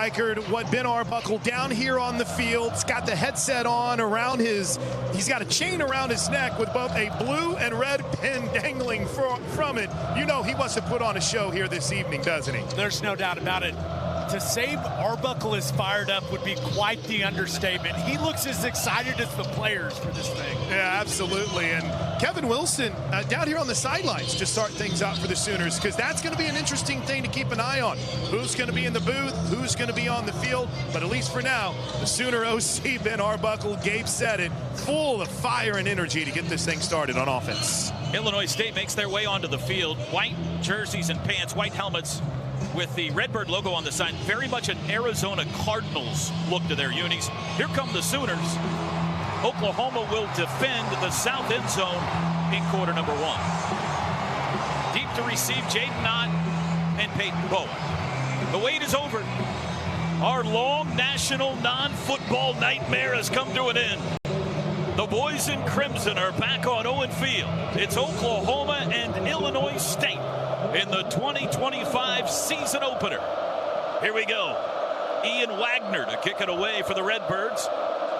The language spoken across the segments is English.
Reichard, what Ben Arbuckle down here on the field. He's got the headset on around he's got a chain around his neck with both a blue and red pin dangling from it. You know he wants to put on a show here this evening, doesn't he? There's no doubt about it. To say Arbuckle is fired up would be quite the understatement. He looks as excited as the players for this thing. Yeah, absolutely. And Kevin Wilson down here on the sidelines to start things out for the Sooners, because that's going to be an interesting thing to keep an eye on. Who's going to be in the booth? Who's going to be on the field? But at least for now, the Sooner OC, Ben Arbuckle, Gabe said it, full of fire and energy to get this thing started on offense. Illinois State makes their way onto the field. White jerseys and pants, white helmets, with the Redbird logo on the side. Very much an Arizona Cardinals look to their unis. Here come the Sooners. Oklahoma will defend the south end zone in quarter number 1. Deep to receive, Jaden Knott and Peyton Bowen. The wait is over. Our long national non-football nightmare has come to an end. The boys in crimson are back on Owen Field. It's Oklahoma and Illinois State in the 2025 season opener. Here we go. Ian Wagner to kick it away for the Redbirds.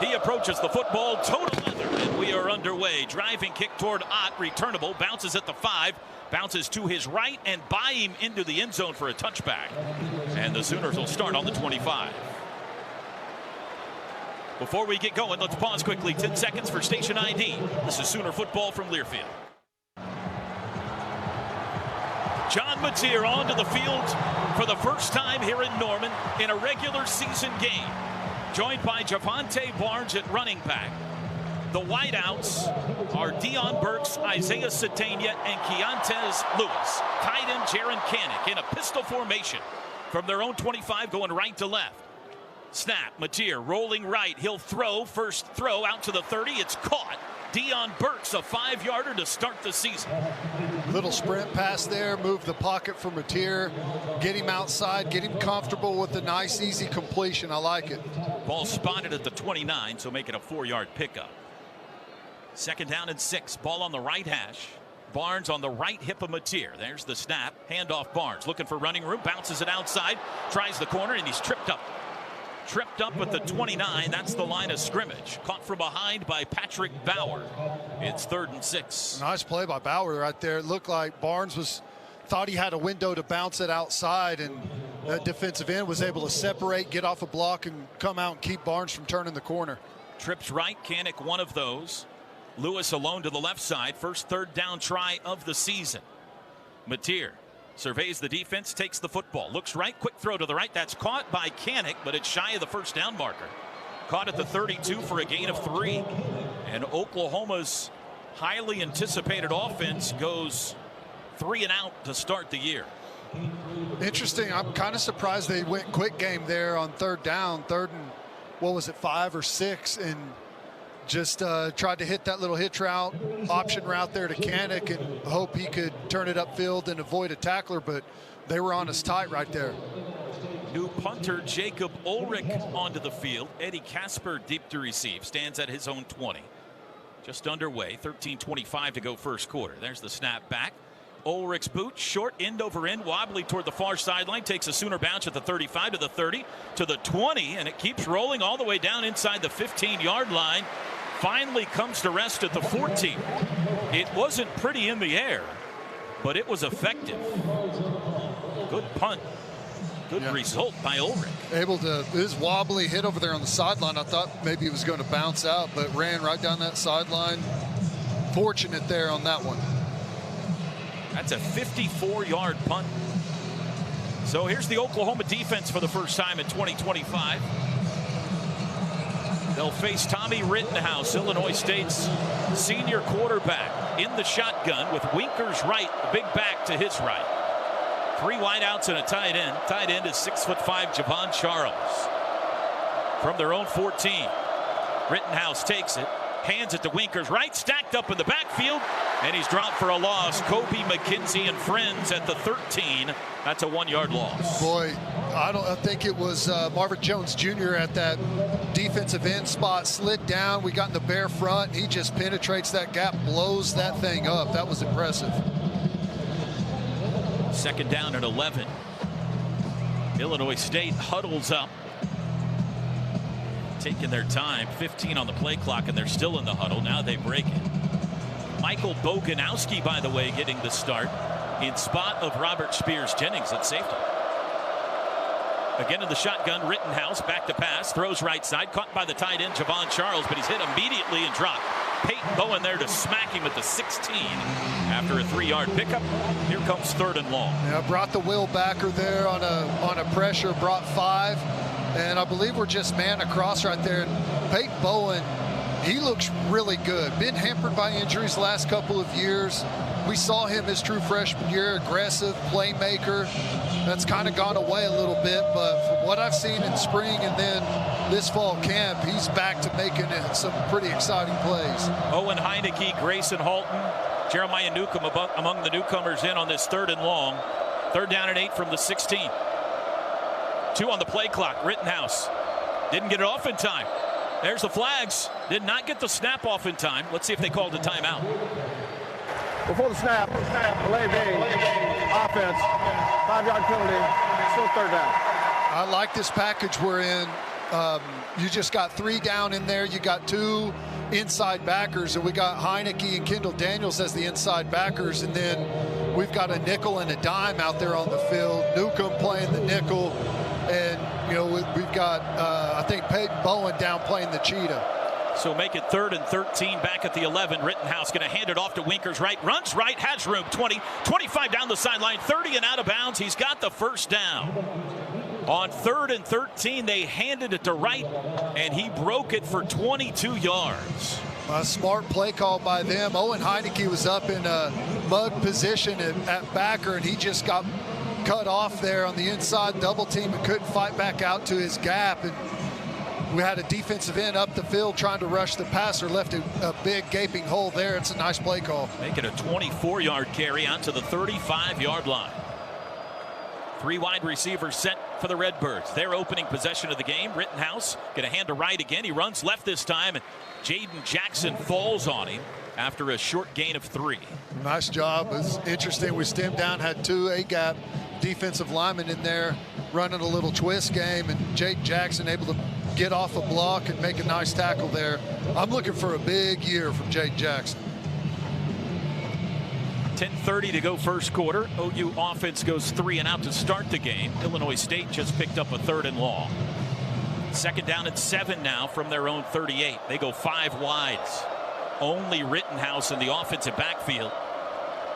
He approaches the football, total leather, and we are underway. Driving kick toward Ott, returnable, bounces at the 5, bounces to his right and by him into the end zone for a touchback. And the Sooners will start on the 25. Before we get going, let's pause quickly. 10 seconds for station ID. This is Sooner football from Learfield. John Mateer onto the field for the first time here in Norman in a regular season game. Joined by Javonte Barnes at running back. The wideouts are Deion Burks, Isaiah Satania, and Keontez Lewis. Tight end Jaron Kanik in a pistol formation from their own 25 going right to left. Snap, Mateer rolling right. He'll throw, first throw out to the 30. It's caught. Deion Burks, a 5-yarder to start the season. Little sprint pass there, move the pocket for Mateer, get him outside, get him comfortable with a nice, easy completion. I like it. Ball spotted at the 29, so make it a 4-yard pickup. 2nd down and 6. Ball on the right hash. Barnes on the right hip of Mateer. There's the snap. Handoff Barnes looking for running room. Bounces it outside. Tries the corner, and he's tripped up. Tripped up at the 29. That's the line of scrimmage. Caught from behind by Patrick Bauer. It's 3rd and 6. Nice play by Bauer right there. It looked like Barnes thought he had a window to bounce it outside, and that defensive end was able to separate, get off a block, and come out and keep Barnes from turning the corner. Trips right. Kanik one of those. Lewis alone to the left side. First 3rd down try of the season. Mateer surveys the defense, takes the football, looks right, quick throw to the right. That's caught by Kanik, but it's shy of the first down marker. Caught at the 32 for a gain of 3. And Oklahoma's highly anticipated offense goes 3 and out to start the year. Interesting. I'm kind of surprised they went quick game there on 3rd down, 3rd and, what was it, 5 or 6, and just tried to hit that little hitch route, option route there to Kanik, and hope he could turn it upfield and avoid a tackler, but they were on us tight right there. New punter Jacob Ulrich onto the field. Eddie Casper deep to receive. Stands at his own 20. Just underway. 13:25 to go first quarter. There's the snap back. Ulrich's boot, short end over end, wobbly toward the far sideline. Takes a Sooner bounce at the 35 to the 30 to the 20, and it keeps rolling all the way down inside the 15-yard line. Finally comes to rest at the 14. It wasn't pretty in the air, but it was effective. Good punt. Good result by Ulrich. Able to, his wobbly hit over there on the sideline. I thought maybe he was going to bounce out, but ran right down that sideline. Fortunate there on that one. That's a 54-yard punt. So here's the Oklahoma defense for the first time in 2025. They'll face Tommy Rittenhouse, Illinois State's senior quarterback, in the shotgun with Winkers right, the big back to his right. 3 wideouts and a tight end. Tight end is 6'5" Javon Charles. From their own 14. Rittenhouse takes it, hands it to Winkers right, stacked up in the backfield, and he's dropped for a loss. Kobe McKenzie and friends at the 13. That's a 1-yard loss. Boy, I think it was Marvin Jones Jr. at that defensive end spot, slid down. We got in the bare front. He just penetrates that gap, blows that thing up. That was impressive. 2nd down and 11. Illinois State huddles up, taking their time. 15 on the play clock, and they're still in the huddle. Now they break it. Michael Boganowski, by the way, getting the start in spot of Robert Spears-Jennings at safety. Again in the shotgun, Rittenhouse back to pass, throws right side, caught by the tight end Javon Charles, but he's hit immediately and dropped. Peyton Bowen there to smack him at the 16 after a 3-yard pickup. Here comes 3rd and long. Yeah, brought the wheel backer there on a pressure, brought 5, and I believe we're just man across right there. And Peyton Bowen, he looks really good. Been hampered by injuries the last couple of years. We saw him his true freshman year, aggressive playmaker. That's kind of gone away a little bit, but from what I've seen in spring and then this fall camp, he's back to making some pretty exciting plays. Owen Heineke, Grayson Halton, Jeremiah Newcomb among the newcomers in on this 3rd and long. 3rd down and 8 from the 16. 2 on the play clock. Rittenhouse didn't get it off in time. There's the flags. Did not get the snap off in time. Let's see if they called a timeout. Before the snap, delay game, offense, 5-yard penalty, still 3rd down. I like this package we're in. You just got 3 down in there. You got 2 inside backers, and we got Heineke and Kendall Daniels as the inside backers, and then we've got a nickel and a dime out there on the field. Newcomb playing the nickel, and we've got I think Peyton Bowen down playing the cheetah. So make it 3rd and 13 back at the 11. Rittenhouse going to hand it off to Winkers right. Runs right, has room. 20, 25 down the sideline, 30 and out of bounds. He's got the 1st down. On 3rd and 13, they handed it to Wright, and he broke it for 22 yards. A smart play call by them. Owen Heineke was up in a mug position at backer, and he just got cut off there on the inside double team and couldn't fight back out to his gap. And we had a defensive end up the field trying to rush the passer, left a big gaping hole there. It's a nice play call. Make it a 24-yard carry out to the 35-yard line. 3 wide receivers set for the Redbirds. Their opening possession of the game. Rittenhouse going to hand to Wright again. He runs left this time, and Jaden Jackson falls on him after a short gain of 3. Nice job. It's interesting. We stemmed down, had 2 A-gap defensive linemen in there running a little twist game, and Jaden Jackson able to get off a block and make a nice tackle there. I'm looking for a big year from Jaden Jackson. 10:30 to go first quarter. OU offense goes 3 and out to start the game. Illinois State just picked up a 3rd and long. 2nd down and 7 now from their own 38. They go 5 wides. Only Rittenhouse in the offensive backfield.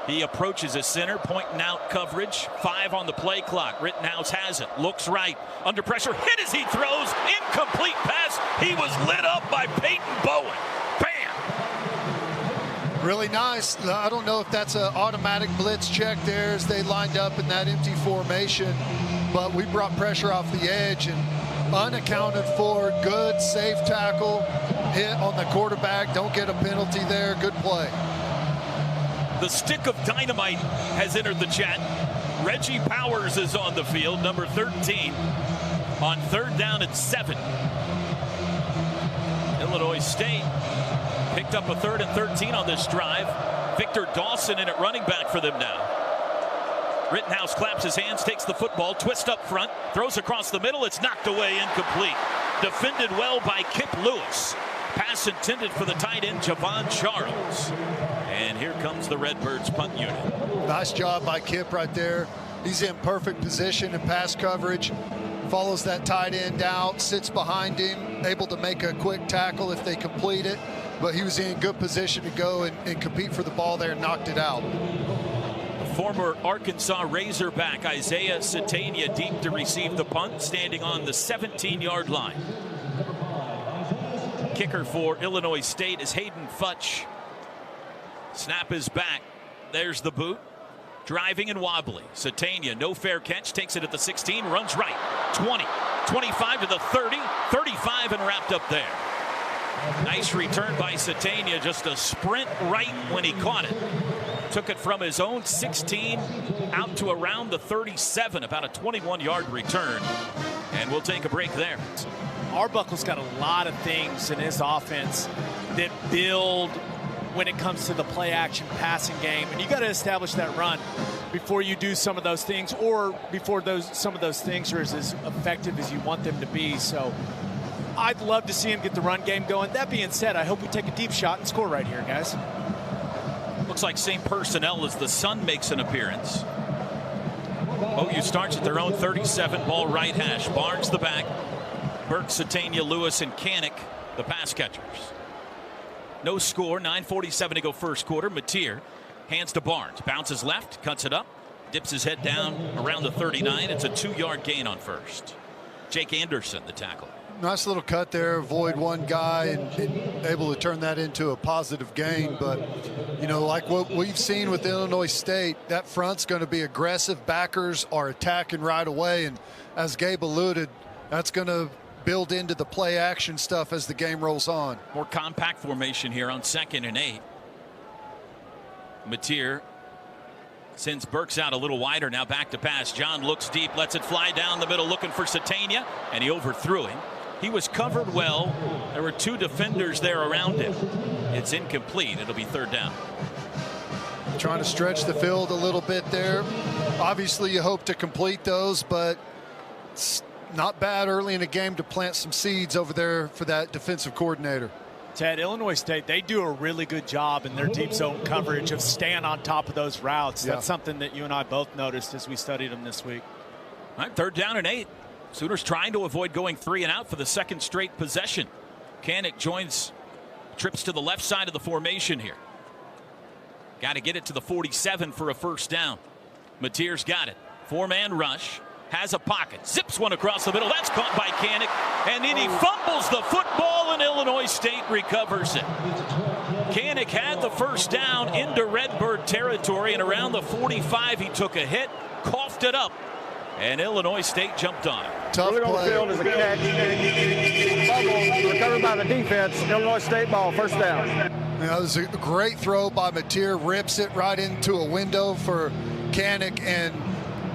He approaches his center, pointing out coverage. 5 on the play clock. Rittenhouse has it. Looks right. Under pressure. Hit as he throws. Incomplete pass. He was lit up by Peyton Bowen. Bam! Really nice. I don't know if that's an automatic blitz check there as they lined up in that empty formation, but we brought pressure off the edge and unaccounted for. Good, safe tackle. Hit on the quarterback. Don't get a penalty there. Good play. The stick of dynamite has entered the chat. Reggie Powers is on the field, number 13, on 3rd down and 7. Illinois State picked up a 3rd and 13 on this drive. Victor Dawson in at running back for them now. Rittenhouse claps his hands, takes the football, twists up front, throws across the middle. It's knocked away, incomplete. Defended well by Kip Lewis. Pass intended for the tight end, Javon Charles. And here comes the Redbirds punt unit. Nice job by Kip right there. He's in perfect position in pass coverage. Follows that tight end out, sits behind him, able to make a quick tackle if they complete it. But he was in good position to go and compete for the ball there and knocked it out. The former Arkansas Razorback Isaiah Satania deep to receive the punt, standing on the 17-yard line. Kicker for Illinois State is Hayden Futch. Snap is back. There's the boot. Driving and wobbly. Satania, no fair catch, takes it at the 16, runs right. 20, 25 to the 30, 35 and wrapped up there. Nice return by Satania, just a sprint right when he caught it. Took it from his own 16 out to around the 37, about a 21-yard return. And we'll take a break there. Arbuckle's got a lot of things in his offense that build when it comes to the play action passing game. And you got to establish that run before you do some of those things, or before some of those things are as effective as you want them to be. So I'd love to see him get the run game going. That being said, I hope we take a deep shot and score right here, guys. Looks like same personnel as the Sun makes an appearance. OU starts at their own 37, ball right hash. Barnes the back. Burke, Satania, Lewis, and Kanik the pass catchers. No score, 9:47 to go first quarter. Mateer hands to Barnes, bounces left, cuts it up, dips his head down around the 39. It's a 2-yard gain on first. Jake Anderson, the tackle. Nice little cut there, avoid one guy and able to turn that into a positive gain. But, you know, like what we've seen with Illinois State, that front's going to be aggressive. Backers are attacking right away. And as Gabe alluded, that's going to build into the play action stuff as the game rolls on. More compact formation here on 2nd and 8. Mateer sends Burks out a little wider, now back to pass. John looks deep, lets it fly down the middle, looking for Satania, and he overthrew him. He was covered well. There were 2 defenders there around him. It's incomplete. It'll be 3rd down. Trying to stretch the field a little bit there. Obviously, you hope to complete those, but it's not bad early in the game to plant some seeds over there for that defensive coordinator. Ted, Illinois State, they do a really good job in their deep zone coverage of staying on top of those routes. That's something that you and I both noticed as we studied them this week. All right, 3rd down and 8. Sooners trying to avoid going 3 and out for the 2nd straight possession. Kanik trips to the left side of the formation here. Got to get it to the 47 for a 1st down. Mateer's got it. 4-man rush. Has a pocket. Zips one across the middle. That's caught by Kanik. And then he fumbles the football, and Illinois State recovers it. Kanik had the 1st down into Redbird territory, and around the 45 he took a hit, coughed it up, and Illinois State jumped on it. Tough Early on the play. field is a catch. Fumble recovered by the defense. Illinois State ball, 1st down. You know, it was a great throw by Mateer, rips it right into a window for Kanik, and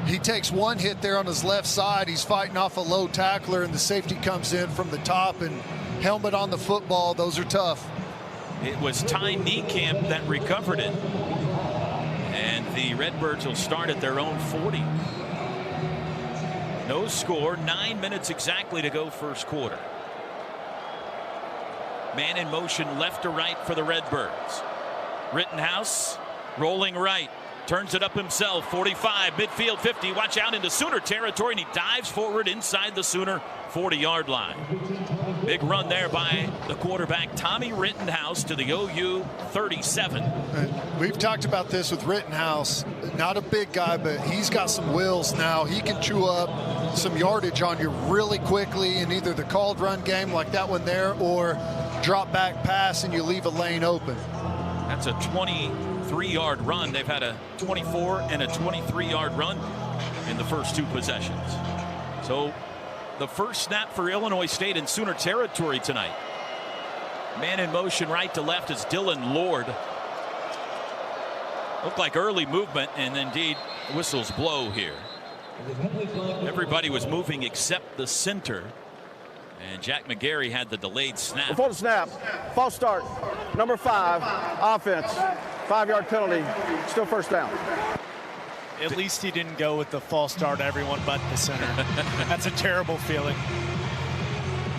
he takes one hit there on his left side. He's fighting off a low tackler, and the safety comes in from the top, and helmet on the football. Those are tough. It was Ty Niekamp that recovered it. And the Redbirds will start at their own 40. No score, 9 minutes exactly to go first quarter. Man in motion left to right for the Redbirds. Rittenhouse rolling right. Turns it up himself. 45, midfield 50. Watch out into Sooner territory, and he dives forward inside the Sooner 40-yard line. Big run there by the quarterback, Tommy Rittenhouse, to the OU 37. And we've talked about this with Rittenhouse. Not a big guy, but he's got some wheels now. He can chew up some yardage on you really quickly in either the called run game like that one there, or drop back pass and you leave a lane open. That's a 23-yard run. They've had a 24 and a 23-yard run in the first 2 possessions. So the first snap for Illinois State in Sooner territory tonight. Man in motion right to left is Dylan Lord. Looked like early movement, and indeed whistles blow here. Everybody was moving except the center. And Jack McGarry had the delayed snap. Before the snap, false start, number 5, offense, 5-yard penalty, still 1st down. At least he didn't go with the false start, everyone but the center. That's a terrible feeling.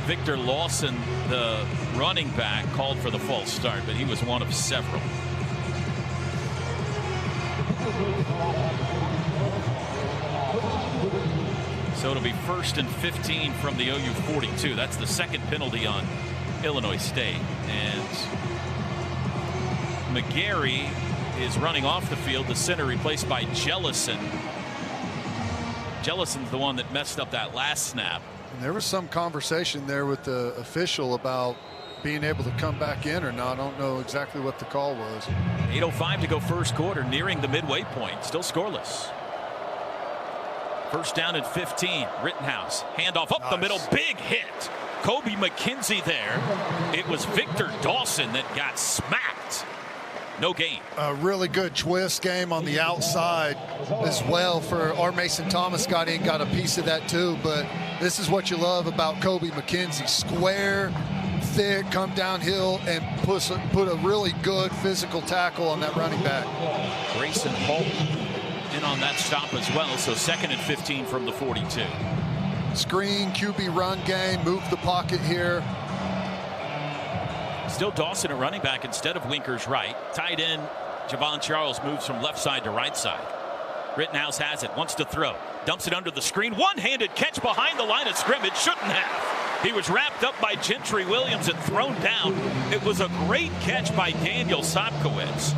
Victor Lawson, the running back, called for the false start, but he was one of several. So it'll be 1st and 15 from the OU 42. That's the 2nd penalty on Illinois State. And McGarry is running off the field. The center replaced by Jellison. Jellison's the one that messed up that last snap. And there was some conversation there with the official about being able to come back in or not. I don't know exactly what the call was. 8:05 to go first quarter, nearing the midway point. Still scoreless. 1st down and 15. Rittenhouse. Handoff up the middle. Big hit. Kobe McKenzie there. It was Victor Dawson that got smacked. No gain. A really good twist game on the outside as well for our Mason Thomas. Got a piece of that too. But this is what you love about Kobe McKenzie. Square, thick, come downhill, and put a really good physical tackle on that running back. Grayson Holt in on that stop as well, so 2nd and 15 from the 42. Screen, QB run game, move the pocket here. Still Dawson a running back instead of Winkers right. Tight end Javon Charles moves from left side to right side. Rittenhouse has it, wants to throw. Dumps it under the screen. One-handed catch behind the line of scrimmage. Shouldn't have. He was wrapped up by Gentry Williams and thrown down. It was a great catch by Daniel Sopkowitz,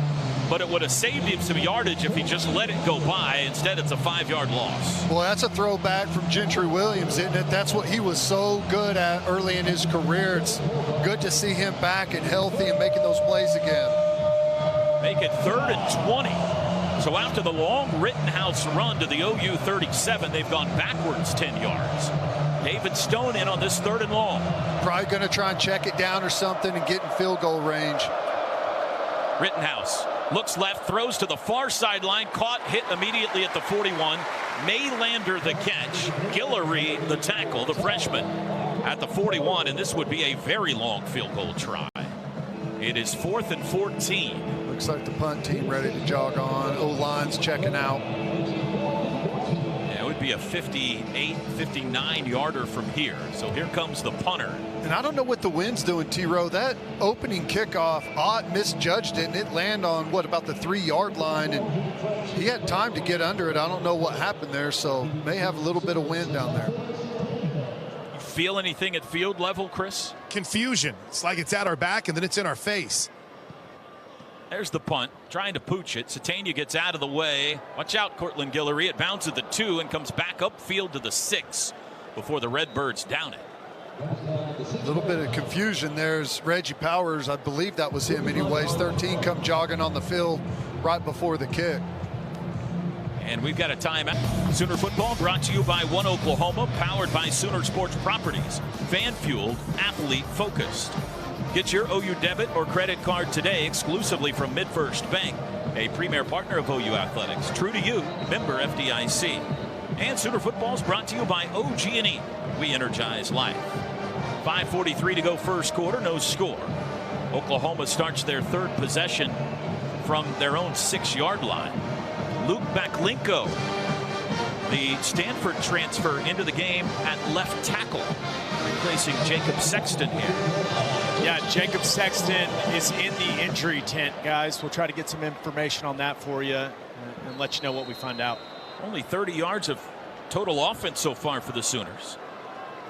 but it would have saved him some yardage if he just let it go by. Instead, it's a 5-yard loss. Well, that's a throwback from Gentry Williams, isn't it? That's what he was so good at early in his career. It's good to see him back and healthy and making those plays again. Make it 3rd and 20. So after the long Rittenhouse run to the OU 37, they've gone backwards 10 yards. David Stone in on this 3rd and long. Probably going to try and check it down or something and get in field goal range. Rittenhouse looks left, throws to the far sideline, caught, hit immediately at the 41. Maylander the catch, Guillory the tackle, the freshman at the 41, and this would be a very long field goal try. It is 4th and 14. Looks like the punt team ready to jog on. O-line's checking out. Yeah, it would be a 58, 59-yarder from here. So here comes the punter. And I don't know what the wind's doing, T-Row. That opening kickoff, Ott misjudged it, and it landed on, about the 3-yard line, and he had time to get under it. I don't know what happened there, so may have a little bit of wind down there. You feel anything at field level, Chris? Confusion. It's like it's at our back, and then it's in our face. There's the punt, trying to pooch it. Satania gets out of the way. Watch out, Cortland Guillory. It bounces at the 2 and comes back upfield to the 6 before the Redbirds down it. A little bit of confusion. There's Reggie Powers. I believe that was him anyways. 13 come jogging on the field right before the kick. And we've got a timeout. Sooner football brought to you by One Oklahoma, powered by Sooner Sports Properties. Fan-fueled, athlete-focused. Get your OU debit or credit card today exclusively from MidFirst Bank, a premier partner of OU Athletics. True to you, member FDIC. And Sooner football is brought to you by OG&E. We energize life. 5:43 to go first quarter, no score. Oklahoma starts their 3rd possession from their own 6-yard line. Luke Baklinko, the Stanford transfer, into the game at left tackle, replacing Jacob Sexton here. Yeah, Jacob Sexton is in the injury tent, guys. We'll try to get some information on that for you and let you know what we find out. Only 30 yards of total offense so far for the Sooners.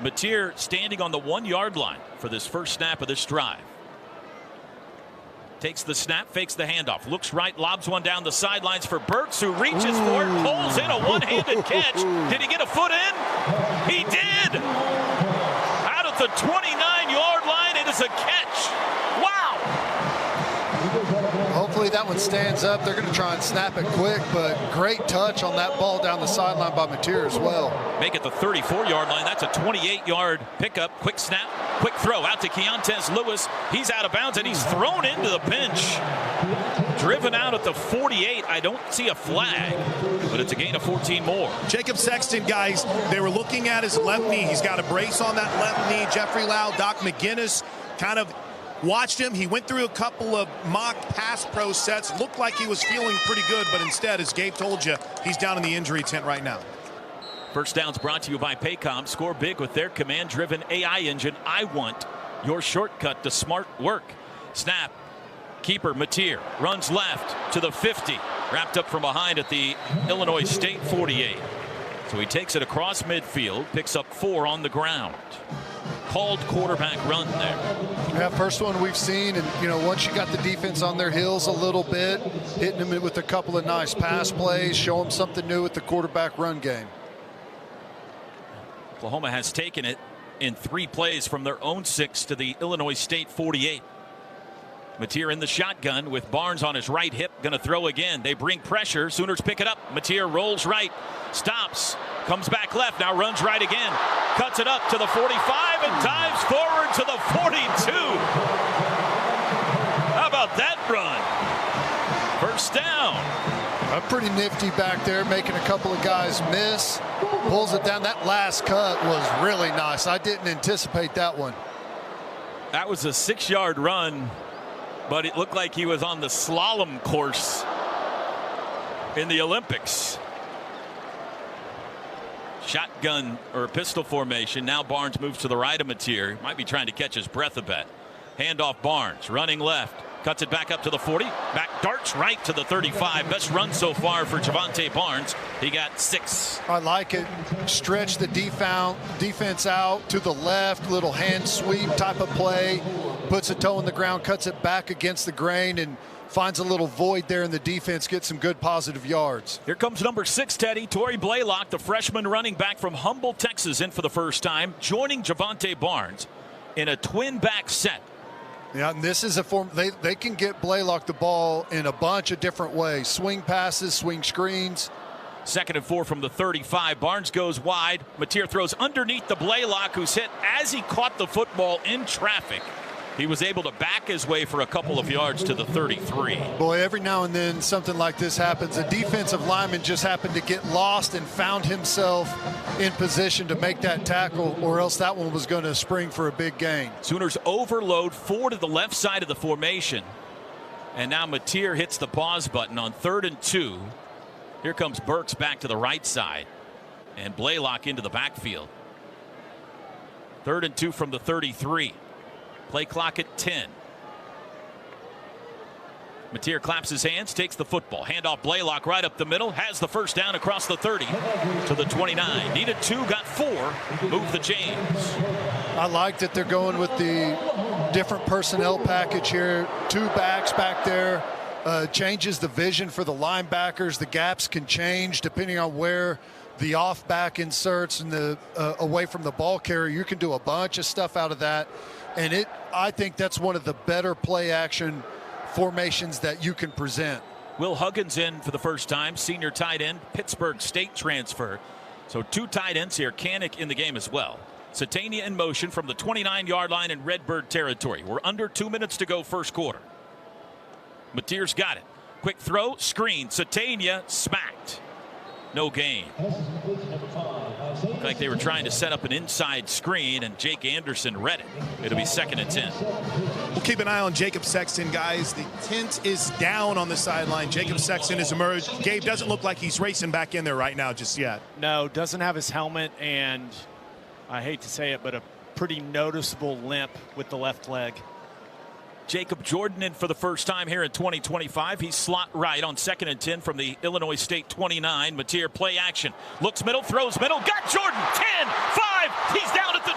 Mateer standing on the 1-yard line for this first snap of this drive. Takes the snap, fakes the handoff, looks right, lobs one down the sidelines for Burks, who reaches for it, pulls in a one-handed catch. Did he get a foot in? He did! Out at the 29-yard line, it is a catch. Wow! Hopefully that one stands up. They're going to try and snap it quick, but great touch on that ball down the sideline by Mateer as well. Make it the 34-yard line. That's a 28-yard pickup. Quick snap, quick throw out to Keontez Lewis. He's out of bounds, and he's thrown into the bench. Driven out at the 48. I don't see a flag, but it's a gain of 14 more. Jacob Sexton, guys, they were looking at his left knee. He's got a brace on that left knee. Jeffrey Lau, Doc McGinnis kind of watched him. He went through a couple of mock pass pro sets. Looked like he was feeling pretty good, but instead, as Gabe told you, he's down in the injury tent right now. First down's brought to you by Paycom. Score big with their command-driven AI engine. I want your shortcut to smart work. Snap. Keeper Mateer runs left to the 50. Wrapped up from behind at the Illinois State 48. So he takes it across midfield, picks up 4 on the ground. Called quarterback run there. Yeah, first one we've seen, and once you got the defense on their heels a little bit, hitting them with a couple of nice pass plays, show them something new with the quarterback run game. Oklahoma has taken it in 3 plays from their own 6 to the Illinois State 48. Mateer in the shotgun with Barnes on his right hip, going to throw again. They bring pressure. Sooners pick it up. Mateer rolls right, stops, comes back left, now runs right again. Cuts it up to the 45 and dives forward to the 42. How about that run? First down. Pretty nifty back there, making a couple of guys miss. Pulls it down. That last cut was really nice. I didn't anticipate that one. That was a 6-yard run, but it looked like he was on the slalom course in the Olympics. Shotgun or pistol formation. Now Barnes moves to the right of Mateer. Might be trying to catch his breath a bit. Handoff Barnes, running left. Cuts it back up to the 40. Back darts right to the 35. Best run so far for Javonte Barnes. He got 6. I like it. Stretch the defense out to the left. Little hand sweep type of play. Puts a toe in the ground, cuts it back against the grain, and finds a little void there in the defense. Gets some good positive yards. Here comes number 6, Teddy. Tory Blaylock, the freshman running back from Humble, Texas, in for the first time, joining Javonte Barnes in a twin back set. Yeah, and this is a form they can get Blaylock the ball in a bunch of different ways. Swing passes, swing screens. 2nd and 4 from the 35. Barnes goes wide. Mateer throws underneath the Blaylock, who's hit as he caught the football in traffic. He was able to back his way for a couple of yards to the 33. Boy, every now and then something like this happens. A defensive lineman just happened to get lost and found himself in position to make that tackle, or else that one was going to spring for a big gain. Sooners overload 4 to the left side of the formation. And now Mateer hits the pause button on 3rd and 2. Here comes Burks back to the right side. And Blaylock into the backfield. 3rd and 2 from the 33. Play clock at 10. Mateer claps his hands, takes the football. Handoff Blaylock right up the middle. Has the first down across the 30 to the 29. Needed 2, got 4. Move the chains. I like that they're going with the different personnel package here. 2 backs back there. Changes the vision for the linebackers. The gaps can change depending on where the off back inserts and the away from the ball carrier. You can do a bunch of stuff out of that. And I think that's one of the better play action formations that you can present. Will Huggins in for the first time, senior tight end, Pittsburgh State transfer. So 2 tight ends here. Kanik in the game as well. Satania in motion from the 29-yard line in Redbird territory. We're under 2 minutes to go first quarter. Mateer's got it. Quick throw, screen. Satania smacked. No gain. Looked like they were trying to set up an inside screen, and Jake Anderson read it. It'll be 2nd and 10. We'll keep an eye on Jacob Sexton, guys. The tent is down on the sideline. Jacob Sexton has emerged. Gabe, doesn't look like he's racing back in there right now just yet. No, doesn't have his helmet, and I hate to say it, but a pretty noticeable limp with the left leg. Jacob Jordan in for the first time here in 2025. He's slot right on 2nd and 10 from the Illinois State 29. Mateer play action. Looks middle, throws middle. Got Jordan. 10, 5. He's down at the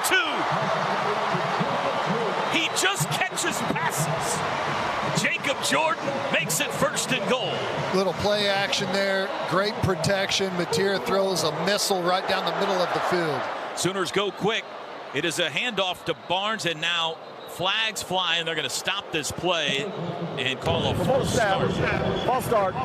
2. He just catches passes. Jacob Jordan makes it 1st and goal. Little play action there. Great protection. Mateer throws a missile right down the middle of the field. Sooners go quick. It is a handoff to Barnes, and now flags fly, and they're going to stop this play and call a false start. False start.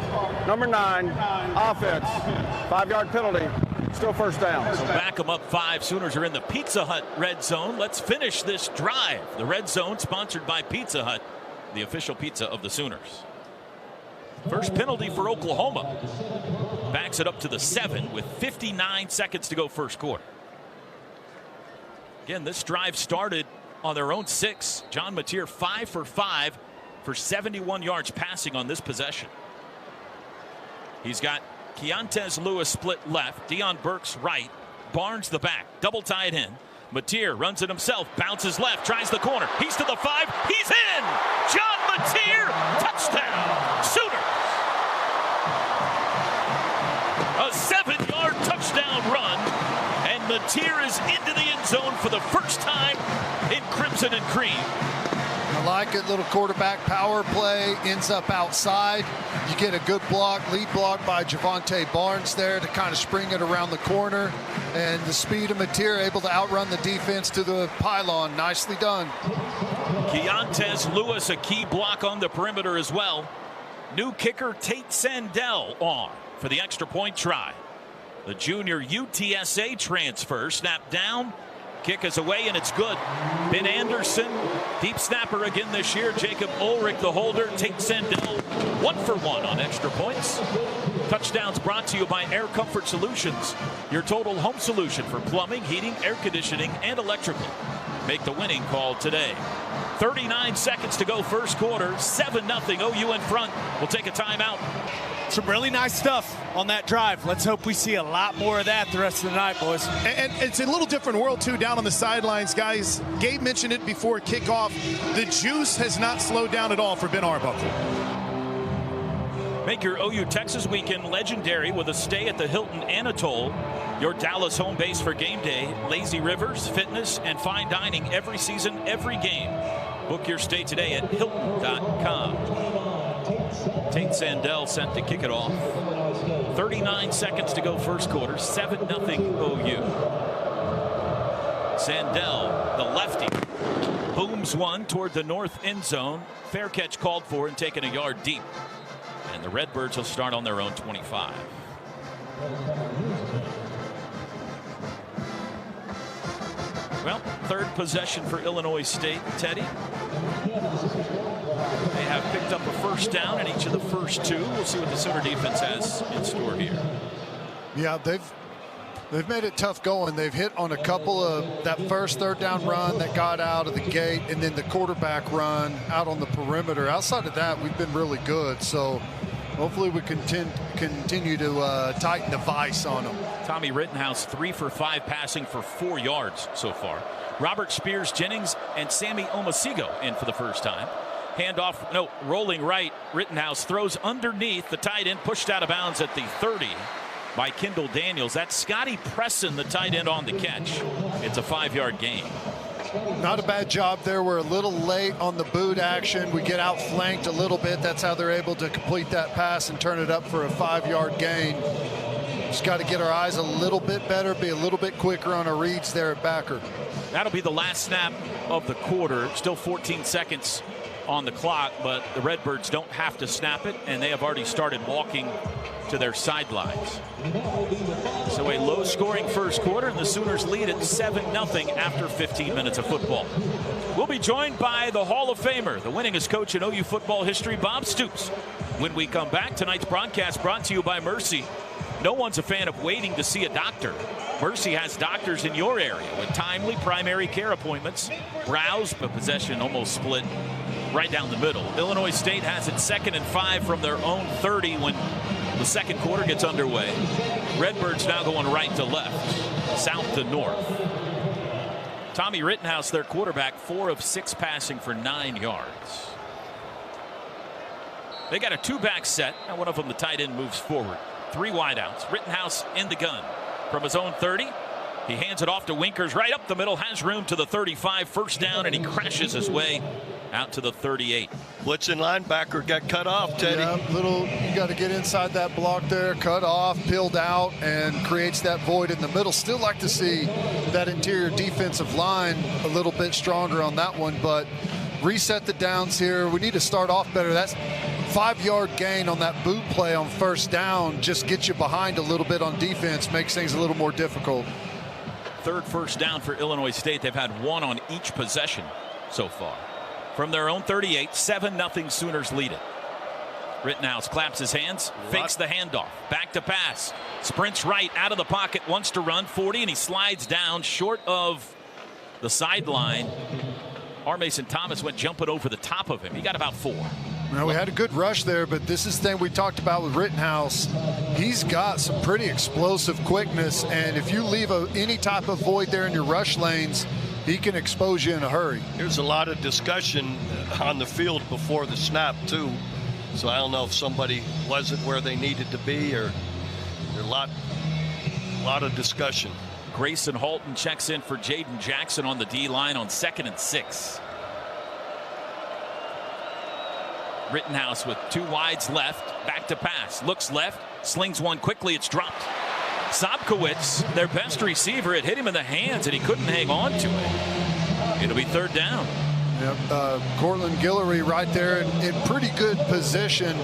Number 9, offense. 5-yard penalty. Still first down. So back them up 5. Sooners are in the Pizza Hut red zone. Let's finish this drive. The red zone sponsored by Pizza Hut, the official pizza of the Sooners. First penalty for Oklahoma. Backs it up to the 7 with 59 seconds to go first quarter. Again, this drive started on their own 6. John Mateer 5 for 5 for 71 yards passing on this possession. He's got Keontez Lewis split left, Deion Burks right, Barnes the back, double tight end. Mateer runs it himself, bounces left, tries the corner. He's to the 5. He's in. John Mateer, touchdown. Sooners. A 7-yard touchdown run. And Mateer is into the end zone for the first time in crimson and cream. I like it. Little quarterback power play, ends up outside. You get a good block, lead block by Javonte Barnes there to kind of spring it around the corner. And the speed of Mateer able to outrun the defense to the pylon. Nicely done. Keontez Lewis, a key block on the perimeter as well. New kicker Tate Sandell on for the extra point try. The junior UTSA transfer, snap down, kick is away, and it's good. Ben Anderson, deep snapper again this year. Jacob Ulrich, the holder. Tate Sandell, 1 for 1 on extra points. Touchdowns brought to you by Air Comfort Solutions, your total home solution for plumbing, heating, air conditioning, and electrical. Make the winning call today. 39 seconds to go first quarter. 7-0 OU in front. We'll take a timeout. Some really nice stuff on that drive. Let's hope we see a lot more of that the rest of the night, boys. And it's a little different world, too, down on the sidelines, guys. Gabe mentioned it before kickoff. The juice has not slowed down at all for Ben Arbuckle. Make your OU Texas weekend legendary with a stay at the Hilton Anatole, your Dallas home base for game day. Lazy rivers, fitness, and fine dining every season, every game. Book your stay today at Hilton.com. Tate Sandell sent to kick it off. 39 seconds to go first quarter. 7-0 OU. Sandell, the lefty, booms one toward the north end zone. Fair catch called for and taken a yard deep. And the Redbirds will start on their own 25. Well, third possession for Illinois State. Teddy. They have picked up a first down in each of the first two. We'll see what the Sooner defense has in store here. Yeah, they've made it tough going. They've hit on a couple of that first third down run that got out of the gate, and then the quarterback run out on the perimeter. Outside of that, we've been really good. So hopefully we continue to tighten the vise on them. Tommy Rittenhouse 3 for 5 passing for 4 yards so far. Robert Spears Jennings and Sammy Omasigo in for the first time. Handoff, no, rolling right. Rittenhouse throws underneath the tight end, pushed out of bounds at the 30 by Kendall Daniels. That's Scotty Presson, the tight end, on the catch. It's a 5-yard gain. Not a bad job there. We're a little late on the boot action. We get outflanked a little bit. That's how they're able to complete that pass and turn it up for a 5-yard gain. Just got to get our eyes a little bit better, be a little bit quicker on our reads there at backer. That'll be the last snap of the quarter. Still 14 seconds on the clock, but the Redbirds don't have to snap it, and they have already started walking to their sidelines. So a low-scoring first quarter, and the Sooners lead at 7-0 after 15 minutes of football. We'll be joined by the Hall of Famer, the winningest coach in OU football history, Bob Stoops. When we come back, tonight's broadcast brought to you by Mercy. No one's a fan of waiting to see a doctor. Mercy has doctors in your area with timely primary care appointments. Browse, but possession almost split right down the middle. Illinois State has it 2nd and 5 from their own 30 when the second quarter gets underway. Redbirds now going right to left, south to north. Tommy Rittenhouse, their quarterback, 4 of 6 passing for 9 yards. They got a 2-back set, and one of them, the tight end, moves forward. 3 wideouts. Rittenhouse in the gun from his own 30. He hands it off to Winkers right up the middle, has room to the 35, first down, and he crashes his way out to the 38. Blitzing linebacker got cut off, Teddy. Yeah, you got to get inside that block there, cut off, peeled out, and creates that void in the middle. Still like to see that interior defensive line a little bit stronger on that one, but reset the downs here. We need to start off better. That's 5-yard gain on that boot play on first down. Just gets you behind a little bit on defense, makes things a little more difficult. Third first down for Illinois State. They've had 1 on each possession so far. From their own 38, 7-0 Sooners lead it. Rittenhouse claps his hands, fakes the handoff, back to pass, sprints right out of the pocket, wants to run 40, and he slides down short of the sideline. R. Mason Thomas went jumping over the top of him. He got about 4. Well, we had a good rush there, but this is the thing we talked about with Rittenhouse. He's got some pretty explosive quickness, and if you leave any type of void there in your rush lanes, he can expose you in a hurry. There's a lot of discussion on the field before the snap, too. So I don't know if somebody wasn't where they needed to be, or there's a lot of discussion. Grayson Halton checks in for Jaden Jackson on the D-line on 2nd and 6. Rittenhouse with 2 wides left, back to pass, looks left, slings one quickly, it's dropped. Sobkowitz, their best receiver, it hit him in the hands and he couldn't hang on to it. It'll be 3rd down. Yep, Cortland Guillory right there in pretty good position,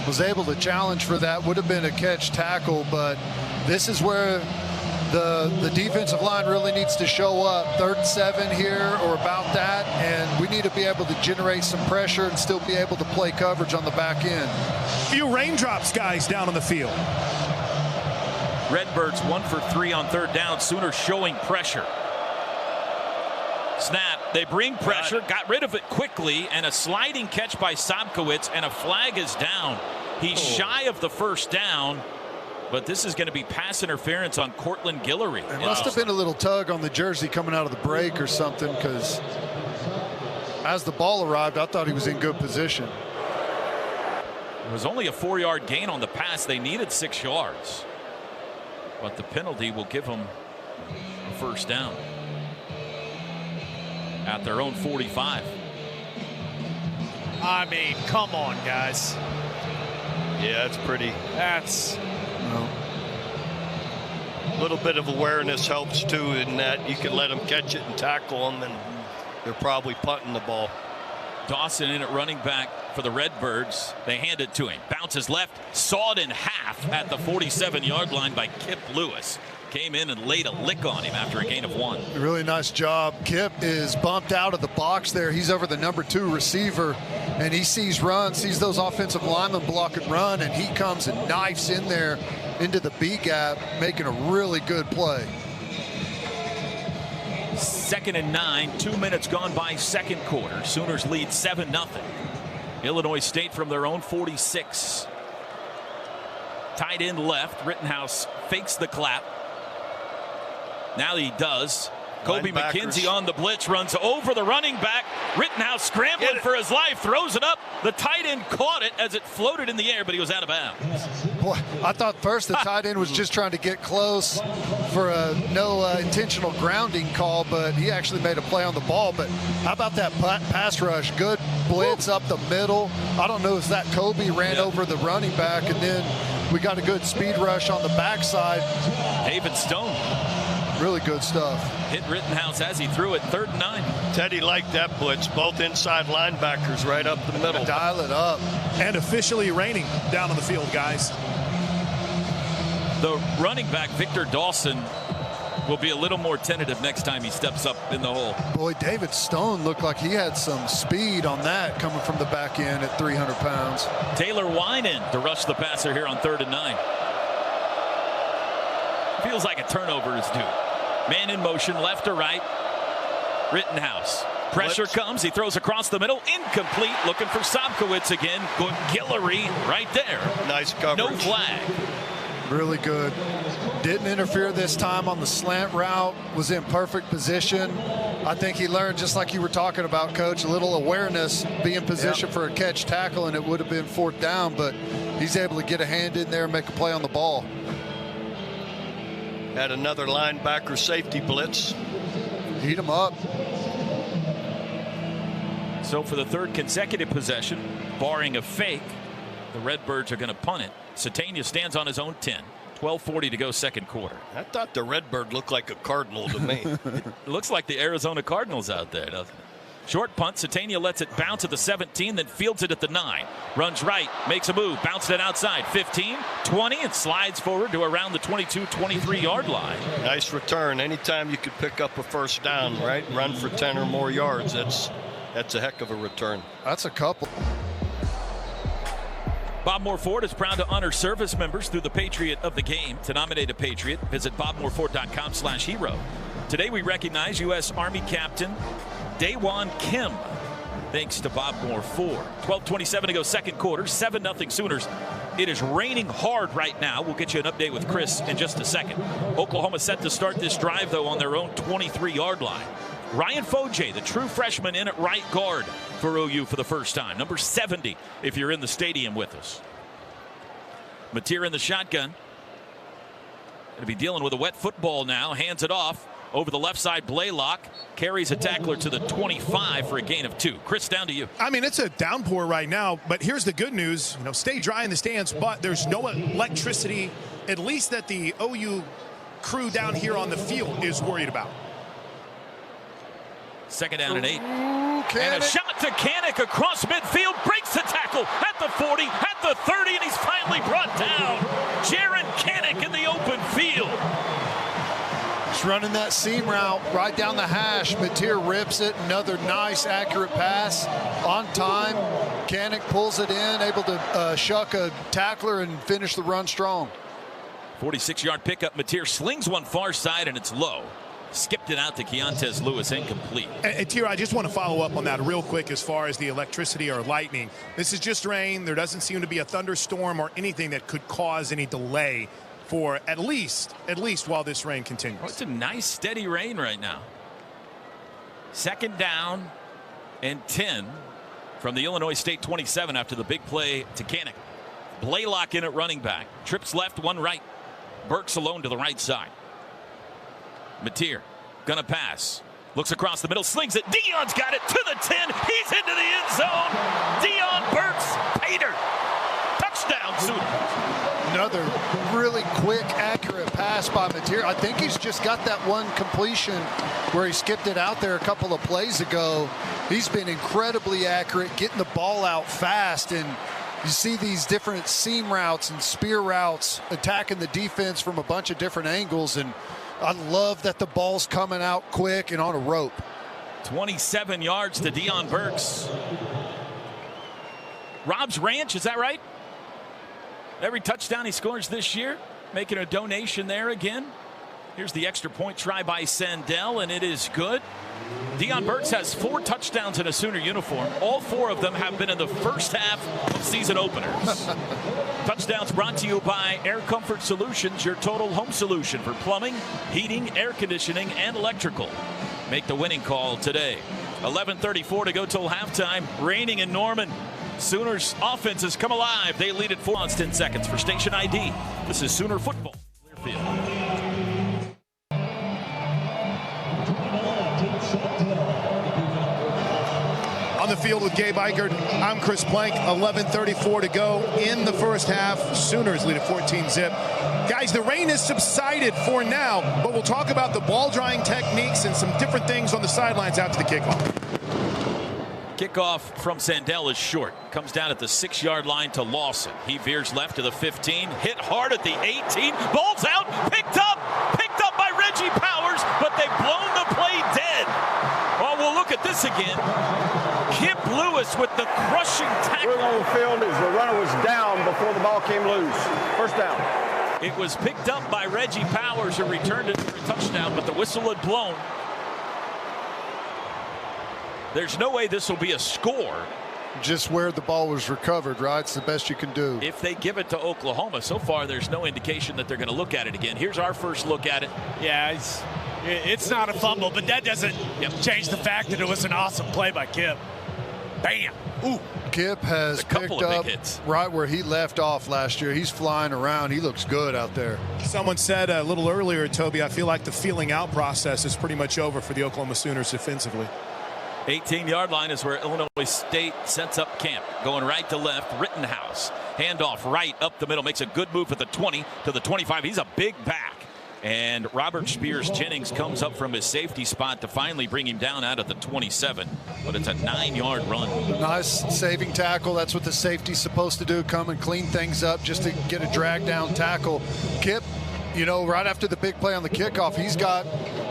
was able to challenge for that. Would have been a catch tackle, but this is where the defensive line really needs to show up. 3rd and 7 here or about that, and we need to be able to generate some pressure and still be able to play coverage on the back end. Few raindrops, guys, down on the field. Redbirds 1 for 3 on 3rd down. Sooners showing pressure. Snap. They bring pressure, got rid of it quickly, and a sliding catch by Sobkowitz, and a flag is down. He's shy of the first down, but this is going to be pass interference on Cortland Guillory. It must have been a little tug on the jersey coming out of the break or something, because as the ball arrived, I thought he was in good position. It was only a 4-yard gain on the pass. They needed 6 yards, but the penalty will give them a first down at their own 45. I mean, come on, guys. Yeah, it's pretty. That's A little bit of awareness helps too, in that you can let them catch it and tackle them, and they're probably punting the ball. Dawson in at running back for the Redbirds. They hand it to him. Bounces left, sawed in half at the 47-yard line by Kip Lewis. Came in and laid a lick on him after a gain of 1. Really nice job. Kip is bumped out of the box there. He's over the number 2 receiver, and he sees those offensive linemen block and run, and he comes and knifes in there into the B gap, making a really good play. 2nd and 9, 2 minutes gone by second quarter. Sooners lead 7-0. Illinois State from their own 46. Tight end left. Rittenhouse fakes the clap. Now he does. Kobe McKenzie on the blitz, runs over the running back. Rittenhouse scrambling for his life, throws it up. The tight end caught it as it floated in the air, but he was out of bounds. Boy, I thought first the tight end was just trying to get close for a no intentional grounding call, but he actually made a play on the ball. But how about that pass rush? Good blitz up the middle. I don't know if that Kobe ran over the running back, and then we got a good speed rush on the backside. David Stone. Really good stuff. Hit Rittenhouse as he threw it. 3rd and 9. Teddy liked that blitz. Both inside linebackers right up the middle. Dial it up. And officially raining down on the field, guys. The running back, Victor Dawson, will be a little more tentative next time he steps up in the hole. Boy, David Stone looked like he had some speed on that coming from the back end at 300 pounds. Taylor Winan to rush the passer here on 3rd and 9. Feels like a turnover is due. Man in motion, left to right. Rittenhouse. Pressure comes. He throws across the middle. Incomplete. Looking for Sobkowitz again. Guillory right there. Nice coverage. No flag. Really good. Didn't interfere this time on the slant route. Was in perfect position. I think he learned, just like you were talking about, Coach, a little awareness, be in position for a catch tackle, and it would have been 4th down, but he's able to get a hand in there and make a play on the ball. Had another linebacker safety blitz. Heat him up. So for the 3rd consecutive possession, barring a fake, the Redbirds are going to punt it. Satania stands on his own 10. 12:40 to go second quarter. I thought the Redbird looked like a Cardinal to me. It looks like the Arizona Cardinals out there, doesn't it? Short punt. Satania lets it bounce at the 17, then fields it at the 9. Runs right, makes a move, bounced it outside. 15, 20, and slides forward to around the 22, 23-yard line. Nice return. Anytime you could pick up a first down, right? Run for 10 or more yards. That's a heck of a return. That's a couple. Bob Moore Ford is proud to honor service members through the Patriot of the Game. To nominate a Patriot, visit bobmooreford.com/hero. Today we recognize U.S. Army Captain Daewon Kim. Thanks to Bob Moore Ford. 12:27 to go second quarter. 7-0 Sooners. It is raining hard right now. We'll get you an update with Chris in just a second. Oklahoma set to start this drive, though, on their own 23-yard line. Ryan Foje, the true freshman, in at right guard for OU for the first time. Number 70 if you're in the stadium with us. Mateer in the shotgun. Going to be dealing with a wet football now. Hands it off. Over the left side, Blaylock carries a tackler to the 25 for a gain of 2. Chris, down to you. I mean, it's a downpour right now, but here's the good news. Stay dry in the stands, but there's no electricity, at least that the OU crew down here on the field is worried about. 2nd down and 8. Ooh, and a shot to Kanik across midfield. Breaks the tackle at the 40, at the 30, and he's finally brought down. Jaron Kanik in the open field. He's running that seam route right down the hash. Mateer rips it. Another nice, accurate pass on time. Kanik pulls it in, able to shuck a tackler and finish the run strong. 46-yard pickup. Mateer slings one far side, and it's low. skipped it out to Keontez Lewis, incomplete. And Tira, I just want to follow up on that real quick as far as the electricity or lightning. This is just rain. There doesn't seem to be a thunderstorm or anything that could cause any delay for at least while this rain continues. Oh, it's a nice steady rain right now. 2nd down and 10 from the Illinois State 27 after the big play to Kanek. Blaylock in at running back. Trips left, one right. Burks alone to the right side. Mateer gonna pass. Looks across the middle, slings it. Dion's got it to the 10. He's into the end zone. Dion Burks, Pater. Touchdown, Sooners. Another really quick, accurate pass by Mateer. I think he's just got that one completion where he skipped it out there a couple of plays ago. He's been incredibly accurate, getting the ball out fast, and you see these different seam routes and spear routes attacking the defense from a bunch of different angles, and I love that the ball's coming out quick and on a rope. 27 yards to Dion Burks. Rob's Ranch, is that right? Every touchdown he scores this year, making a donation there again. Here's the extra point try by Sandell, and it is good. Dion Burks has 4 touchdowns in a Sooner uniform. All 4 of them have been in the first half of season openers. Touchdowns brought to you by Air Comfort Solutions, your total home solution for plumbing, heating, air conditioning, and electrical. Make the winning call today. 11:34 to go till halftime. Raining in Norman. Sooners offense has come alive. They lead at 4 on 10 seconds for station ID. This is Sooner football. Clearfield. On the field with Gabe Eichert, I'm Chris Plank. 11:34 to go in the first half. Sooners lead at 14-zip. Guys, the rain has subsided for now, but we'll talk about the ball drying techniques and some different things on the sidelines after the kickoff. Kickoff from Sandell is short. Comes down at the 6-yard line to Lawson. He veers left to the 15. Hit hard at the 18. Ball's out. Picked up by Reggie Powers, but they've blown the play dead. Well, we'll look at this again. Kip Lewis with the crushing tackle. We're on the field as the runner was down before the ball came loose. First down. It was picked up by Reggie Powers, who returned it for a touchdown, but the whistle had blown. There's no way this will be a score. Just where the ball was recovered, right? It's the best you can do. If they give it to Oklahoma, so far there's no indication that they're going to look at it again. Here's our first look at it. Yeah, it's not a fumble, but that doesn't change the fact that it was an awesome play by Kip. Bam. Ooh. Kip has picked up right where he left off last year. He's flying around. He looks good out there. Someone said a little earlier, Toby, I feel like the feeling out process is pretty much over for the Oklahoma Sooners defensively. 18-yard line is where Illinois State sets up camp. Going right to left, Rittenhouse. Handoff right up the middle. Makes a good move at the 20 to the 25. He's a big back. And Robert Spears Jennings comes up from his safety spot to finally bring him down out of the 27. But it's a 9-yard run. Nice saving tackle. That's what the safety's supposed to do. Come and clean things up just to get a drag down tackle. Kip, right after the big play on the kickoff, he's got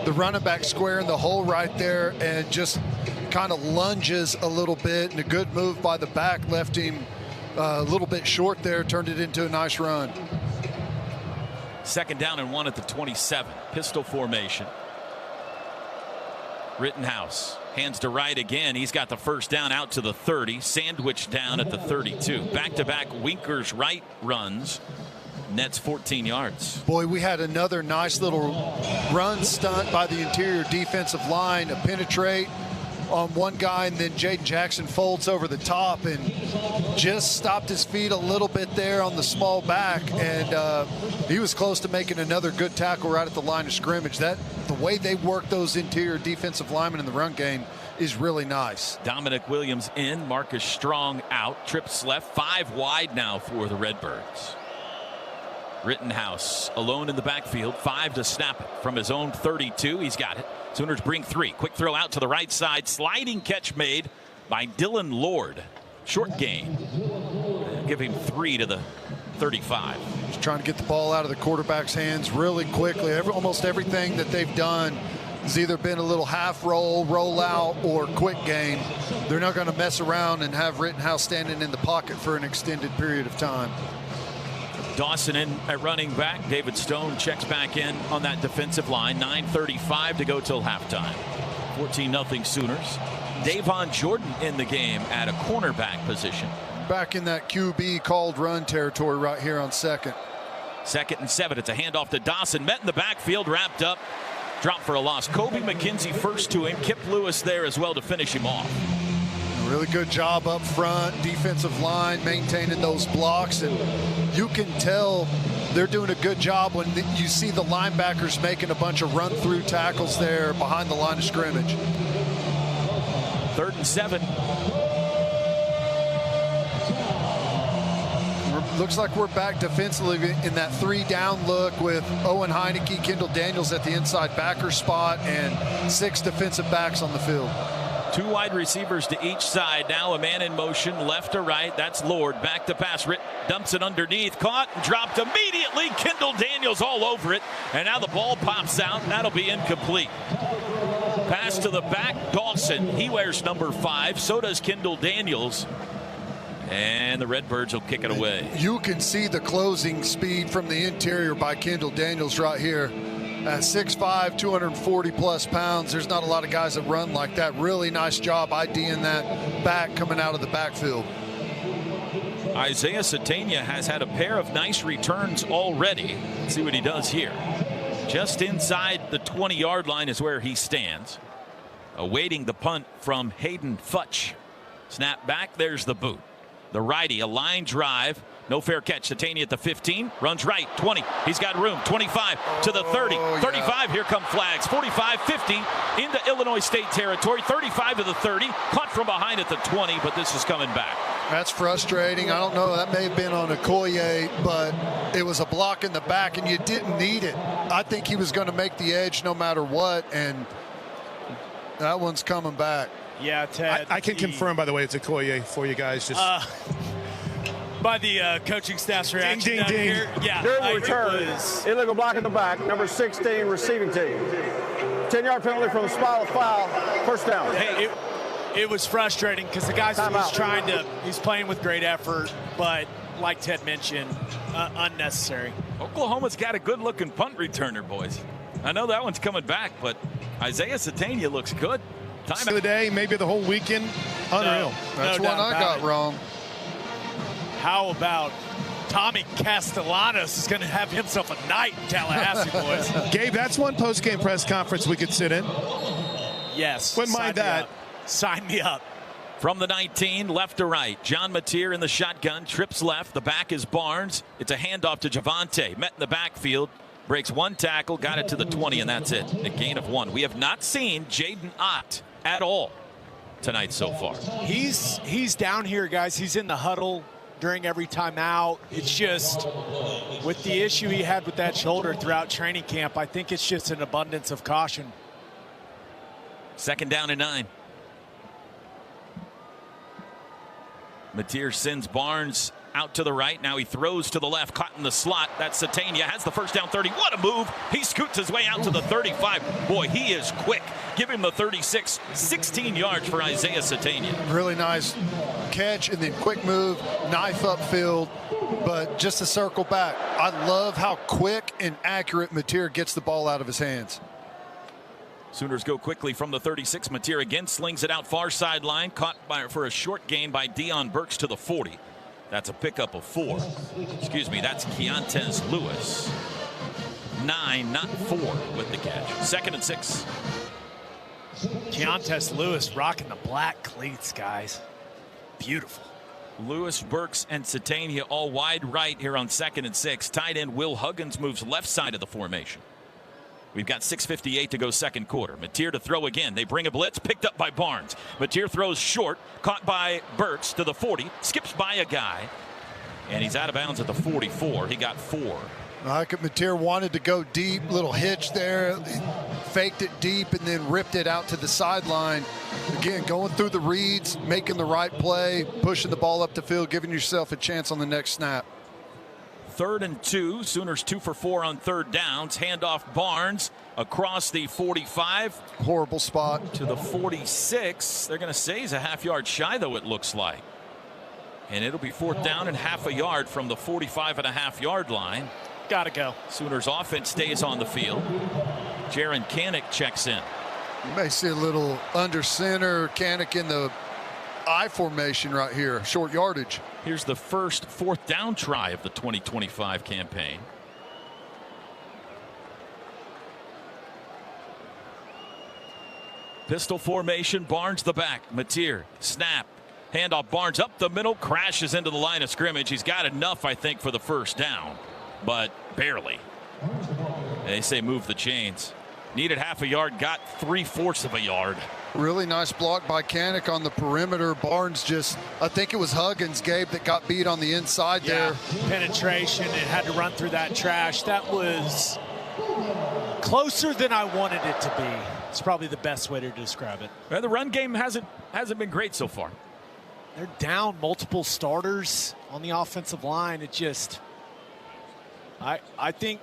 the running back square in the hole right there and just kind of lunges a little bit, and a good move by the back left him a little bit short there, turned it into a nice run. 2nd down and 1 at the 27. Pistol formation. Rittenhouse hands to right again. He's got the first down out to the 30. Sandwich down at the 32. Back-to-back Winkers right runs. Nets 14 yards. Boy, we had another nice little run stunt by the interior defensive line to penetrate on one guy, and then Jaden Jackson folds over the top and just stopped his feet a little bit there on the small back, and he was close to making another good tackle right at the line of scrimmage. The way they work those interior defensive linemen in the run game is really nice. Dominic Williams in, Marcus Strong out, trips left, 5 wide now for the Redbirds. Rittenhouse alone in the backfield, 5 to snap it from his own 32. He's got it. Sooners bring 3. Quick throw out to the right side. Sliding catch made by Dylan Lord. Short gain. Give him 3 to the 35. Just trying to get the ball out of the quarterback's hands really quickly. Almost everything that they've done has either been a little half roll, roll out, or quick game. They're not going to mess around and have Rittenhouse standing in the pocket for an extended period of time. Dawson in at running back. David Stone checks back in on that defensive line. 9:35 to go till halftime. 14-0 Sooners. Davon Jordan in the game at a cornerback position. Back in that QB called run territory right here on second. 2nd and 7. It's a handoff to Dawson. Met in the backfield, wrapped up. Drop for a loss. Kobe McKenzie first to him. Kip Lewis there as well to finish him off. Really good job up front, defensive line, maintaining those blocks, and you can tell they're doing a good job when you see the linebackers making a bunch of run-through tackles there behind the line of scrimmage. 3rd and 7. Looks like we're back defensively in that 3-down look with Owen Heineke, Kendall Daniels at the inside backer spot, and 6 defensive backs on the field. 2 wide receivers to each side. Now a man in motion, left to right. That's Lord. Back to pass. Dumps it underneath. Caught and dropped immediately. Kendall Daniels all over it. And now the ball pops out. And that'll be incomplete. Pass to the back. Dawson. He wears number 5. So does Kendall Daniels. And the Redbirds will kick it away. You can see the closing speed from the interior by Kendall Daniels right here. At 6'5", 240-plus pounds, there's not a lot of guys that run like that. Really nice job IDing that back coming out of the backfield. Isaiah Satania has had a pair of nice returns already. Let's see what he does here. Just inside the 20-yard line is where he stands. Awaiting the punt from Hayden Futch. Snap back, there's the boot. The righty, a line drive. No fair catch. Satania at the 15. Runs right. 20. He's got room. 25 to the 30. 35. Here come flags. 45, 50 into Illinois State territory. 35 to the 30. Caught from behind at the 20, but this is coming back. That's frustrating. I don't know. That may have been on Okoye, but it was a block in the back, and you didn't need it. I think he was going to make the edge no matter what, and that one's coming back. Yeah, Ted. I can confirm, by the way, it's Okoye for you guys. Just by the coaching staff's reaction ding, down ding. here. Yeah, During the return, illegal block in the back, number 16 receiving team. 10-yard penalty from the spot of foul, first down. Hey, it was frustrating because the guy's he's playing with great effort, but like Ted mentioned, unnecessary. Oklahoma's got a good-looking punt returner, boys. I know that one's coming back, but Isaiah Satania looks good. Time of the day, maybe the whole weekend. Unreal. That's one I got wrong. How about Tommy Castellanos is going to have himself a night in Tallahassee, boys. Gabe, that's one post-game press conference we could sit in. Yes. Wouldn't mind that. Sign me up. From the 19, left to right. John Mateer in the shotgun, trips left. The back is Barnes. It's a handoff to Javante. Met in the backfield. Breaks 1 tackle, got it to the 20, and that's it. A gain of 1. We have not seen Jaden Ott at all tonight so far. He's down here, guys. He's in the huddle during every timeout. It's just with the issue he had with that shoulder throughout training camp, I think it's just an abundance of caution. 2nd down and 9. Mateer sends Barnes out to the right. Now he throws to the left, caught in the slot. That's Satania, has the first down 30. What a move. He scoots his way out to the 35. Boy, he is quick. Give him the 36. 16 yards for Isaiah Satania. Really nice catch and then quick move, knife upfield, but just to circle back, I love how quick and accurate Mateer gets the ball out of his hands. Sooners go quickly from the 36. Mateer again slings it out far sideline, caught for a short gain by Deion Burks to the 40. That's a pickup of 4. Excuse me, that's Keontae Lewis. 9, not 4 with the catch. 2nd and 6. Keontae Lewis rocking the black cleats, guys. Beautiful. Lewis, Burks, and Satania all wide right here on 2nd and 6. Tight end Will Huggins moves left side of the formation. We've got 6:58 to go second quarter. Mateer to throw again. They bring a blitz, picked up by Barnes. Mateer throws short, caught by Burks to the 40, skips by a guy, and he's out of bounds at the 44. He got 4. I like it. Mateer wanted to go deep, little hitch there, faked it deep, and then ripped it out to the sideline. Again, going through the reads, making the right play, pushing the ball up the field, giving yourself a chance on the next snap. 3rd and 2. Sooners 2 for 4 on 3rd downs. Handoff Barnes across the 45. Horrible spot. To the 46. They're going to say he's a half yard shy, though, it looks like. And it'll be 4th down and half a yard from the 45.5-yard line. Gotta go. Sooners offense stays on the field. Jaron Kanik checks in. You may see a little under center, Kanik in the I formation right here, short yardage. Here's the first 4th down try of the 2025 campaign. Pistol formation, Barnes the back. Mateer, snap. Handoff, Barnes up the middle, crashes into the line of scrimmage. He's got enough, I think, for the first down, but barely. They say move the chains. Needed half a yard, got 3/4 of a yard. Really nice block by Kanik on the perimeter. Barnes just, I think it was Huggins, Gabe, that got beat on the inside there. Penetration and had to run through that trash. That was closer than I wanted it to be. It's probably the best way to describe it. Well, the run game hasn't been great so far. They're down multiple starters on the offensive line. It just, I think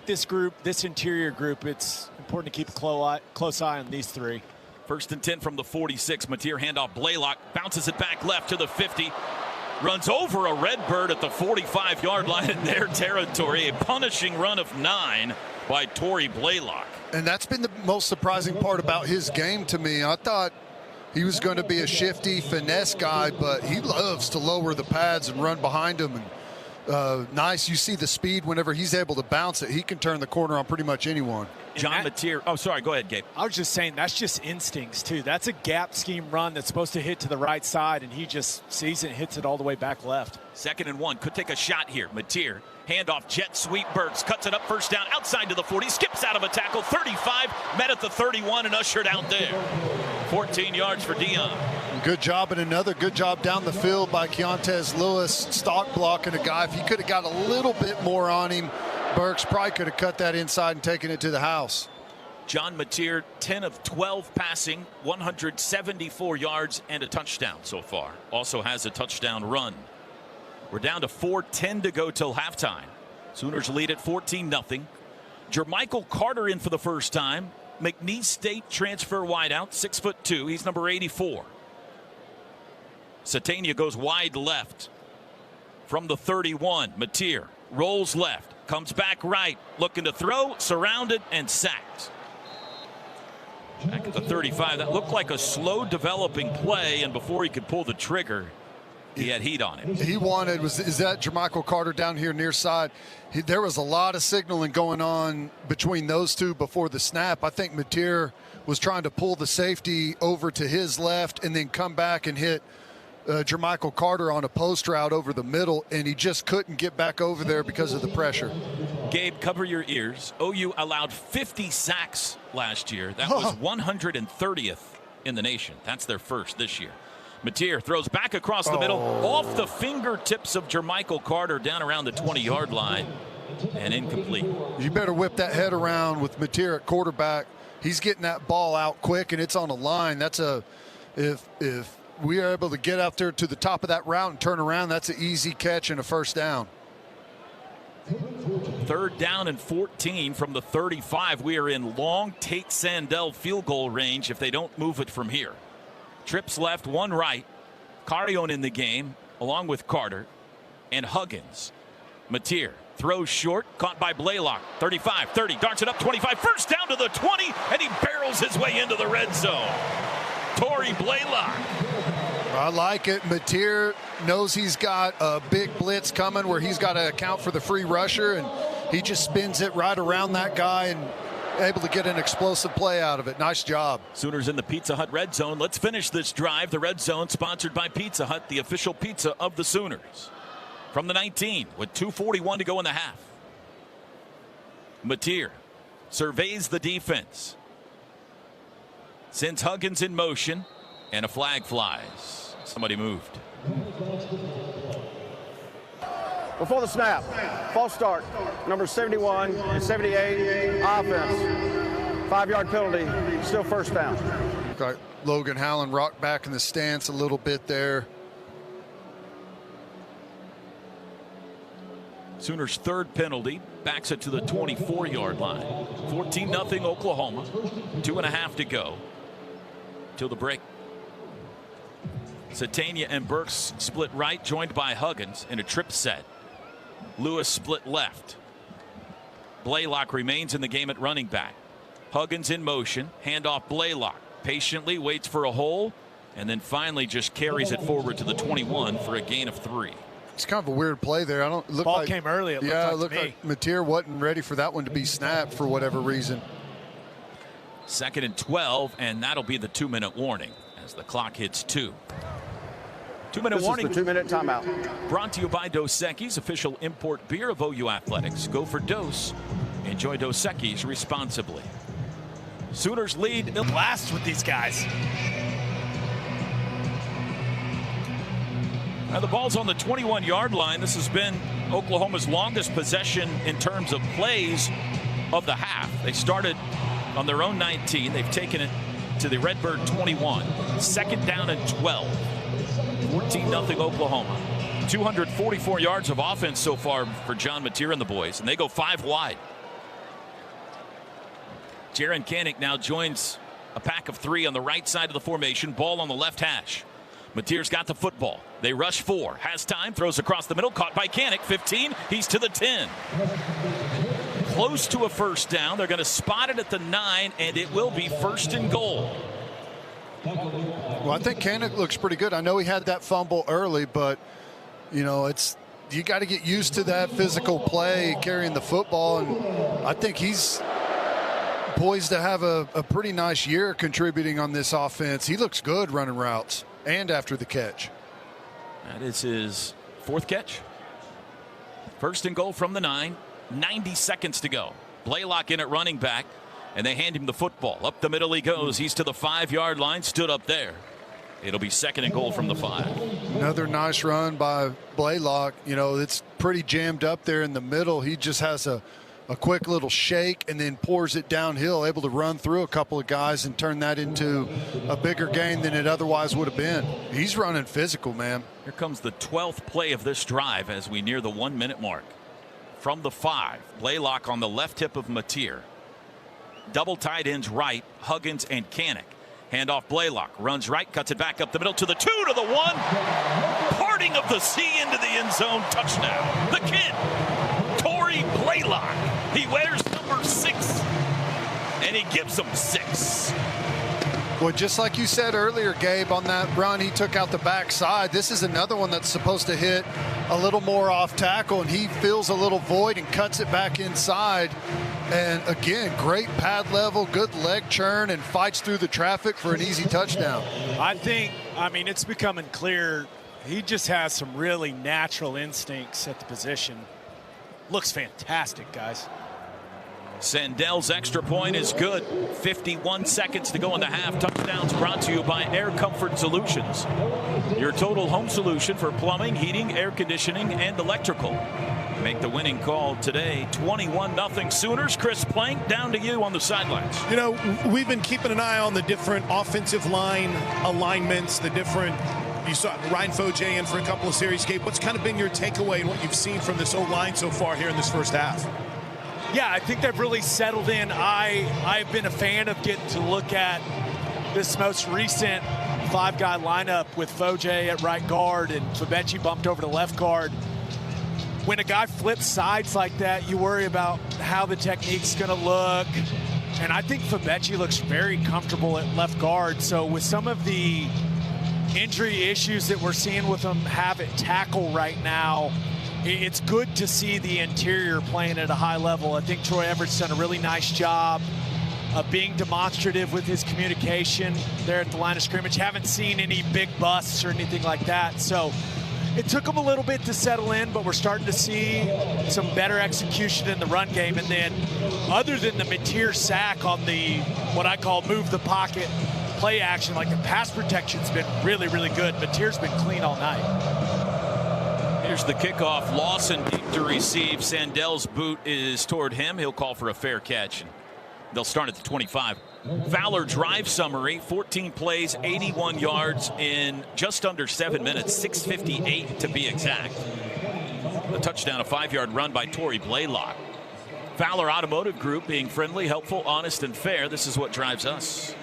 this group, this interior group, it's important to keep a close eye on these three. 1st and 10 from the 46. Mateer handoff, Blaylock bounces it back left to the 50. Runs over a Redbird at the 45-yard line in their territory. A punishing run of 9 by Tory Blaylock. And that's been the most surprising part about his game to me. I thought he was going to be a shifty finesse guy, but he loves to lower the pads and run behind him. And nice, you see the speed whenever he's able to bounce it. He can turn the corner on pretty much anyone. John Mateer. Oh, sorry. Go ahead, Gabe. I was just saying that's just instincts, too. That's a gap scheme run that's supposed to hit to the right side, and he just sees it and hits it all the way back left. 2nd and 1. Could take a shot here. Mateer. Handoff, jet sweep, Burks cuts it up, 1st down, outside to the 40, skips out of a tackle, 35, met at the 31 and ushered out there. 14 yards for Dion. Good job, and another good job down the field by Keontez Lewis, stock blocking a guy. If he could have got a little bit more on him, Burks probably could have cut that inside and taken it to the house. John Mateer, 10 of 12 passing, 174 yards and a touchdown so far. Also has a touchdown run. We're down to 4:10 to go till halftime. Sooners lead at 14-0. Jermichael Carter in for the first time. McNeese State transfer wideout, 6'2". He's number 84. Satania goes wide left from the 31. Mateer rolls left, comes back right, looking to throw, surrounded and sacked. Back at the 35, that looked like a slow developing play, and before he could pull the trigger, he had heat on it. He wanted, is that Jermichael Carter down here near side? There was a lot of signaling going on between those two before the snap. I think Mateer was trying to pull the safety over to his left and then come back and hit Jermichael Carter on a post route over the middle, and he just couldn't get back over there because of the pressure. Gabe, cover your ears. OU allowed 50 sacks last year. That was 130th in the nation. That's their first this year. Mateer throws back across the middle, off the fingertips of Jermichael Carter, down around the 20-yard line, and incomplete. You better whip that head around with Mateer at quarterback. He's getting that ball out quick, and it's on a line. That's if we are able to get out there to the top of that route and turn around, that's an easy catch and a first down. 3rd down and 14 from the 35. We are in long Tate Sandell field goal range if they don't move it from here. Trips left, one right. Carrion in the game, along with Carter and Huggins. Mateer throws short, caught by Blaylock. 35, 30, darts it up, 25. First down to the 20, and he barrels his way into the red zone. Tory Blaylock. I like it. Mateer knows he's got a big blitz coming where he's got to account for the free rusher, and he just spins it right around that guy and able to get an explosive play out of it. Nice job. Sooners in the Pizza Hut red zone. Let's finish this drive. The red zone sponsored by Pizza Hut, the official pizza of the Sooners. From the 19 with 2:41 to go in the half. Mateer surveys the defense. Sends Huggins in motion, and a flag flies. Somebody moved. Before the snap, false start, number 71 and 78, offense. 5-yard penalty, still first down. Got Logan Howland rocked back in the stance a little bit there. Sooners' 3rd penalty backs it to the 24-yard line. 14-0 Oklahoma. 2.5 to go till the break. Satania and Burks split right, joined by Huggins in a trip set. Lewis split left. Blaylock remains in the game at running back. Huggins in motion, handoff Blaylock. Patiently waits for a hole, and then finally just carries it forward to the 21 for a gain of 3. It's kind of a weird play there. Ball came early. It looked like Mateer wasn't ready for that one to be snapped for whatever reason. 2nd and 12, and that'll be the 2-minute warning as the clock hits 2. 2-minute warning. This is the 2-minute timeout. Brought to you by Dos Equis, official import beer of OU Athletics. Go for Dos. Enjoy Dos Equis responsibly. Sooners lead. Blast with these guys. Now the ball's on the 21-yard line. This has been Oklahoma's longest possession in terms of plays of the half. They started on their own 19. They've taken it to the Redbird 21. 2nd down and 12. 14-0 Oklahoma. 244 yards of offense so far for John Mateer and the boys, and they go 5 wide. Jaron Kanik now joins a pack of 3 on the right side of the formation. Ball on the left hash. Mateer's got the football. They rush 4. Has time. Throws across the middle. Caught by Kanik. 15. He's to the 10. Close to a first down. They're going to spot it at the 9, and it will be 1st and goal. Well, I think Kanik looks pretty good. I know he had that fumble early, but, you got to get used to that physical play, carrying the football, and I think he's poised to have a pretty nice year contributing on this offense. He looks good running routes and after the catch. That is his 4th catch. 1st and goal from the 9. 90 seconds to go. Blaylock in at running back, and they hand him the football. Up the middle he goes. He's to the 5-yard line. Stood up there. It'll be 2nd and goal from the 5. Another nice run by Blaylock. It's pretty jammed up there in the middle. He just has a quick little shake and then pours it downhill, able to run through a couple of guys and turn that into a bigger gain than it otherwise would have been. He's running physical, man. Here comes the 12th play of this drive as we near the 1-minute mark. From the 5, Blaylock on the left hip of Mateer. Double tight ends right, Huggins and Kanik. Handoff Blaylock, runs right, cuts it back up the middle to the 2, to the 1. Parting of the sea into the end zone, touchdown. The kid, Toby Blaylock. He wears number 6, and he gives them 6. Well, just like you said earlier, Gabe, on that run he took out the backside, this is another one that's supposed to hit a little more off tackle, and he fills a little void and cuts it back inside. And again, great pad level, good leg churn, and fights through the traffic for an easy touchdown. I mean, it's becoming clear he just has some really natural instincts at the position. Looks fantastic, guys. Sandel's extra point is good. 51 seconds to go in the half. Touchdowns brought to you by Air Comfort Solutions, your total home solution for plumbing, heating, air conditioning, and electrical. Make the winning call today. 21-0 Sooners. Chris Plank, down to you on the sidelines. We've been keeping an eye on the different offensive line alignments, you saw Ryan Foje in for a couple of series. Gabe, what's kind of been your takeaway and what you've seen from this O-line so far here in this first half? Yeah, I think they've really settled in. I've been a fan of getting to look at this most recent 5-guy lineup with Foje at right guard and Fabechi bumped over to left guard. When a guy flips sides like that, you worry about how the technique's going to look. And I think Fabechi looks very comfortable at left guard. So with some of the injury issues that we're seeing with him have at tackle right now, it's good to see the interior playing at a high level. I think Troy Everett's done a really nice job of being demonstrative with his communication there at the line of scrimmage. Haven't seen any big busts or anything like that. So it took him a little bit to settle in, but we're starting to see some better execution in the run game. And then other than the Mateer sack on the, what I call move the pocket play action, like the pass protection's been really, really good. Mateer's been clean all night. Here's the kickoff. Lawson deep to receive. Sandel's boot is toward him. He'll call for a fair catch. And they'll start at the 25. Fowler drive summary. 14 plays, 81 yards in just under 7 minutes. 6:58 to be exact. A touchdown, a 5-yard run by Tory Blaylock. Fowler Automotive Group, being friendly, helpful, honest, and fair. This is what drives us.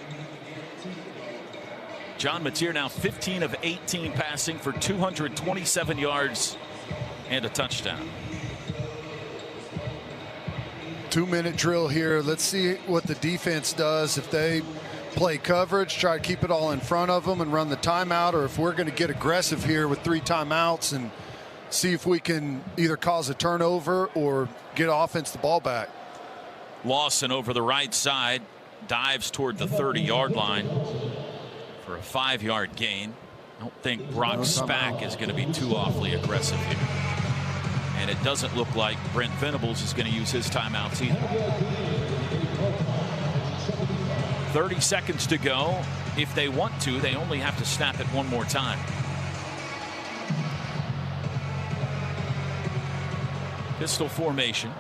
John Mateer now 15 of 18 passing for 227 yards and a touchdown. 2-minute drill here. Let's see what the defense does. If they play coverage, try to keep it all in front of them and run the timeout, or if we're going to get aggressive here with 3 timeouts and see if we can either cause a turnover or get offense the ball back. Lawson over the right side dives toward the 30-yard line for a 5-yard gain. I don't think Brock Spack is going to be too awfully aggressive here. And it doesn't look like Brent Venables is going to use his timeouts either. 30 seconds to go. If they want to, they only have to snap it one more time. Pistol formation.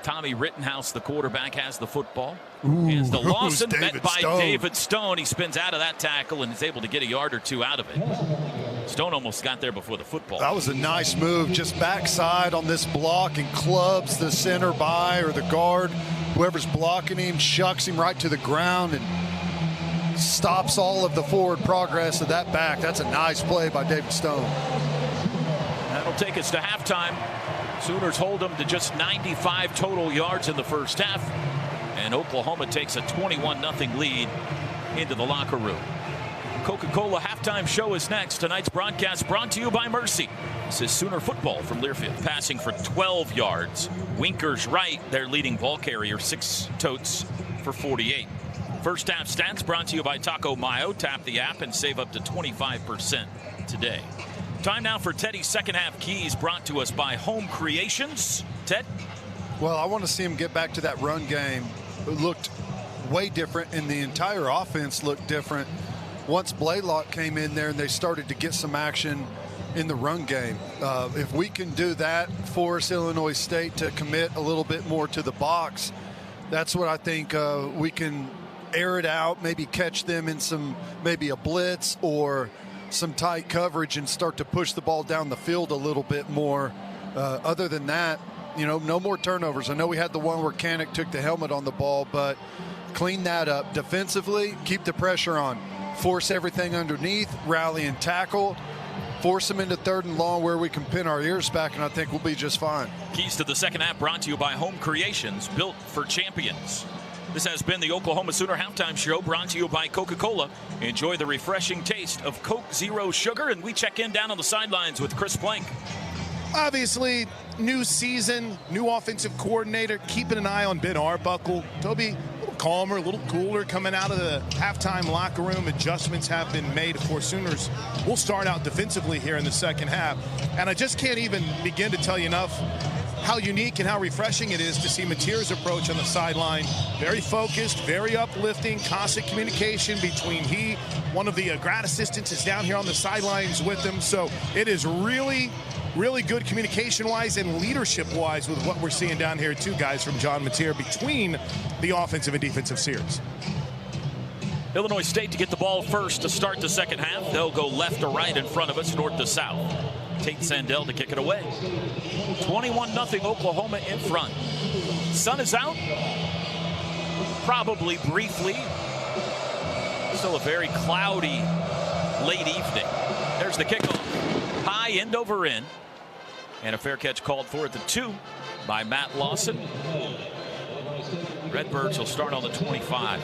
Tommy Rittenhouse, the quarterback, has the football. Hands to Lawson, met by David Stone. He spins out of that tackle and is able to get a yard or 2 out of it. Stone almost got there before the football. That was a nice move, just backside on this block and clubs the center by or the guard. Whoever's blocking him, shucks him right to the ground and stops all of the forward progress of that back. That's a nice play by David Stone. That'll take us to halftime. Sooners hold them to just 95 total yards in the first half. And Oklahoma takes a 21-0 lead into the locker room. Coca-Cola halftime show is next. Tonight's broadcast brought to you by Mercy. This is Sooner football from Learfield. Passing for 12 yards. Winkers right, their leading ball carrier, 6 totes for 48. First half stats brought to you by Taco Mayo. Tap the app and save up to 25% today. Time now for Teddy's second half keys, brought to us by Home Creations. Ted? Well, I want to see him get back to that run game. It looked way different, and the entire offense looked different once Blaylock came in there and they started to get some action in the run game. If we can do that, force Illinois State to commit a little bit more to the box, that's what I think we can air it out, maybe catch them in maybe a blitz or some tight coverage and start to push the ball down the field a little bit more. Other than that, no more turnovers. I know we had the one where Kanik took the helmet on the ball, but clean that up. Defensively, keep the pressure on. Force everything underneath, rally and tackle. Force them into 3rd and long where we can pin our ears back, and I think we'll be just fine. Keys to the second half brought to you by Home Creations, built for champions. This has been the Oklahoma Sooner halftime show, brought to you by Coca-Cola. Enjoy the refreshing taste of Coke Zero Sugar, and we check in down on the sidelines with Chris Plank. Obviously, new season, new offensive coordinator, keeping an eye on Ben Arbuckle. Toby, a little calmer, a little cooler coming out of the halftime locker room. Adjustments have been made. Of course, Sooners will start out defensively here in the second half. And I just can't even begin to tell you enough how unique and how refreshing it is to see Mateer's approach on the sideline. Very focused, very uplifting, constant communication between one of the grad assistants is down here on the sidelines with him. So it is really good communication-wise and leadership-wise with what we're seeing down here, too, guys, from John Mateer between the offensive and defensive series. Illinois State to get the ball first to start the second half. They'll go left to right in front of us, north to south. Tate Sandell to kick it away. 21-0 Oklahoma in front. Sun is out. Probably briefly. Still a very cloudy late evening. There's the kickoff. High end over end. And a fair catch called for at the 2 by Matt Lawson. Redbirds will start on the 25.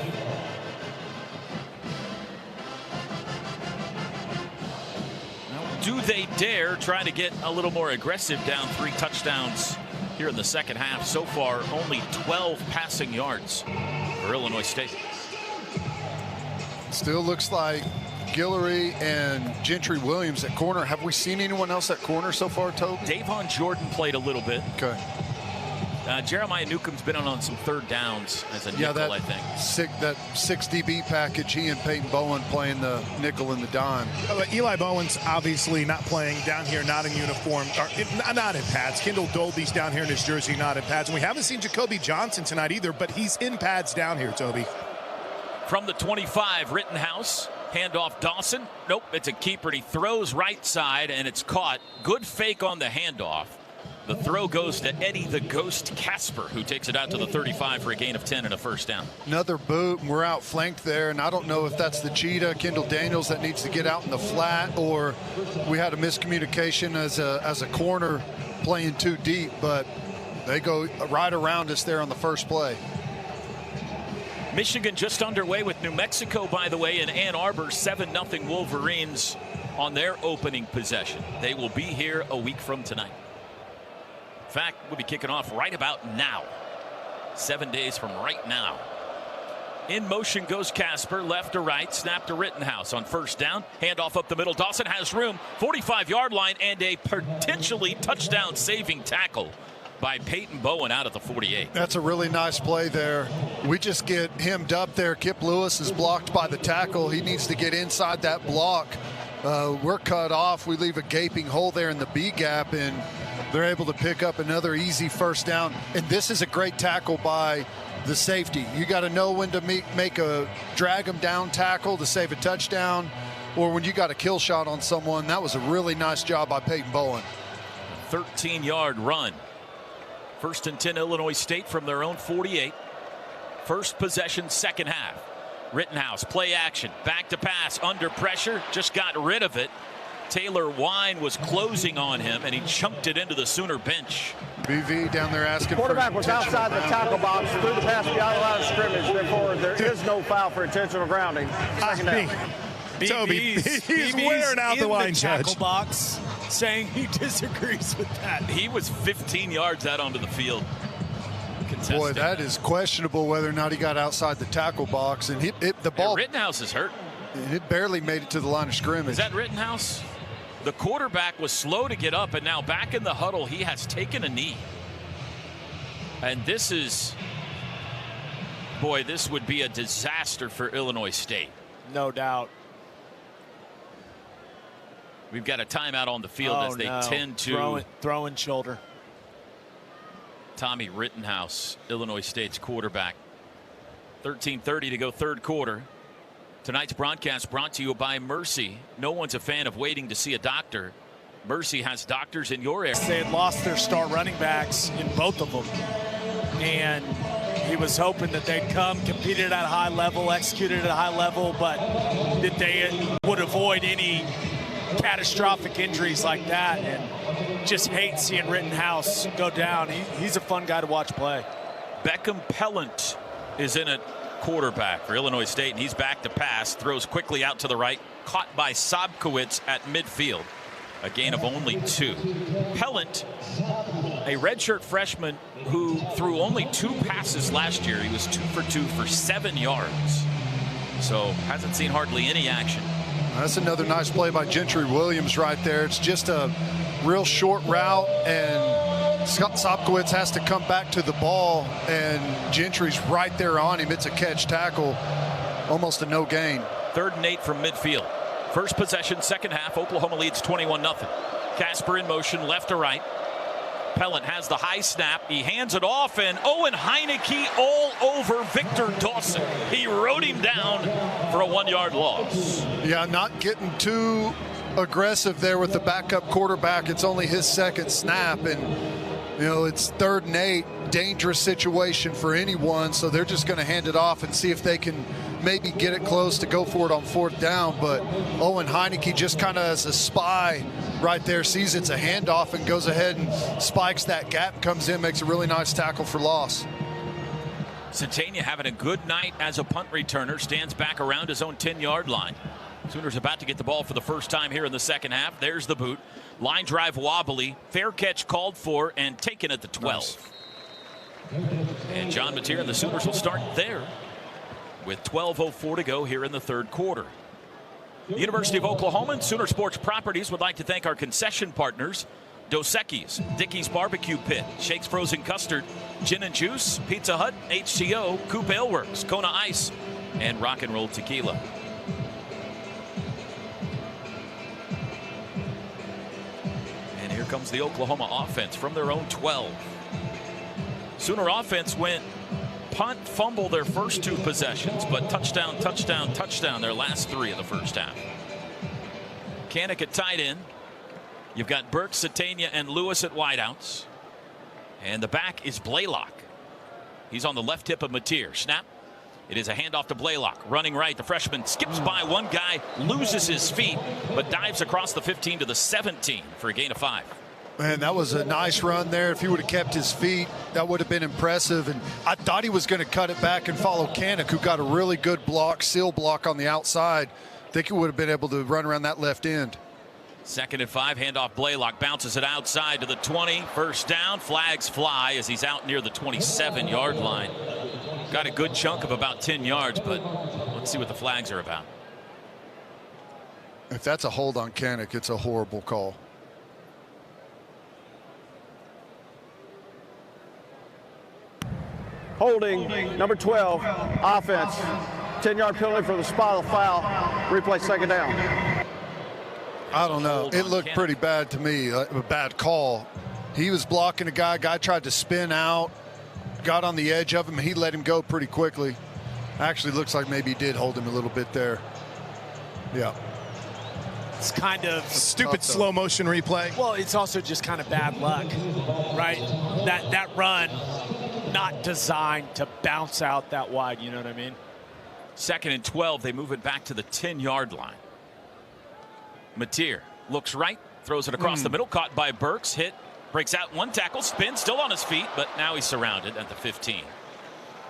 Do they dare try to get a little more aggressive down 3 touchdowns here in the second half? So far, only 12 passing yards for Illinois State. Still looks like Guillory and Gentry Williams at corner. Have we seen anyone else at corner so far, Toby? Davon Jordan played a little bit. Okay. Jeremiah Newcomb's been on some 3rd downs as a nickel, I think. That 6 DB package, he and Peyton Bowen playing the nickel and the dime. Eli Bowen's obviously not playing down here, not in uniform, or not in pads. Kendall Dolby's down here in his jersey, not in pads. And we haven't seen Jacoby Johnson tonight either, but he's in pads down here, Toby. From the 25, Rittenhouse. Handoff Dawson. Nope, it's a keeper. He throws right side, and it's caught. Good fake on the handoff. The throw goes to Eddie the Ghost Casper, who takes it out to the 35 for a gain of 10 and a first down. Another boot, and we're outflanked there, and I don't know if that's the cheetah, Kendall Daniels, that needs to get out in the flat, or we had a miscommunication as a corner playing too deep, but they go right around us there on the first play. Michigan just underway with New Mexico, by the way, in Ann Arbor, 7-0 Wolverines on their opening possession. They will be here a week from tonight. In fact, we'll be kicking off right about now. 7 days from right now. In motion goes Casper, left to right, snap to Rittenhouse on first down. Handoff up the middle. Dawson has room, 45-yard line, and a potentially touchdown-saving tackle by Peyton Bowen out at the 48. That's a really nice play there. We just get hemmed up there. Kip Lewis is blocked by the tackle. He needs to get inside that block. We're cut off. We leave a gaping hole there in the B gap, and they're able to pick up another easy first down. And this is a great tackle by the safety. You got to know when to make a drag them down tackle to save a touchdown, or when you got a kill shot on someone. That was a really nice job by Peyton Bowen. 13-yard run. First and 10 Illinois State from their own 48. First possession, second half. Rittenhouse, play action, back to pass, under pressure, just got rid of it. Taylor Wine was closing on him, and he chunked it into the Sooner bench. BV down there asking Quarterback for was outside the tackle box, threw the pass beyond the line of scrimmage. Therefore, there is no foul for intentional grounding. Second down. Toby, he's wearing out the line, tackle Judge. box, saying he disagrees with that. He was 15 yards out onto the field. Contested. Boy, that is questionable whether or not he got outside the tackle box. And the ball, Rittenhouse is hurt. it barely made it to the line of scrimmage. Is that Rittenhouse? The quarterback was slow to get up, and now back in the huddle, he has taken a knee. And this is, boy, this would be a disaster for Illinois State. No doubt. We've got a timeout on the field as they tend to throwing shoulder. Tommy Rittenhouse, Illinois State's quarterback. 13:30 to go, third quarter. Tonight's broadcast brought to you by Mercy. No one's a fan of waiting to see a doctor. Mercy has doctors in your area. They had lost their star running backs in both of them, and he was hoping that they'd come, competed at a high level, executed at a high level, but that they would avoid any catastrophic injuries like that, and just hate seeing Rittenhouse go down. He's a fun guy to watch play. Beckham Pellant is in at quarterback for Illinois State, and he's back to pass, throws quickly out to the right, caught by Sobkowitz at midfield. A gain of only 2. Pellant, a redshirt freshman who threw only 2 passes last year. He was 2 for 2 for 7 yards. So hasn't seen hardly any action. That's another nice play by Gentry Williams right there. It's just a real short route, and Sobkowitz has to come back to the ball, and Gentry's right there on him. It's a catch tackle, almost a no gain. 3rd and 8 from midfield. First possession, second half. Oklahoma leads 21-0. Casper in motion, left to right. Pellant has the high snap. He hands it off, and Owen Heineke all over Victor Dawson. He rode him down for a 1-yard loss. Yeah, not getting too aggressive there with the backup quarterback. It's only his second snap, and it's 3rd and 8. Dangerous situation for anyone, so they're just going to hand it off and see if they can maybe get it close to go for it on 4th down. But Owen Heineke, just kind of as a spy right there, sees it's a handoff and goes ahead and spikes that gap, comes in, makes a really nice tackle for loss. Centania having a good night as a punt returner, stands back around his own 10-yard line. Sooners about to get the ball for the first time here in the second half. There's the boot. Line drive wobbly. Fair catch called for and taken at the 12. Nice. And John Mateer and the Sooners will start there with 12:04 to go here in the third quarter. The University of Oklahoma and Sooner Sports Properties would like to thank our concession partners: Dos Equis, Dickey's Barbecue Pit, Shake's Frozen Custard, Gin and Juice, Pizza Hut, HTO, Coop Ale Works, Kona Ice, and Rock and Roll Tequila. And here comes the Oklahoma offense from their own 12. Sooner offense went punt, fumble their first 2 possessions, but touchdown, touchdown, touchdown their last 3 of the first half. Kanik at tight end. You've got Burke, Satania, and Lewis at wideouts. And the back is Blaylock. He's on the left hip of Mateer. Snap. It is a handoff to Blaylock. Running right. The freshman skips by one guy, loses his feet, but dives across the 15 to the 17 for a gain of 5. Man, that was a nice run there. If he would have kept his feet, that would have been impressive. And I thought he was going to cut it back and follow Kanik, who got a really good block, seal block on the outside. I think he would have been able to run around that left end. 2nd and 5, handoff Blaylock, bounces it outside to the 20. First down, flags fly as he's out near the 27-yard line. Got a good chunk of about 10 yards, but let's see what the flags are about. If that's a hold on Kanik, it's a horrible call. Holding, number 12, offense. 10-yard penalty for the spot of the foul. Replay 2nd down. I don't know. It looked pretty bad to me, a bad call. He was blocking a guy. Guy tried to spin out, got on the edge of him. He let him go pretty quickly. Actually looks like maybe he did hold him a little bit there. Yeah. It's kind of stupid slow motion replay. Well, it's also just kind of bad luck, right? That run, not designed to bounce out that wide, you know what I mean? 2nd and 12, they move it back to the 10-yard line. Mateer looks right, throws it across the middle, caught by Burks, hit, breaks out one tackle, spins, still on his feet, but now he's surrounded at the 15.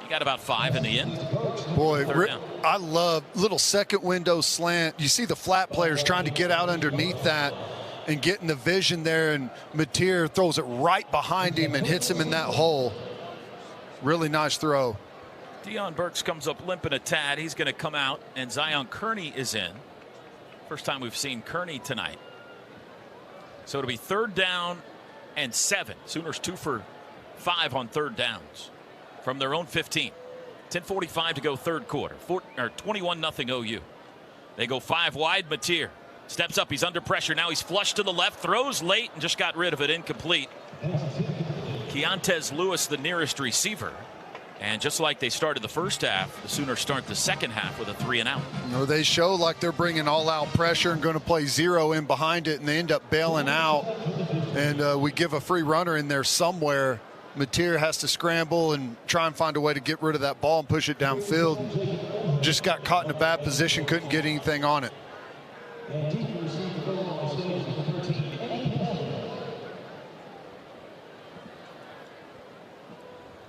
He got about 5 in the end. Boy, I love little second window slant. You see the flat players trying to get out underneath that and getting the vision there, and Mateer throws it right behind him and hits him in that hole. Really nice throw. Deion Burks comes up limping a tad. He's going to come out, and Zion Kearney is in. First time we've seen Kearney tonight. So it'll be 3rd down and 7. Sooners 2 for 5 on 3rd downs from their own 15. 10:45 to go 3rd quarter. 21-0 OU. They go 5 wide. Mateer steps up. He's under pressure. Now he's flushed to the left. Throws late and just got rid of it. Incomplete. Keontez Lewis, the nearest receiver. And just like they started the first half, the Sooners start the second half with a 3-and-out. No, they show like they're bringing all-out pressure and going to play zero in behind it, and they end up bailing out. And we give a free runner in there somewhere. Mateer has to scramble and try and find a way to get rid of that ball and push it downfield. And just got caught in a bad position, couldn't get anything on it.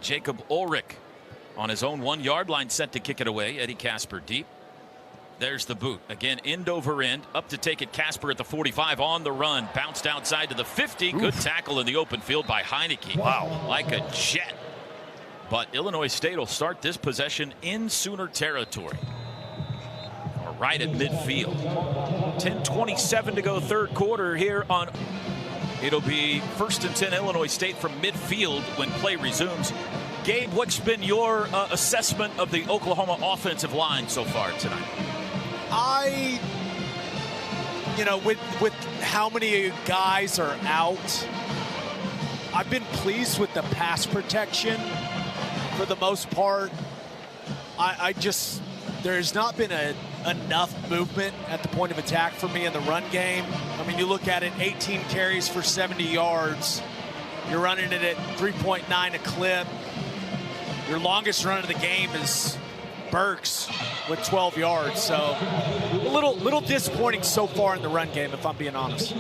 Jacob Ulrich on his own 1-yard line, set to kick it away. Eddie Casper deep. There's the boot. Again, end over end. Up to take it. Casper at the 45 on the run. Bounced outside to the 50. Good tackle in the open field by Heineke. Wow. Like a jet. But Illinois State will start this possession in Sooner territory. Or right at midfield. 10:27 to go 3rd quarter here on. It'll be 1st and 10 Illinois State from midfield when play resumes. Gabe, what's been your assessment of the Oklahoma offensive line so far tonight? With how many guys are out, I've been pleased with the pass protection for the most part. There's not been enough movement at the point of attack for me in the run game. I mean, you look at it, 18 carries for 70 yards. You're running it at 3.9 a clip. Your longest run of the game is Burks with 12 yards. So a little disappointing so far in the run game, if I'm being honest.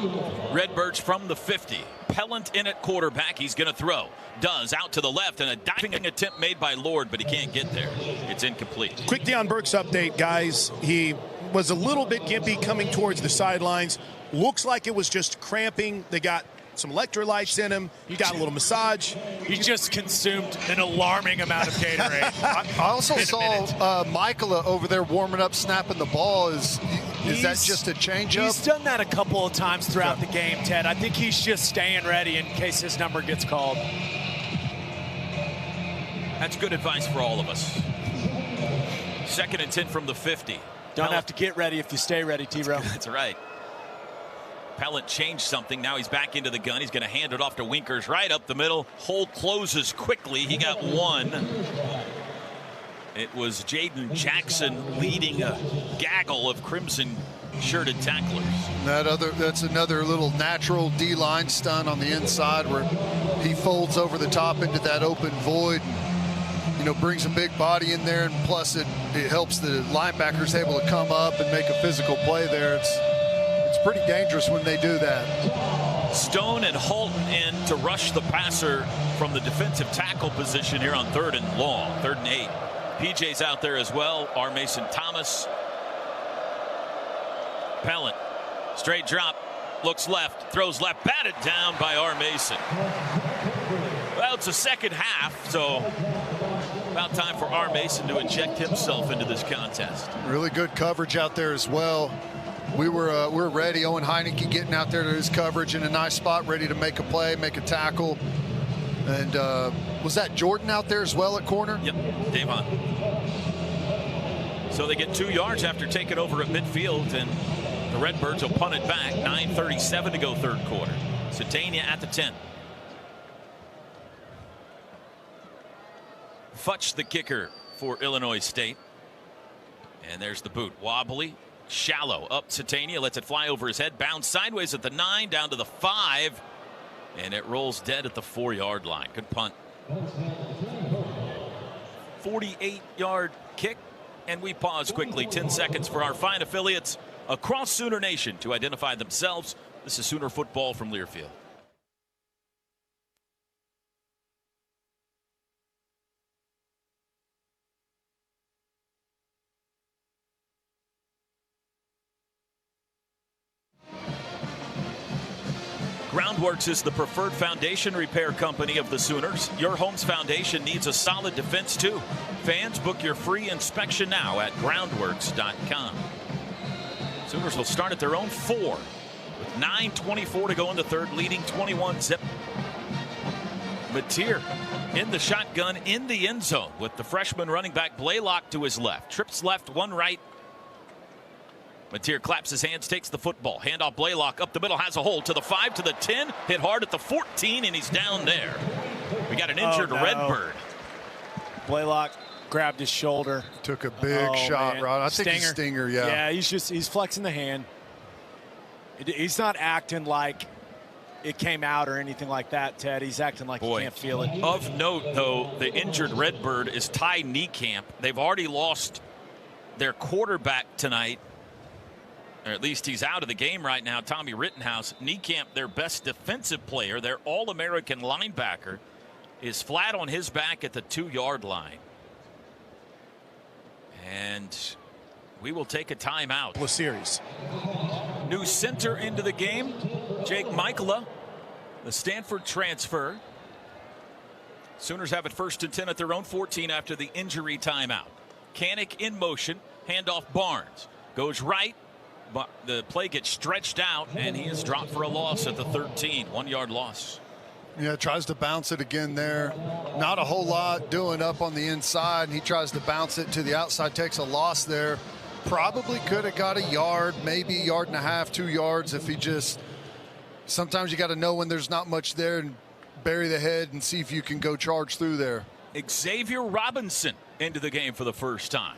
Redbirds from the 50. Pellant in at quarterback. He's going to throw. Does out to the left, and a diving attempt made by Lord, but he can't get there. It's incomplete. Quick Deion Burks update, guys. He was a little bit gimpy coming towards the sidelines. Looks like it was just cramping. They got some electrolytes in him. He got a little massage. He just consumed an alarming amount of Gatorade. I also saw Michaela over there warming up, snapping the ball. Is that just a change-up? He's done that a couple of times throughout the game, Ted. I think he's just staying ready in case his number gets called. That's good advice for all of us. 2nd and 10 from the 50. Don't have to get ready if you stay ready, T-Row. That's right. Pellant changed something. Now he's back into the gun. He's going to hand it off to Winkers right up the middle. Hole closes quickly. He got 1. It was Jaden Jackson leading a gaggle of Crimson shirted tacklers. That's another little natural D-line stunt on the inside where he folds over the top into that open void. Brings a big body in there, and plus it helps the linebackers able to come up and make a physical play there. It's pretty dangerous when they do that. Stone and Holton in to rush the passer from the defensive tackle position here on 3rd and long, 3rd and 8. PJ's out there as well. R. Mason Thomas. Pellant, straight drop, looks left, throws left, batted down by R. Mason. Well, it's a second half, so about time for R. Mason to inject himself into this contest. Really good coverage out there as well. We're ready. Owen Heineke getting out there to his coverage in a nice spot, ready to make a play, make a tackle. And was that Jordan out there as well at corner? Yep, Davon. So they get 2 yards after taking over at midfield, and the Redbirds will punt it back. 9:37 to go, 3rd quarter. Satania at the 10. Futch the kicker for Illinois State. And there's the boot. Wobbly, shallow, up Satania, lets it fly over his head, bounce sideways at the 9, down to the 5, and it rolls dead at the 4-yard line. Good punt. 48-yard kick, and we pause quickly. 10 seconds for our fine affiliates across Sooner Nation to identify themselves. This is Sooner football from Learfield. Groundworks is the preferred foundation repair company of the Sooners. Your home's foundation needs a solid defense, too. Fans, book your free inspection now at groundworks.com. Sooners will start at their own 4 with 9:24 to go in the 3rd, leading 21-zip. Mateer in the shotgun in the end zone with the freshman running back Blaylock to his left. Trips left, 1 right. Mateer claps his hands, takes the football. Handoff Blaylock up the middle, has a hole to the 5, to the 10. Hit hard at the 14, and he's down there. We got an injured Redbird. Blaylock grabbed his shoulder. Took a big shot, man. Rod. I think he's Stinger, yeah. Yeah, he's flexing the hand. He's not acting like it came out or anything like that, Ted. He's acting like he can't feel it. Of note, though, the injured Redbird is Ty Niekamp. They've already lost their quarterback tonight. Or at least he's out of the game right now, Tommy Rittenhouse. Niekamp, their best defensive player, their All-American linebacker, is flat on his back at the 2-yard line. And we will take a timeout. The series. New center into the game, Jake Michaela, the Stanford transfer. Sooners have it 1st and 10 at their own 14 after the injury timeout. Kanik in motion, handoff Barnes. Goes right. But the play gets stretched out, and he is dropped for a loss at the 13. 1-yard loss. Yeah, tries to bounce it again there. Not a whole lot doing up on the inside, and he tries to bounce it to the outside, takes a loss there. Probably could have got a yard, maybe a yard and a half, 2 yards if he just – sometimes you got to know when there's not much there and bury the head and see if you can go charge through there. Xavier Robinson into the game for the first time.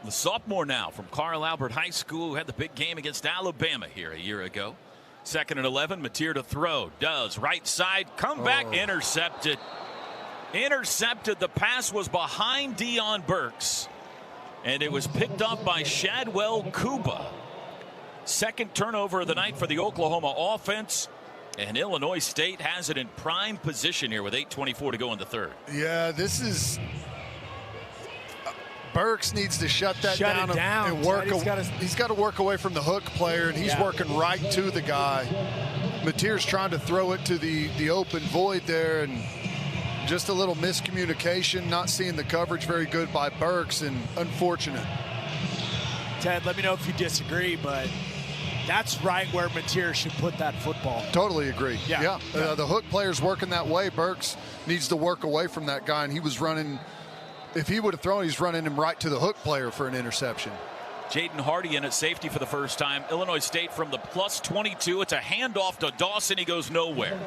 The sophomore now from Carl Albert High School, who had the big game against Alabama here a year ago. 2nd and 11, Mateer to throw. Does. Right side, come back, intercepted. Intercepted. The pass was behind Deion Burks. And it was picked up by Shadwell Kuba. 2nd turnover of the night for the Oklahoma offense. And Illinois State has it in prime position here with 8:24 to go in the 3rd. Yeah, this is... Burks needs to shut that down and work. He's got to work away from the hook player, and he's working right to the guy. Mateer's trying to throw it to the open void there, and just a little miscommunication, not seeing the coverage very good by Burks, and unfortunate. Ted, let me know if you disagree, but that's right where Mateer should put that football. Totally agree. Yeah. The hook player's working that way. Burks needs to work away from that guy, and he was running. If he would have thrown, he's running him right to the hook player for an interception. Jaden Hardy in at safety for the first time. Illinois State from the +22. It's a handoff to Dawson. He goes nowhere.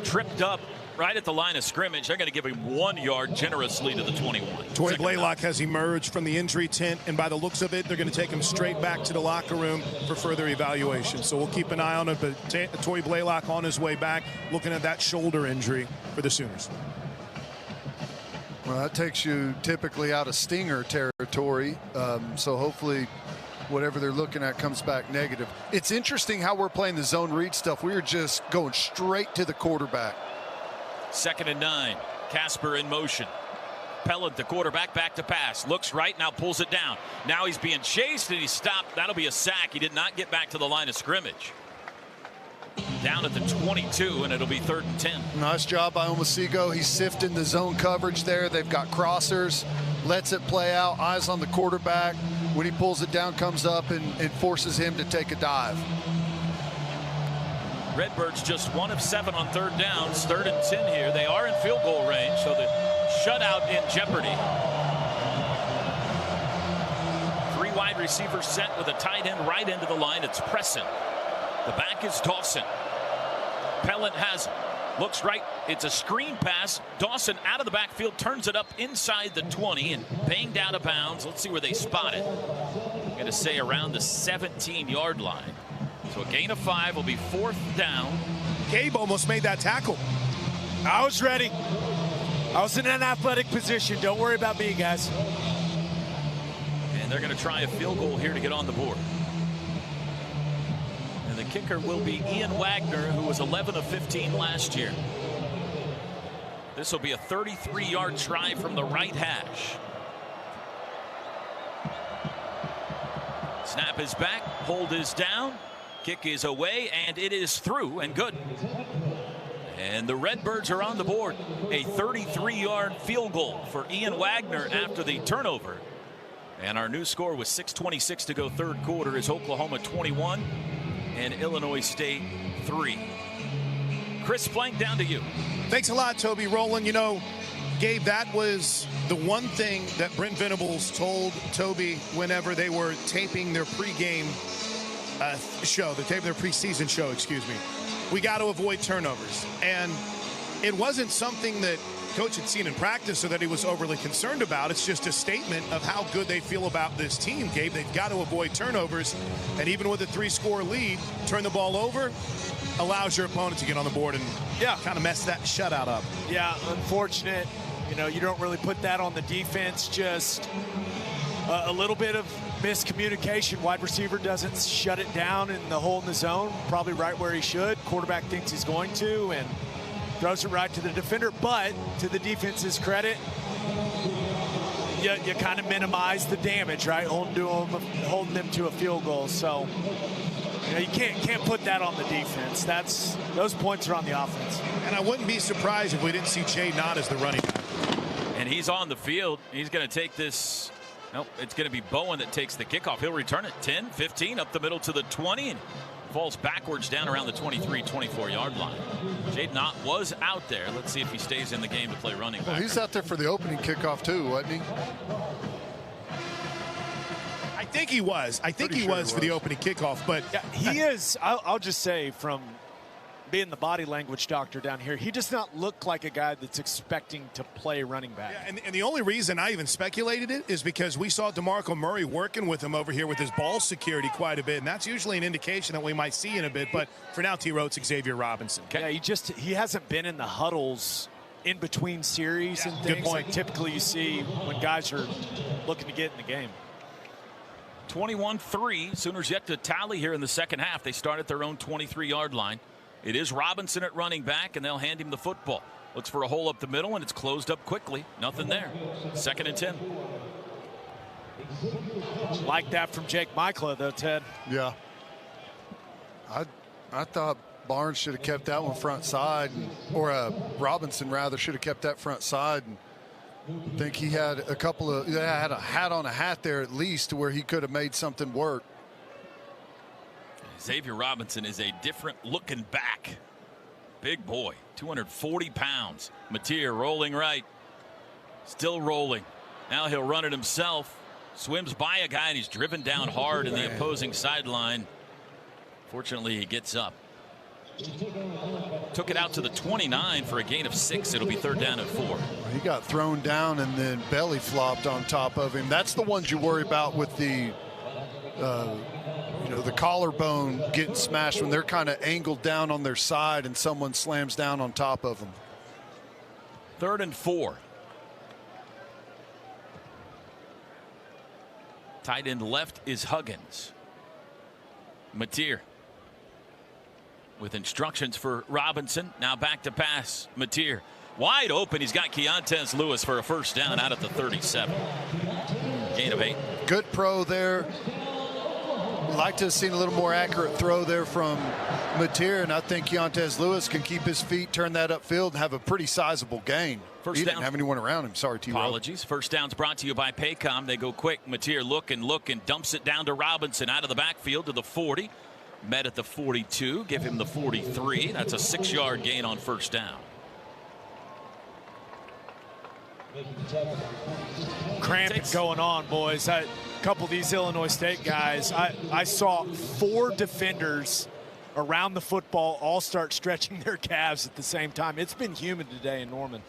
Tripped up right at the line of scrimmage. They're going to give him 1 yard generously to the 21. Toby Blaylock has emerged from the injury tent, and by the looks of it, they're going to take him straight back to the locker room for further evaluation. So we'll keep an eye on it, but Toby Blaylock on his way back, looking at that shoulder injury for the Sooners. Well, that takes you typically out of stinger territory, so hopefully whatever they're looking at comes back negative. It's interesting how we're playing the zone read stuff. We were just going straight to the quarterback. 2nd and 9. Casper in motion. Pellet, the quarterback, back to pass. Looks right, now pulls it down. Now he's being chased and he's stopped. That'll be a sack. He did not get back to the line of scrimmage. Down at the 22, and it'll be 3rd and 10. Nice job by Omasigo. He's sifting the zone coverage there. They've got crossers. Lets it play out. Eyes on the quarterback. When he pulls it down, comes up, and it forces him to take a dive. Redbirds just 1 of 7 on 3rd downs. 3rd and 10 here. They are in field goal range, so the shutout in jeopardy. 3 wide receivers set with a tight end right into the line. It's Presson. The back is Dawson. Pellet looks right. It's a screen pass. Dawson out of the backfield, turns it up inside the 20 and banged out of bounds. Let's see where they spot it. I'm going to say around the 17-yard line. So a gain of 5 will be 4th down. Gabe almost made that tackle. I was ready. I was in an athletic position. Don't worry about me, guys. And they're going to try a field goal here to get on the board. And the kicker will be Ian Wagner, who was 11 of 15 last year. This will be a 33-yard try from the right hash. Snap is back. Hold is down. Kick is away, and it is through and good. And the Redbirds are on the board. A 33-yard field goal for Ian Wagner after the turnover. And our new score was 6:26 to go 3rd quarter is Oklahoma 21 and Illinois State 3. Chris Plank, down to you. Thanks a lot, Toby Rowland. You know, Gabe, that was the one thing that Brent Venables told Toby whenever they were taping their pregame show, their preseason show, excuse me. We got to avoid turnovers. And it wasn't something that Coach had seen in practice or that he was overly concerned about. It's just a statement of how good they feel about this team, Gabe. They've got to avoid turnovers. And even with a 3-score lead, turn the ball over allows your opponent to get on the board and kind of mess that shutout up. Yeah, unfortunate. You know, you don't really put that on the defense. Just a little bit of miscommunication. Wide receiver doesn't shut it down in the hole in the zone, probably right where he should. Quarterback thinks he's going to and throws it right to the defender. But to the defense's credit, you kind of minimize the damage, right? Holding them to a field goal. So you know, you can't put that on the defense. Those points are on the offense. And I wouldn't be surprised if we didn't see Jay Knott as the running back. And he's on the field. He's going to take this. Nope, it's going to be Bowen that takes the kickoff. He'll return it 10, 15, up the middle to the 20, and falls backwards down around the 23, 24-yard line. Jay Knott was out there. Let's see if he stays in the game to play running back. Well, he's out there for the opening kickoff too, wasn't he? I think he was. I think he was for the opening kickoff, but yeah, he is. I'll just say, from being the body language doctor down here, he does not look like a guy that's expecting to play running back. Yeah, and the only reason I even speculated it is because we saw DeMarco Murray working with him over here with his ball security quite a bit, and that's usually an indication that we might see in a bit. But for now, T-Rote's Xavier Robinson. Okay. Yeah, he hasn't been in the huddles in between series and things. Good point. Like typically you see when guys are looking to get in the game. 21-3. Sooners yet to tally here in the second half. They start at their own 23-yard line. It is Robinson at running back, and they'll hand him the football. Looks for a hole up the middle, and it's closed up quickly. Nothing there. 2nd and 10. Like that from Jake Michla, though, Ted. Yeah. I thought Barnes should have kept that one front side, or Robinson rather should have kept that front side. And I think he had a couple of had a hat on a hat there at least, to where he could have made something work. Xavier Robinson is a different looking back. Big boy, 240 pounds. Mateer rolling right. Still rolling. Now he'll run it himself. Swims by a guy, and he's driven down hard in the opposing sideline. Fortunately, he gets up. Took it out to the 29 for a gain of 6. It'll be 3rd down and 4. He got thrown down and then belly flopped on top of him. That's the ones you worry about with the, the collarbone getting smashed when they're kind of angled down on their side and someone slams down on top of them. 3rd and 4. Tight end left is Huggins. Mateer with instructions for Robinson. Now back to pass. Mateer wide open. He's got Keontez Lewis for a 1st down out at the 37. Gain of 8. Good pro there. Like to have seen a little more accurate throw there from Mateer, and I think Keontez Lewis can keep his feet, turn that upfield, and have a pretty sizable gain. First he down. Didn't have anyone around him. Sorry, T-Row. Apologies. First down's brought to you by Paycom. They go quick. Mateer look and dumps it down to Robinson out of the backfield to the 40. Met at the 42. Give him the 43. That's a 6-yard gain on 1st down. Cramping going on, boys. A couple of these Illinois State guys, I saw 4 defenders around the football all start stretching their calves at the same time. It's been humid today in Norman.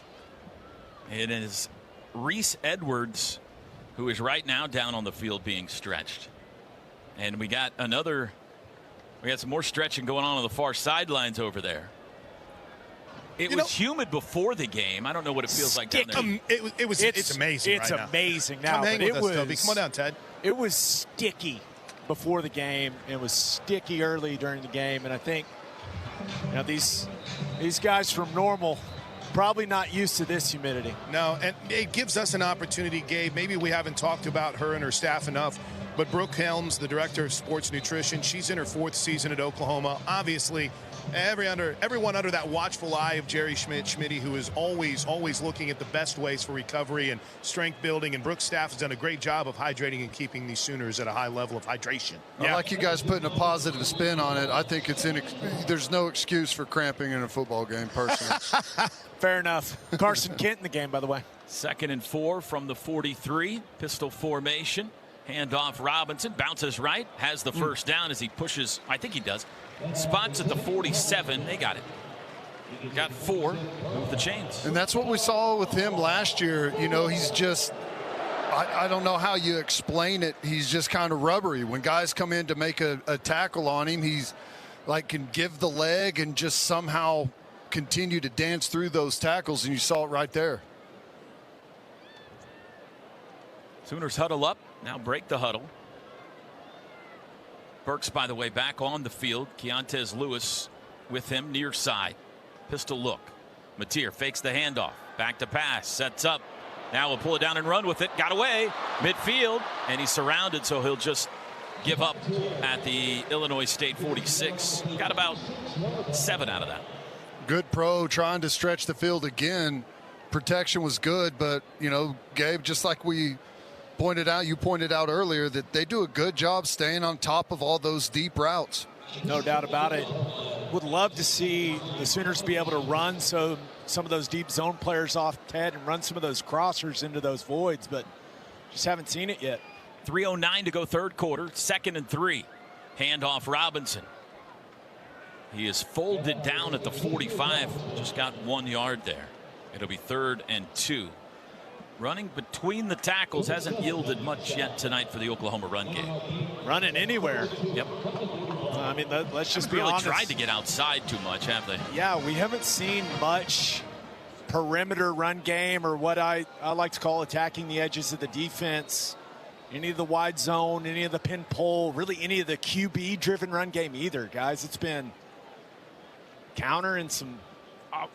It is Reese Edwards who is right now down on the field being stretched. And we got some more stretching going on the far sidelines over there. It was humid before the game. I don't know what it feels like down there. It's amazing. It's right amazing now. now. Come hang with us, Toby. Come on down, Ted. It was sticky before the game. It was sticky early during the game, and I think these guys from Normal probably not used to this humidity. No, and it gives us an opportunity, Gabe. Maybe we haven't talked about her and her staff enough, but Brooke Helms, the director of sports nutrition, she's in her 4th season at Oklahoma. Obviously, everyone under that watchful eye of Jerry Schmitty, who is always looking at the best ways for recovery and strength building. And Brooke's staff has done a great job of hydrating and keeping these Sooners at a high level of hydration. I like you guys putting a positive spin on it. I think there's no excuse for cramping in a football game, personally. Fair enough. Carson Kent in the game, by the way. 2nd and 4 from the 43. Pistol formation. Handoff Robinson. Bounces right. Has the 1st down as he pushes. I think he does. Spots at the 47. They got it. Got 4 with the chains. And that's what we saw with him last year. He's just, I don't know how you explain it. He's just kind of rubbery. When guys come in to make a tackle on him, he's like can give the leg and just somehow continue to dance through those tackles. And you saw it right there. Sooners huddle up. Now break the huddle. Burks, by the way, back on the field. Keontez Lewis with him near side. Pistol look. Mateer fakes the handoff. Back to pass. Sets up. Now we'll pull it down and run with it. Got away. Midfield. And he's surrounded, so he'll just give up at the Illinois State 46. Got about 7 out of that. Good pro trying to stretch the field again. Protection was good, but, Gabe, just like you pointed out earlier, that they do a good job staying on top of all those deep routes. No doubt about it. Would love to see the Sooners be able to run some of those deep zone players off Ted and run some of those crossers into those voids, but just haven't seen it yet. 3:09 to go 3rd quarter. 2nd and 3. Handoff Robinson. He is folded down at the 45. Just got 1 yard there. It'll be 3rd and 2. Running between the tackles hasn't yielded much yet tonight for the Oklahoma run game. Running anywhere. Yep. I mean, let's just be really honest. Tried to get outside too much, have they? Yeah, we haven't seen much perimeter run game, or what I like to call attacking the edges of the defense. Any of the wide zone, any of the pin pull, really any of the QB-driven run game either, guys. It's been counter and some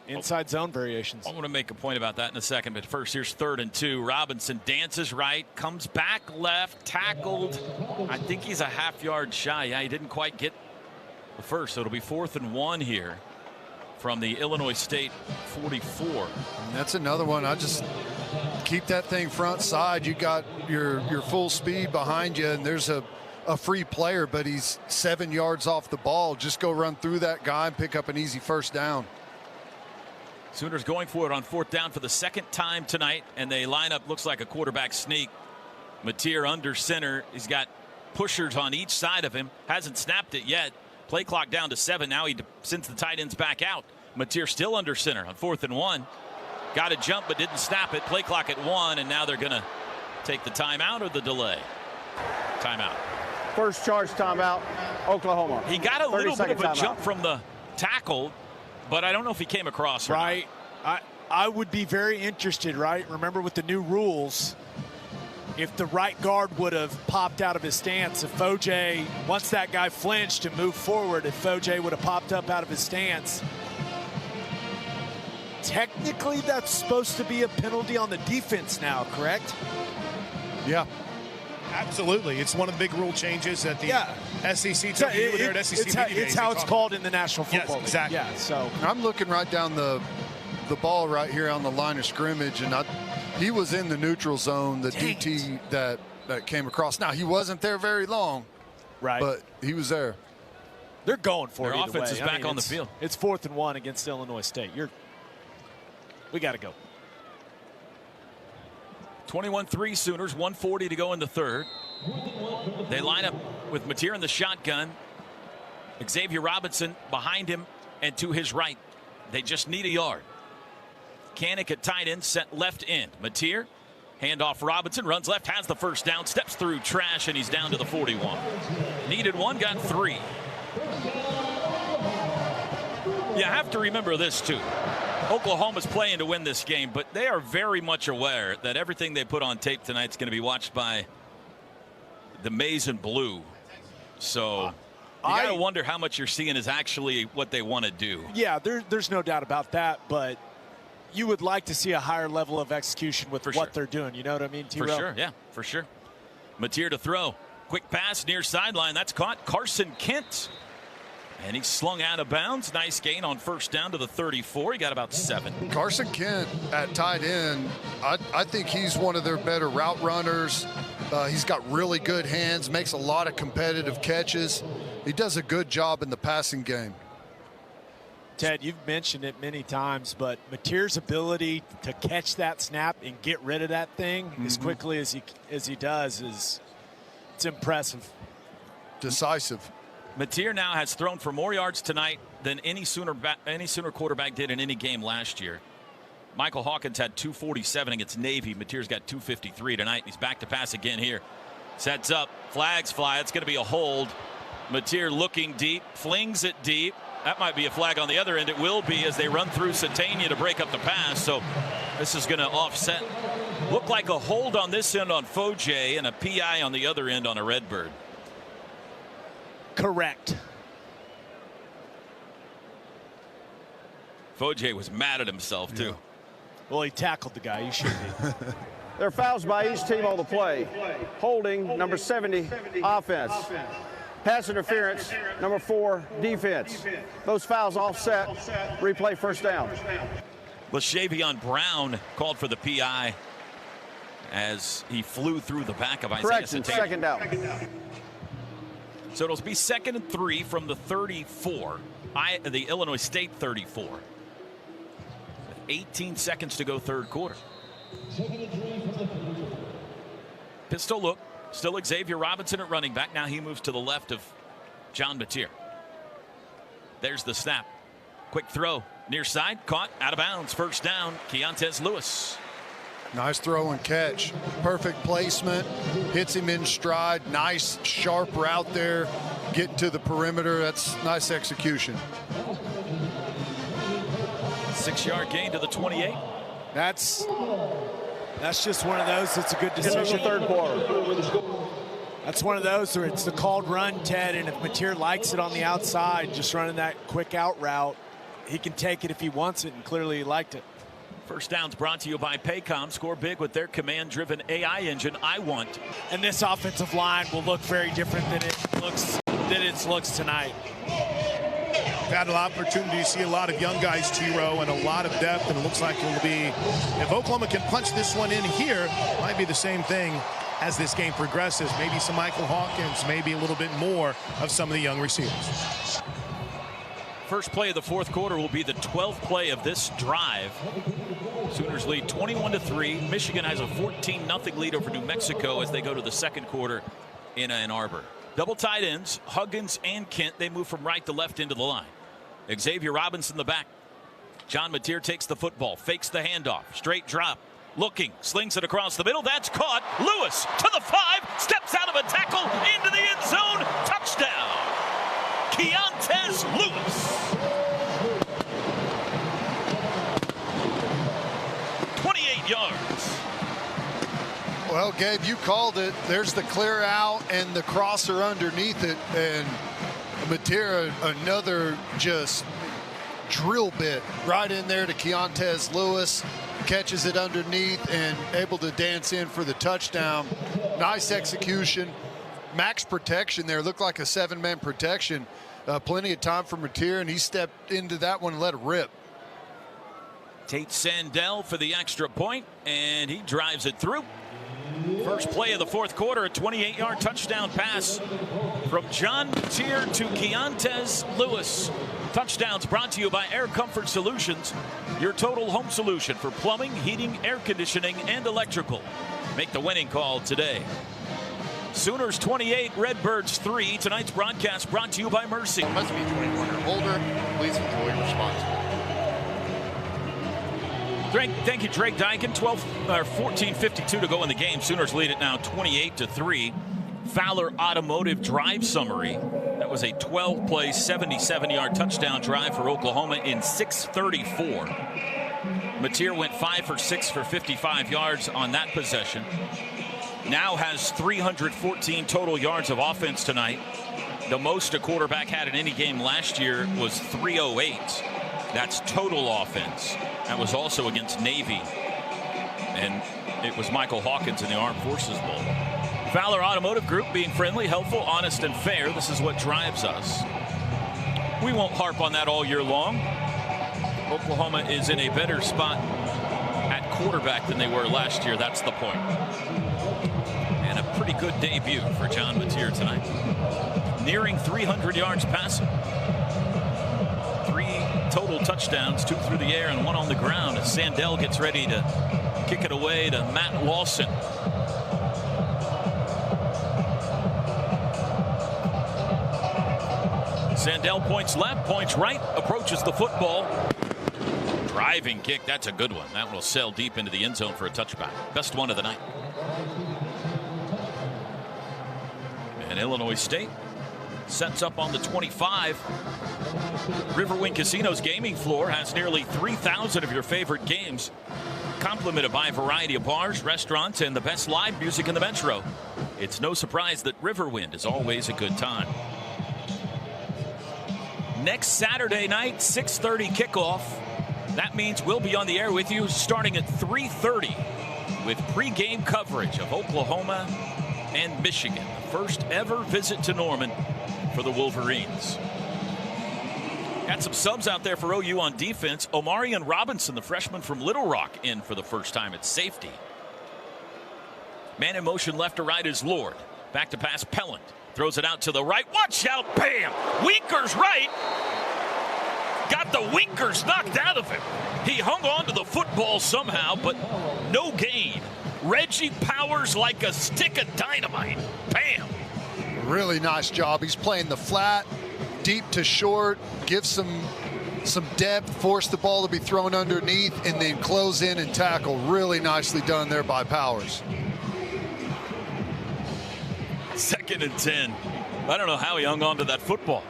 inside zone variations. I want to make a point about that in a second, but first, here's 3rd and 2. Robinson dances right, comes back left, tackled. I think he's a half-yard shy. Yeah, he didn't quite get the first, so it'll be 4th and 1 here from the Illinois State 44. And that's another one. I just keep that thing front side. You got your full speed behind you, and there's a free player, but he's 7 yards off the ball. Just go run through that guy and pick up an easy 1st down. Sooners going for it on 4th down for the 2nd time tonight, and they line up, looks like a quarterback sneak. Mateer under center. He's got pushers on each side of him. Hasn't snapped it yet. Play clock down to 7. Now he sends the tight ends back out. Mateer still under center on 4th and 1. Got a jump but didn't snap it. Play clock at 1, and now they're going to take the timeout or the delay. Timeout. First charge timeout, Oklahoma. He got a little bit of a timeout. jump from the tackle, but I don't know if he came across. Right. I would be very interested, right? Remember with the new rules, if the right guard would have popped out of his stance, if Foj, once that guy flinched and moved forward, if Foj would have popped up out of his stance, technically that's supposed to be a penalty on the defense now, correct? Yeah. Absolutely. It's one of the big rule changes that the SEC took. You were there at SEC Media Days. It's how it's called in the National Football League. Exactly. Yeah, so I'm looking right down the ball right here on the line of scrimmage, and he was in the neutral zone, the DT that came across. Now, he wasn't there very long, right, but he was there. They're going for Their it either offense way. is back on the field. It's 4th and 1 against Illinois State. We got to go. 21-3 Sooners, 1:40 to go in the third. They line up with Mateer in the shotgun. Xavier Robinson behind him and to his right. They just need a yard. Kanik at tight end, set left end. Mateer, handoff Robinson, runs left, has the first down, steps through trash, and he's down to the 41. Needed 1, got 3. You have to remember this, too. Oklahoma's playing to win this game, but they are very much aware that everything they put on tape tonight is going to be watched by the maize and blue. So you got to wonder how much you're seeing is actually what they want to do. Yeah, there's no doubt about that, but you would like to see a higher level of execution with what they're doing. You know what I mean, T-Row? For sure, yeah, for sure. Mateer to throw. Quick pass near sideline. That's caught. Carson Kent. And he's slung out of bounds. Nice gain on first down to the 34. He got about 7. Carson Kent at tight end, I think he's one of their better route runners. He's got really good hands, makes a lot of competitive catches. He does a good job in the passing game. Ted, you've mentioned it many times, but Mateer's ability to catch that snap and get rid of that thing as quickly as he does it's impressive. Decisive. Mateer now has thrown for more yards tonight than any Sooner quarterback did in any game last year. Michael Hawkins had 247 against Navy. Mateer's got 253 tonight. He's back to pass again here. Sets up. Flags fly. It's going to be a hold. Mateer looking deep. Flings it deep. That might be a flag on the other end. It will be as they run through Satania to break up the pass. So this is going to offset. Look like a hold on this end on Foj and a PI on the other end on a Redbird. Correct. Foj was mad at himself, too. Well, he tackled the guy. He should be. There are fouls by each team on the play. Holding, number 70, offense. Pass interference, number 4, defense. Those fouls offset. Replay first down. LaShavion Brown called for the PI as he flew through the back of Isaiah Correction, Satania. second down. So it'll be 2nd and 3 from the 34. The Illinois State 34. With 18 seconds to go third quarter. Pistol look. Still Xavier Robinson at running back. Now he moves to the left of John Mateer. There's the snap. Quick throw. Near side. Caught. Out of bounds. First down. Keontae Lewis. Nice throw and catch. Perfect placement. Hits him in stride. Nice sharp route there. Getting to the perimeter. That's nice execution. 6-yard gain to the 28. That's just one of those. It's a good decision. Third quarter. That's one of those where it's the called run, Ted, and if Mateer likes it on the outside, just running that quick out route, he can take it if he wants it, and clearly he liked it. First down's brought to you by Paycom. Score big with their command-driven AI engine, I Want. And this offensive line will look very different than it looks tonight. Had an opportunity to see a lot of young guys, T-Row, and a lot of depth, and it looks like it'll be, if Oklahoma can punch this one in here, might be the same thing as this game progresses. Maybe some Michael Hawkins, maybe a little bit more of some of the young receivers. First play of the fourth quarter will be the 12th play of this drive. Sooners lead 21-3. Michigan has a 14-0 lead over New Mexico as they go to the second quarter in Ann Arbor. Double tight ends, Huggins and Kent. They move from right to left into the line. Xavier Robinson in the back. John Mateer takes the football, fakes the handoff, straight drop, looking, slings it across the middle. That's caught. Lewis to the 5, steps out of a tackle into the end zone. Touchdown. Keontez Lewis. 28 yards. Well, Gabe, you called it. There's the clear out and the crosser underneath it. And Mateer, another just drill bit right in there to Keontez Lewis. Catches it underneath and able to dance in for the touchdown. Nice execution. Max protection there. Looked like a 7-man protection. Plenty of time for Mateer, and he stepped into that one and let it rip. Tate Sandell for the extra point, and he drives it through. First play of the fourth quarter, a 28-yard touchdown pass from John Mateer to Keontez Lewis. Touchdowns brought to you by Air Comfort Solutions, your total home solution for plumbing, heating, air conditioning, and electrical. Make the winning call today. Sooners 28, Redbirds 3. Tonight's broadcast brought to you by Mercy. Must be 21 or older. Please enjoy responsibly. Thank you, Drake Dykin. 14:52 to go in the game. Sooners lead it now 28-3. Fowler Automotive drive summary. That was a 12-play, 77-yard touchdown drive for Oklahoma in 6:34. Mateer went 5 for 6 for 55 yards on that possession. Now has 314 total yards of offense tonight. The most a quarterback had in any game last year was 308. That's total offense. That was also against Navy. And it was Michael Hawkins in the Armed Forces Bowl. Fowler Automotive Group, being friendly, helpful, honest, and fair. This is what drives us. We won't harp on that all year long. Oklahoma is in a better spot at quarterback than they were last year. That's the point. And a pretty good debut for John Mateer tonight. Nearing 300 yards passing. 3 total touchdowns, 2 through the air and 1 on the ground as Sandell gets ready to kick it away to Matt Lawson. Sandell points left, points right, approaches the football. Driving kick, that's a good one. That one will sail deep into the end zone for a touchback. Best one of the night. And Illinois State sets up on the 25. Riverwind Casino's gaming floor has nearly 3,000 of your favorite games, complemented by a variety of bars, restaurants, and the best live music in the metro. It's no surprise that Riverwind is always a good time. Next Saturday night, 6:30 kickoff. That means we'll be on the air with you starting at 3:30 with pregame coverage of Oklahoma and Michigan. The first ever visit to Norman for the Wolverines. Got some subs out there for OU on defense. Omarion Robinson, the freshman from Little Rock, in for the first time at safety. Man in motion left to right is Lord. Back to pass Pellant. Throws it out to the right. Watch out. Bam. Winkers right. Got the winkers knocked out of him. He hung on to the football somehow, but no gain. Reggie Powers like a stick of dynamite. Bam. Really nice job. He's playing the flat, deep to short, give some depth, force the ball to be thrown underneath, and then close in and tackle. Really nicely done there by Powers. 2nd and 10. I don't know how he hung on to that football.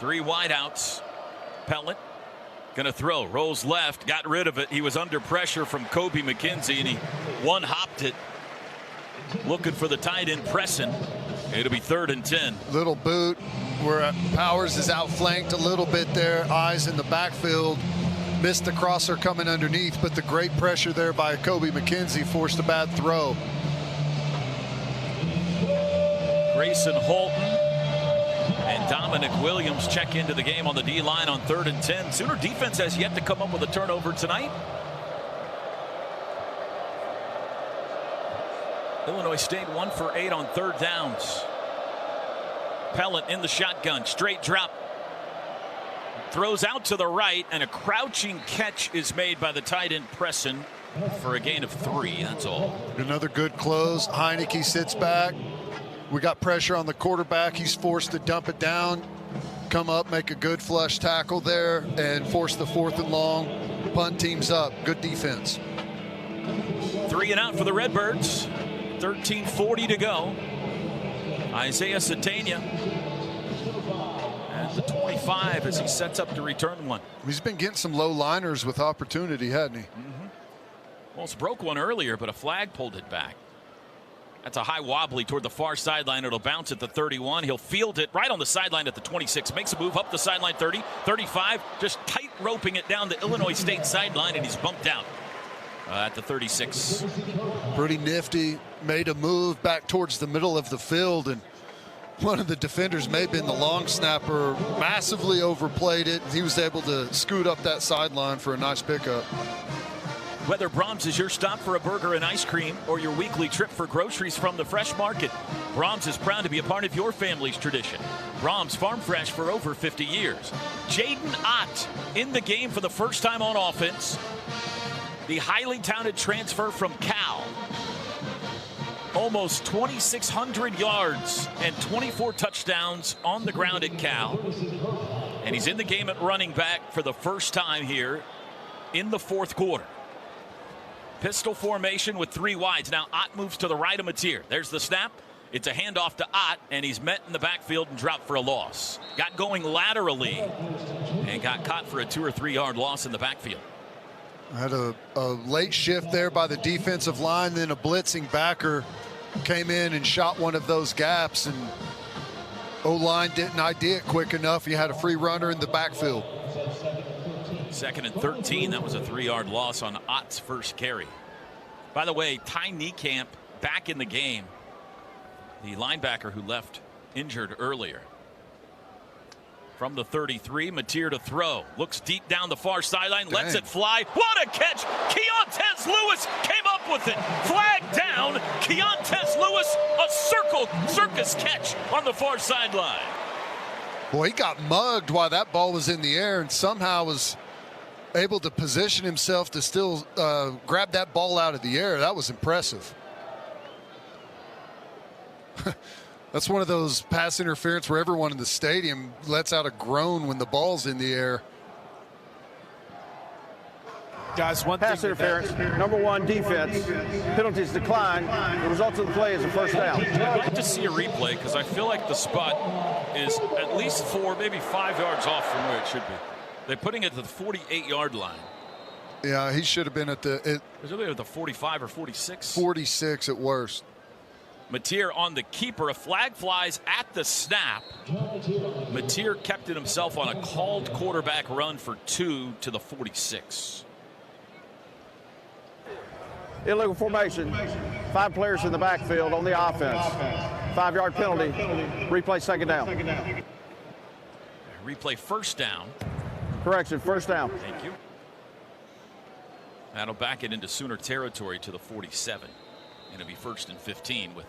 Three wideouts. Pellant gonna throw, rolls left, got rid of it. He was under pressure from Kobe McKenzie, and he one-hopped it. Looking for the tight end pressing. It'll be 3rd and 10. Little boot where Powers is outflanked a little bit there. Eyes in the backfield. Missed the crosser coming underneath, but the great pressure there by Kobe McKenzie forced a bad throw. Grayson Holton and Dominic Williams check into the game on the D-line on 3rd and 10. Sooner defense has yet to come up with a turnover tonight. Illinois State 1 for 8 on 3rd downs. Pellant in the shotgun, straight drop. Throws out to the right, and a crouching catch is made by the tight end Presson. for a gain of 3, that's all. Another good close. Heineke sits back. We got pressure on the quarterback. He's forced to dump it down, come up, make a good flush tackle there, and force the 4th and long. Punt teams up. Good defense. 3 and out for the Redbirds. 13:40 to go. Isaiah Satania at the 25 as he sets up to return one. He's been getting some low liners with opportunity, hasn't he? Almost broke one earlier, but a flag pulled it back. That's a high wobbly toward the far sideline. It'll bounce at the 31. He'll field it right on the sideline at the 26. Makes a move up the sideline 30, 35. Just tight roping it down the Illinois State sideline, and he's bumped out at the 36. Pretty nifty. Made a move back towards the middle of the field, and one of the defenders, may have been the long snapper, massively overplayed it. He was able to scoot up that sideline for a nice pickup. Whether Brahms is your stop for a burger and ice cream or your weekly trip for groceries from the fresh market, Brahms is proud to be a part of your family's tradition. Brahms Farm Fresh for over 50 years. Jaden Ott in the game for the first time on offense. The highly touted transfer from Cal. Almost 2,600 yards and 24 touchdowns on the ground at Cal. And he's in the game at running back for the first time here in the 4th quarter. Pistol formation with 3 wides. Now Ott moves to the right of Mateer. There's the snap. It's a handoff to Ott, and he's met in the backfield and dropped for a loss. Got going laterally and got caught for a 2 or 3 yard loss in the backfield. Had a late shift there by the defensive line, then a blitzing backer came in and shot one of those gaps, and O-line didn't ID it quick enough. He had a free runner in the backfield. 2nd and 13. That was a 3 yard loss on Ott's first carry. By the way, Ty Niekamp back in the game. The linebacker who left injured earlier. From the 33, Mateer to throw. Looks deep down the far sideline. Dang. Lets it fly. What a catch! Keontae Lewis came up with it. Flag down. Keontae Lewis, a circus catch on the far sideline. Boy, he got mugged while that ball was in the air and somehow was able to position himself to still grab that ball out of the air. That was impressive. That's one of those pass interference where everyone in the stadium lets out a groan when the ball's in the air. Guys, one Pass thing interference, number 1 defense. Penalties decline. The result of the play is a first down. I'd like to see a replay because I feel like the spot is at least 4, maybe 5 yards off from where it should be. They're putting it to the 48-yard line. Yeah, he should have been at the Is it at the 45 or 46? 46 at worst. Mateer on the keeper. A flag flies at the snap. Mateer kept it himself on a called quarterback run for 2 to the 46. Illegal formation. 5 players in the backfield on the offense. 5-yard penalty. Replay 2nd down. Replay first down. Correction, first down. Thank you. That'll back it into Sooner territory to the 47. And it'll be 1st and 15 with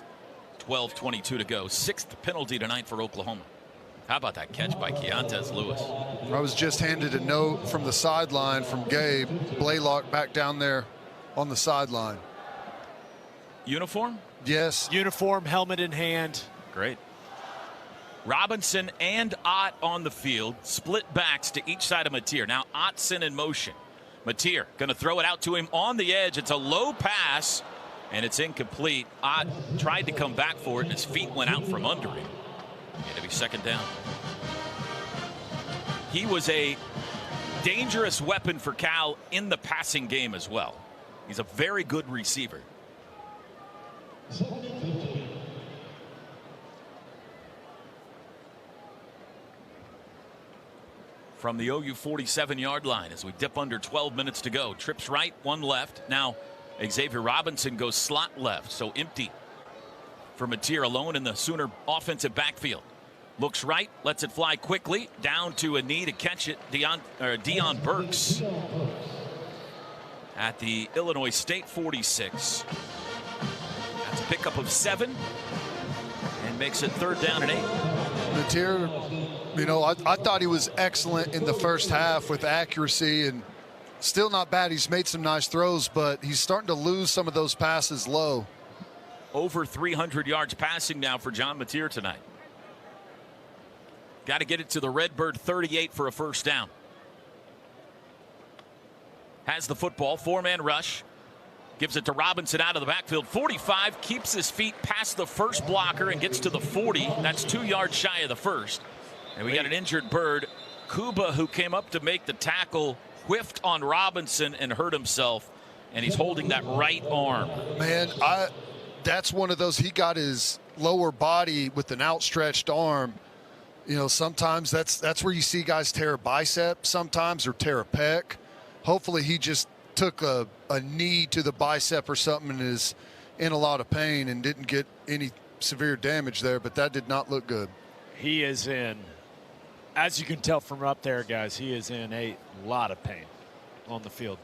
12:22 to go. 6th penalty tonight for Oklahoma. How about that catch by Keontae Lewis? I was just handed a note from the sideline from Gabe Blaylock back down there on the sideline. Uniform? Yes. uniform, helmet in hand. Great. Robinson and Ott on the field. Split backs to each side of Mateer. Now Ottson in motion. Mateer going to throw it out to him on the edge. It's a low pass, and it's incomplete. Ott tried to come back for it, and his feet went out from under him. It'll be 2nd down. He was a dangerous weapon for Cal in the passing game as well. He's a very good receiver. From the OU 47-yard line as we dip under 12 minutes to go. Trips right, 1 left. Now Xavier Robinson goes slot left, so empty for Mateer alone in the Sooner offensive backfield. Looks right, lets it fly quickly. Down to a knee to catch it, Deion Burks at the Illinois State 46. That's a pickup of 7 and makes it 3rd down and 8. Mateer, you know, I thought he was excellent in the first half with accuracy and still not bad. He's made some nice throws, but he's starting to lose some of those passes low. Over 300 yards passing now for John Mateer tonight. Got to get it to the Redbird 38 for a first down. Has the football, 4-man rush. Gives it to Robinson out of the backfield. 45, keeps his feet past the first blocker and gets to the 40. That's 2 yards shy of the first. And we got an injured Bird. Kuba, who came up to make the tackle, whiffed on Robinson and hurt himself. And he's holding that right arm. Man, that's one of those. He got his lower body with an outstretched arm. You know, sometimes that's where you see guys tear a bicep sometimes or tear a pec. Hopefully he just took a knee to the bicep or something and is in a lot of pain and didn't get any severe damage there, but that did not look good. He is in, as you can tell from up there, guys, he is in a lot of pain on the field.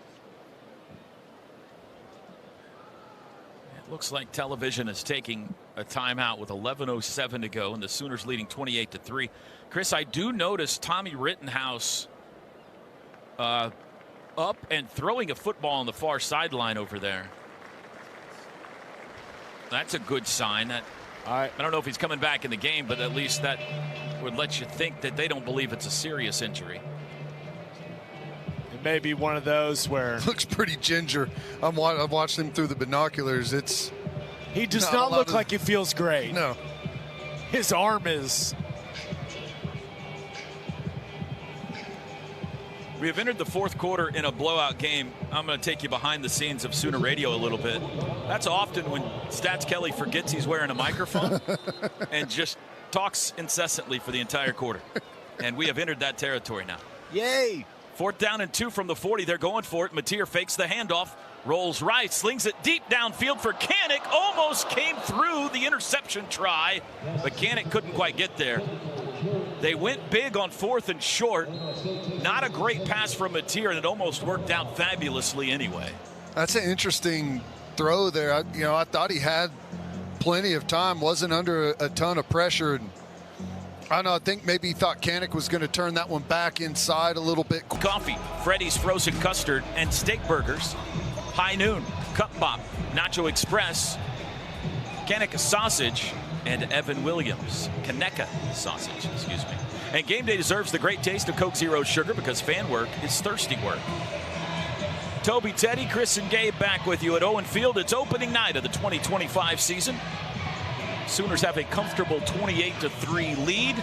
It looks like television is taking a timeout with 11:07 to go and the Sooners leading 28-3. Chris, I do notice Tommy Rittenhouse up and throwing a football on the far sideline over there. That's a good sign. That I don't know if he's coming back in the game, but at least that would let you think that they don't believe it's a serious injury. It may be one of those where looks pretty ginger. I've watched him through the binoculars. He does not look like he feels great. No, his arm is. We have entered the fourth quarter in a blowout game. I'm going to take you behind the scenes of Sooner Radio a little bit. That's often when Stats Kelly forgets he's wearing a microphone and just talks incessantly for the entire quarter. And we have entered that territory now. Yay! 4th down and 2 from the 40. They're going for it. Mateer fakes the handoff, rolls right, slings it deep downfield for Kanik. Almost came through the interception try, but Kanik couldn't quite get there. They went big on 4th and short. Not a great pass from Mateer, and it almost worked out fabulously anyway. That's an interesting throw there. I thought he had plenty of time, wasn't under a ton of pressure. And I don't know, I think maybe he thought Kanik was going to turn that one back inside a little bit. Coffee, Freddy's Frozen Custard, and Steak Burgers. High Noon, Cup Bop, Nacho Express, Kanik Sausage, and Evan Williams. Kaneka Sausage, excuse me. And game day deserves the great taste of Coke Zero Sugar because fan work is thirsty work. Toby, Teddy, Chris, and Gabe back with you at Owen Field. It's opening night of the 2025 season. Sooners have a comfortable 28-3 lead,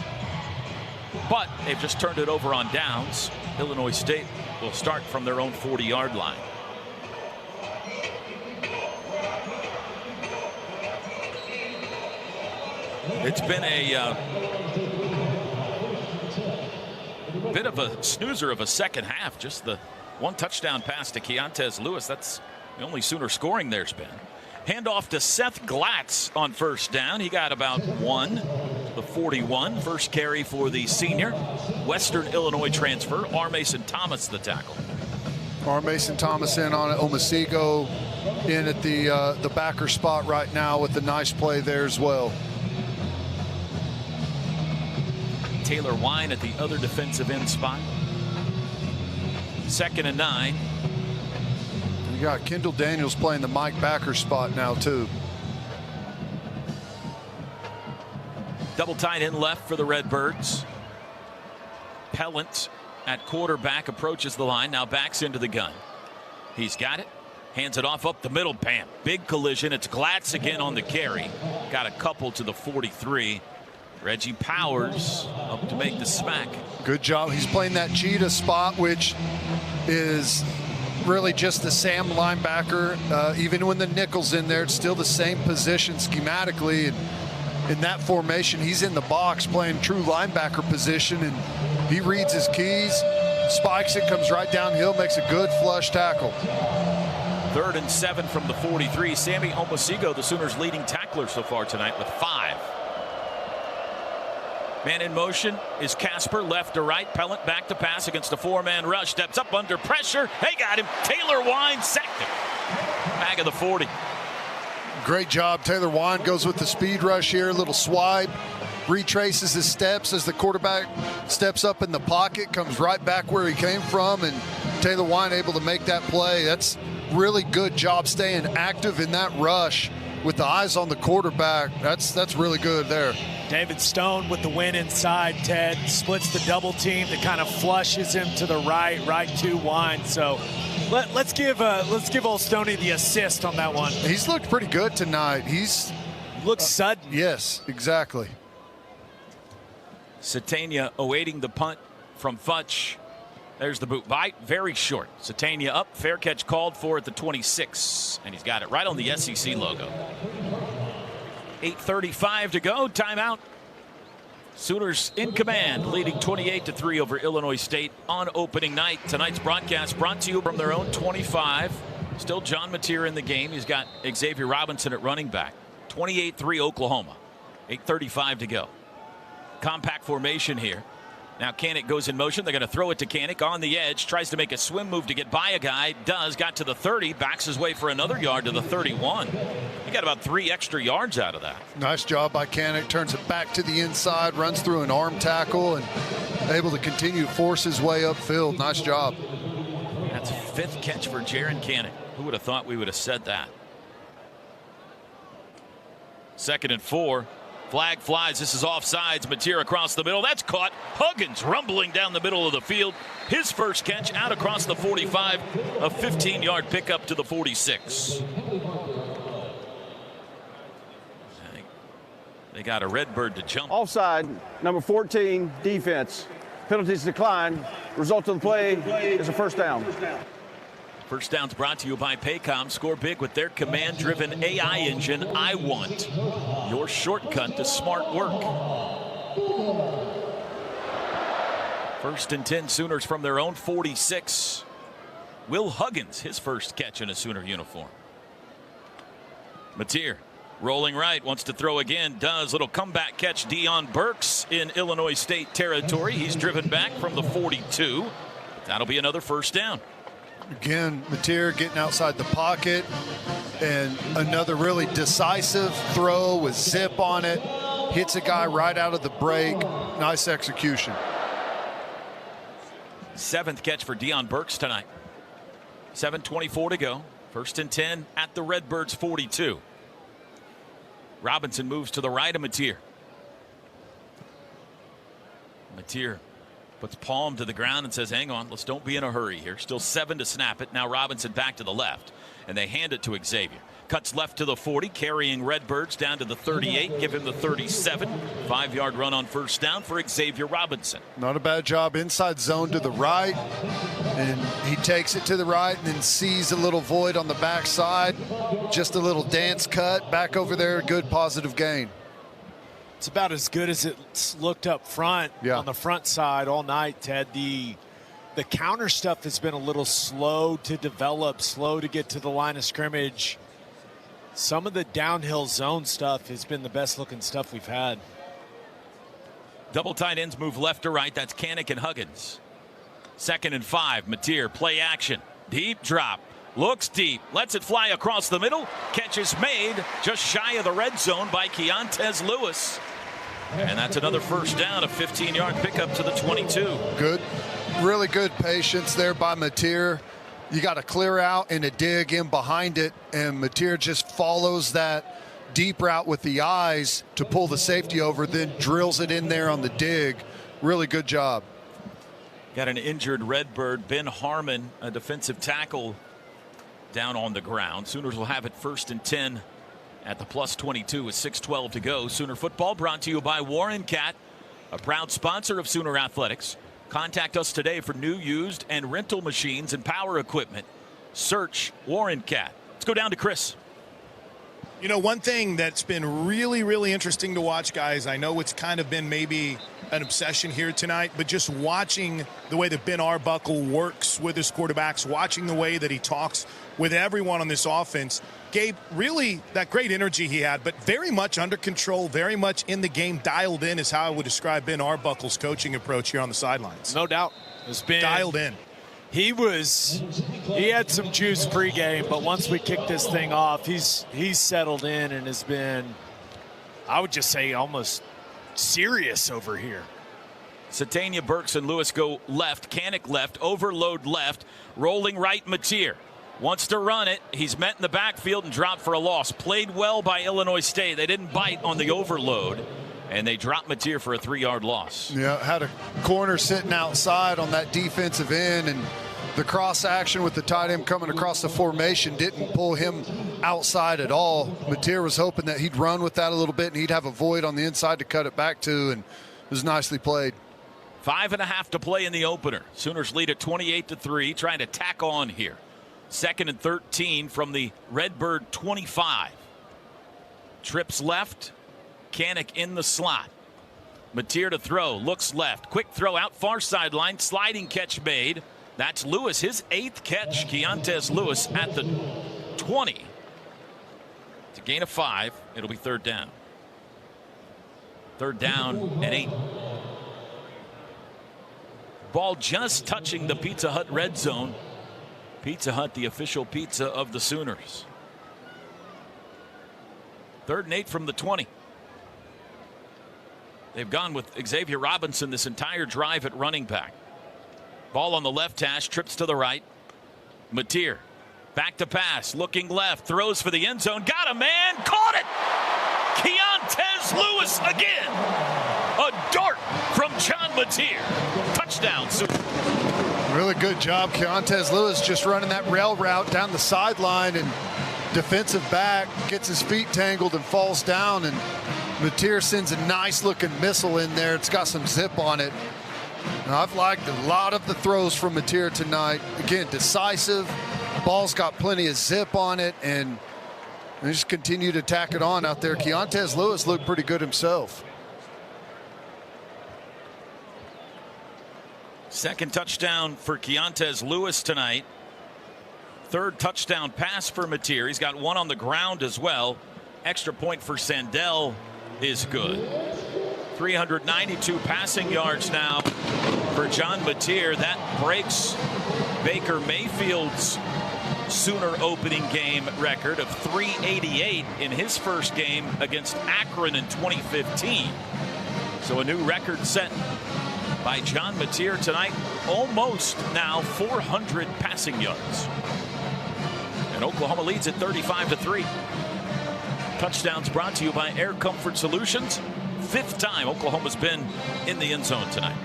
but they've just turned it over on downs. Illinois State will start from their own 40-yard line. It's been a bit of a snoozer of a second half. Just the one touchdown pass to Keontez Lewis. That's the only Sooner scoring there's been. Handoff to Seth Glatz on first down. He got about one. The 41. First carry for the senior. Western Illinois transfer. R. Mason Thomas the tackle. R. Mason Thomas in on it. Omasigo in at the backer spot right now with a nice play there as well. Taylor Wine at the other defensive end spot. 2nd and 9. You got Kendall Daniels playing the Mike Backer spot now too. Double tight end left for the Redbirds. Pellant at quarterback approaches the line, now backs into the gun. He's got it, hands it off up the middle. Bam, big collision. It's Glatz again on the carry. Got a couple to the 43. Reggie Powers up to make the smack. Good job. He's playing that cheetah spot, which is really just the Sam linebacker. Even when the nickel's in there, it's still the same position schematically. And in that formation, he's in the box playing true linebacker position, and he reads his keys, spikes it, comes right downhill, makes a good flush tackle. 3rd and 7 from the 43. Sammy Omasigo, the Sooners' leading tackler so far tonight, with 5. Man in motion is Casper, left to right. Pellant back to pass against a 4-man rush. Steps up under pressure. They got him. Taylor Wine sacked him. Back of the 40. Great job. Taylor Wine goes with the speed rush here. A little swipe. Retraces his steps as the quarterback steps up in the pocket. Comes right back where he came from and Taylor Wine able to make that play. That's really good job staying active in that rush with the eyes on the quarterback. That's really good there. David Stone with the win inside. Ted splits the double team that kind of flushes him to the right to Wine. So let's give old Stoney the assist on that one. He's looked pretty good tonight. He's looks sudden. Yes, exactly. Satania awaiting the punt from Futch. There's the boot bite, very short. Satania up, fair catch called for at the 26, and he's got it right on the SEC logo. 8:35 to go, timeout. Sooners in command, leading 28-3 over Illinois State on opening night. Tonight's broadcast brought to you from their own 25. Still John Mateer in the game. He's got Xavier Robinson at running back. 28-3 Oklahoma. 8:35 to go. Compact formation here. Now Kanik goes in motion. They're going to throw it to Kanik on the edge. Tries to make a swim move to get by a guy. Does. Got to the 30. Backs his way for another yard to the 31. He got about 3 extra yards out of that. Nice job by Kanik. Turns it back to the inside. Runs through an arm tackle and able to continue to force his way upfield. Nice job. That's 5th catch for Jaron Kanik. Who would have thought we would have said that? 2nd and 4. Flag flies. This is offsides. Mateer across the middle. That's caught. Huggins rumbling down the middle of the field. His first catch out across the 45. A 15-yard pickup to the 46. They got a Redbird to jump. Offside, number 14, defense. Penalties decline. Result of the play is a first down. First down's brought to you by Paycom. Score big with their command-driven AI engine, I Want. Your shortcut to smart work. 1st and 10 Sooners from their own 46. Will Huggins, his first catch in a Sooner uniform. Mateer rolling right, wants to throw again, does. Little comeback catch. Deion Burks in Illinois State territory. He's driven back from the 42. That'll be another first down. Again, Mateer getting outside the pocket, and another really decisive throw with zip on it. Hits a guy right out of the break. Nice execution. 7th catch for Deion Burks tonight. 7:24 to go. 1st and 10 at the Redbirds 42. Robinson moves to the right of Mateer. Mateer puts palm to the ground and says, hang on, let's don't be in a hurry here. Still 7 to snap it. Now Robinson back to the left, and they hand it to Xavier. Cuts left to the 40, carrying Redbirds down to the 38. Give him the 37. 5-yard run on first down for Xavier Robinson. Not a bad job. Inside zone to the right, and he takes it to the right and then sees a little void on the backside. Just a little dance cut back over there. Good positive gain. It's about as good as it's looked up front on the front side all night, Ted. The counter stuff has been a little slow to develop, slow to get to the line of scrimmage. Some of the downhill zone stuff has been the best looking stuff we've had. Double tight ends move left to right. That's Kanik and Huggins. 2nd and 5. Mateer, play action. Deep drop. Looks deep. Lets it fly across the middle. Catch is made just shy of the red zone by Keontez Lewis. And that's another first down, a 15-yard pickup to the 22. Good. Really good patience there by Mateer. You got to clear out and a dig in behind it, and Mateer just follows that deep route with the eyes to pull the safety over, then drills it in there on the dig. Really good job. Got an injured Redbird, Ben Harmon, a defensive tackle, down on the ground. Sooners will have it 1st and 10 at the plus 22 with 6:12 to go. Sooner football brought to you by Warren Cat, a proud sponsor of Sooner Athletics. Contact us today for new, used, and rental machines and power equipment. Search Warren Cat. Let's go down to Chris. You know, one thing that's been really, really interesting to watch, guys, I know it's kind of been maybe an obsession here tonight, but just watching the way that Ben Arbuckle works with his quarterbacks, watching the way that he talks with everyone on this offense. Gabe, really that great energy he had, but very much under control, very much in the game, dialed in is how I would describe Ben Arbuckle's coaching approach here on the sidelines. No doubt. It's been dialed in. He had some juice pregame, but once we kicked this thing off, he's settled in and has been, I would just say, almost serious over here. Satania, Burks, and Lewis go left. Kanik left. Overload left. Rolling right, Mateer. Wants to run it. He's met in the backfield and dropped for a loss. Played well by Illinois State. They didn't bite on the overload, and they dropped Mateer for a 3-yard loss. Yeah, had a corner sitting outside on that defensive end, and the cross action with the tight end coming across the formation didn't pull him outside at all. Mateer was hoping that he'd run with that a little bit, and he'd have a void on the inside to cut it back to, and it was nicely played. 5.5 to play in the opener. Sooners lead at 28-3, trying to tack on here. 2nd and 13 from the Redbird 25. Trips left. Kanik in the slot. Mateer to throw. Looks left. Quick throw out far sideline. Sliding catch made. That's Lewis. His 8th catch. Keontez Lewis at the 20. It's a gain of 5. It'll be 3rd down. 3rd down and 8. Ball just touching the Pizza Hut red zone. Pizza Hut, the official pizza of the Sooners. 3rd and 8 from the 20. They've gone with Xavier Robinson this entire drive at running back. Ball on the left hash, trips to the right. Mateer, back to pass, looking left, throws for the end zone. Got a man, caught it! Keontez Lewis again! A dart from John Mateer. Touchdown, Sooners. Really good job. Keontez Lewis just running that rail route down the sideline, and defensive back gets his feet tangled and falls down, and Mateer sends a nice looking missile in there. It's got some zip on it. And I've liked a lot of the throws from Mateer tonight. Again, decisive. Ball's got plenty of zip on it, and they just continue to tack it on out there. Keontez Lewis looked pretty good himself. 2nd touchdown for Keontez Lewis tonight. 3rd touchdown pass for Mateer. He's got 1 on the ground as well. Extra point for Sandell is good. 392 passing yards now for John Mateer. That breaks Baker Mayfield's Sooner opening game record of 388 in his first game against Akron in 2015. So a new record set by John Mateer tonight. Almost now 400 passing yards. And Oklahoma leads at 35-3. Touchdowns brought to you by Air Comfort Solutions. 5th time Oklahoma's been in the end zone tonight.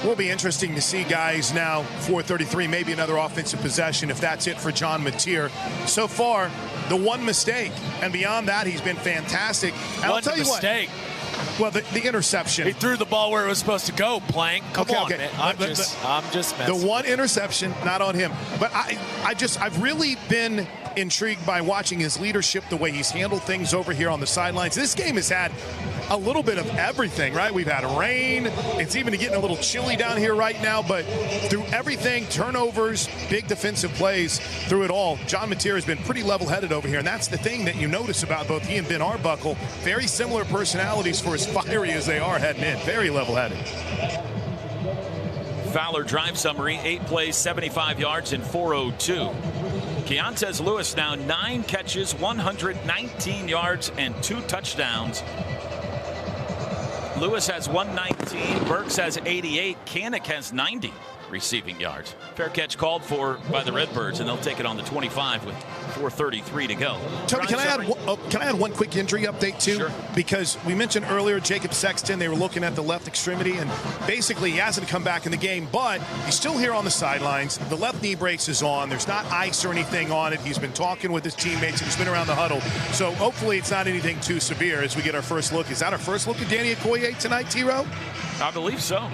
Will be interesting to see, guys, now 4:33, maybe another offensive possession if that's it for John Mateer. So far, the one mistake, and beyond that, he's been fantastic. And I'll tell you mistake. What. Well, the interception. He threw the ball where it was supposed to go, Plank. Come on, man. I'm just messing. The one interception, not on him. But I've really been intrigued by watching his leadership, the way he's handled things over here on the sidelines. This game has had a little bit of everything, right? We've had rain. It's even getting a little chilly down here right now, but through everything, turnovers, big defensive plays, through it all, John Mateer has been pretty level-headed over here, and that's the thing that you notice about both he and Ben Arbuckle. Very similar personalities for as fiery as they are heading in. Very level-headed. Fowler drive summary, 8 plays, 75 yards, and 402. Keontez Lewis now 9 catches, 119 yards, and 2 touchdowns. Lewis has 119. Burks has 88. Kanik has 90 receiving yards. Fair catch called for by the Redbirds, and they'll take it on the 25 with 4:33 to go. Toby, can I add one quick injury update too? Sure. Because we mentioned earlier Jacob Sexton, they were looking at the left extremity, and basically he hasn't come back in the game, but he's still here on the sidelines. The left knee brace is on. There's not ice or anything on it. He's been talking with his teammates, and he's been around the huddle. So hopefully it's not anything too severe as we get our first look. Is that our first look at Danny Okoye tonight, T-Row? I believe so.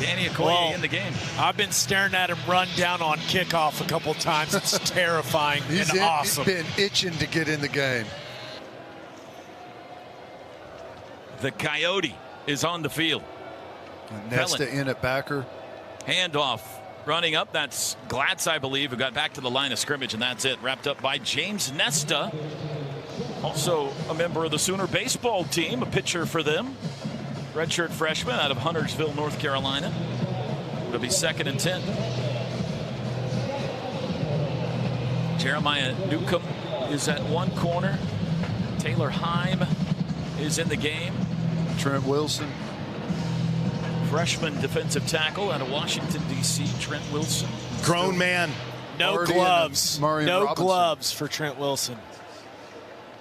Danny Okoye in the game. I've been staring at him run down on kickoff a couple times. It's terrifying and awesome. He's been itching to get in the game. The Coyote is on the field. Nesta in at backer. Handoff. Running up, that's Glatz, I believe, who got back to the line of scrimmage, and that's it. Wrapped up by James Nesta. Also a member of the Sooner baseball team, a pitcher for them. Redshirt freshman out of Huntersville, North Carolina. It'll be 2nd and 10. Jeremiah Newcomb is at one corner. Taylor Heim is in the game. Trent Wilson. Freshman defensive tackle out of Washington, D.C., Trent Wilson. Grown man. No gloves. No gloves for Trent Wilson.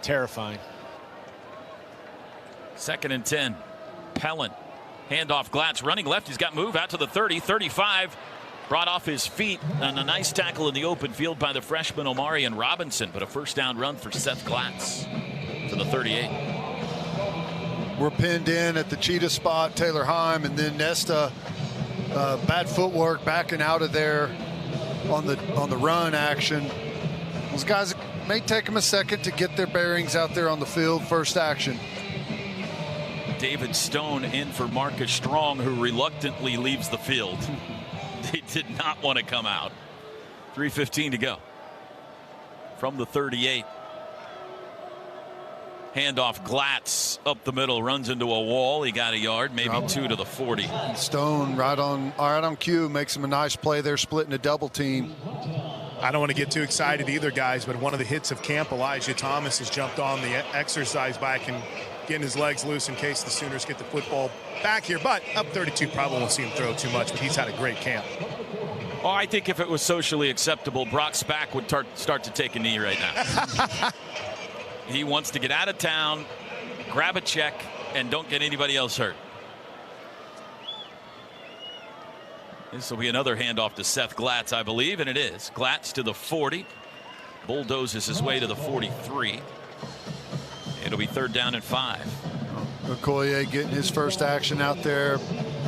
Terrifying. 2nd and 10. Pellant. Handoff Glatz running left. He's got move out to the 30, 35. Brought off his feet on a nice tackle in the open field by the freshman Omarion Robinson, but a first down run for Seth Glatz to the 38. We're pinned in at the cheetah spot, Taylor Heim, and then Nesta, bad footwork backing out of there on the run action. Those guys may take them a second to get their bearings out there on the field. First action. David Stone in for Marcus Strong, who reluctantly leaves the field. They did not want to come out. 3:15 to go. From the 38. Handoff Glatz up the middle, runs into a wall. He got a yard, maybe 2 to the 40. Stone right on cue, makes him a nice play there, splitting a double team. I don't want to get too excited either, guys, but one of the hits of camp, Elijah Thomas has jumped on the exercise bike and getting his legs loose in case the Sooners get the football back here. But up 32, probably won't see him throw too much, but he's had a great camp. Oh, I think if it was socially acceptable, Brock Spack would start to take a knee right now. He wants to get out of town, grab a check, and don't get anybody else hurt. This will be another handoff to Seth Glatz, I believe, and it is. Glatz to the 40. Bulldozes his way to the 43. It'll be 3rd down and 5. Okoye getting his first action out there.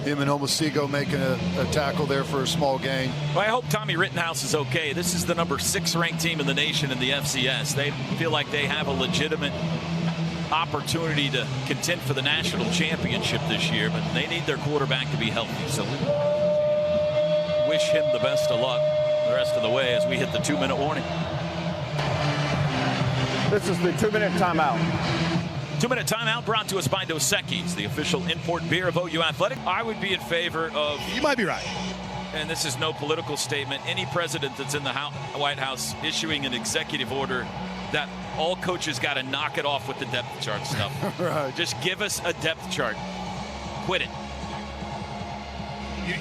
Him and Homosigo making a tackle there for a small gain. Well, I hope Tommy Rittenhouse is okay. This is the number 6 ranked team in the nation in the FCS. They feel like they have a legitimate opportunity to contend for the national championship this year, but they need their quarterback to be healthy. So we wish him the best of luck the rest of the way as we hit the 2-minute warning. This is the 2-minute timeout. 2-minute timeout brought to us by Dos Equis, the official import beer of OU Athletic. I would be in favor of... You might be right. And this is no political statement. Any president that's in the White House issuing an executive order that all coaches got to knock it off with the depth chart stuff. Right. Just give us a depth chart. Quit it.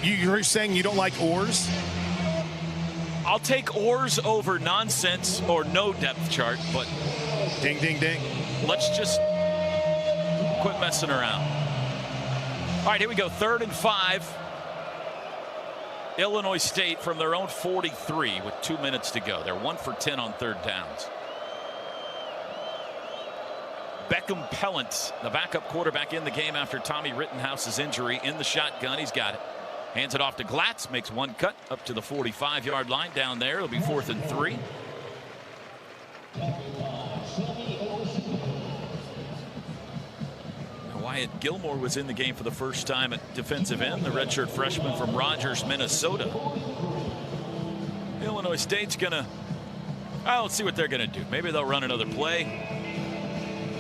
You're saying you don't like oars? I'll take oars over nonsense or no depth chart, but... Ding, ding, ding. Let's just quit messing around. All right, here we go. 3rd and 5. Illinois State from their own 43 with 2 minutes to go. They're 1 for 10 on 3rd downs. Beckham Pellant, the backup quarterback in the game after Tommy Rittenhouse's injury, in the shotgun. He's got it. Hands it off to Glatz, makes one cut up to the 45-yard line down there. It'll be 4th and 3. Wyatt Gilmore was in the game for the first time at defensive end, the redshirt freshman from Rogers, Minnesota. Illinois State's gonna, let's see what they're gonna do. Maybe they'll run another play.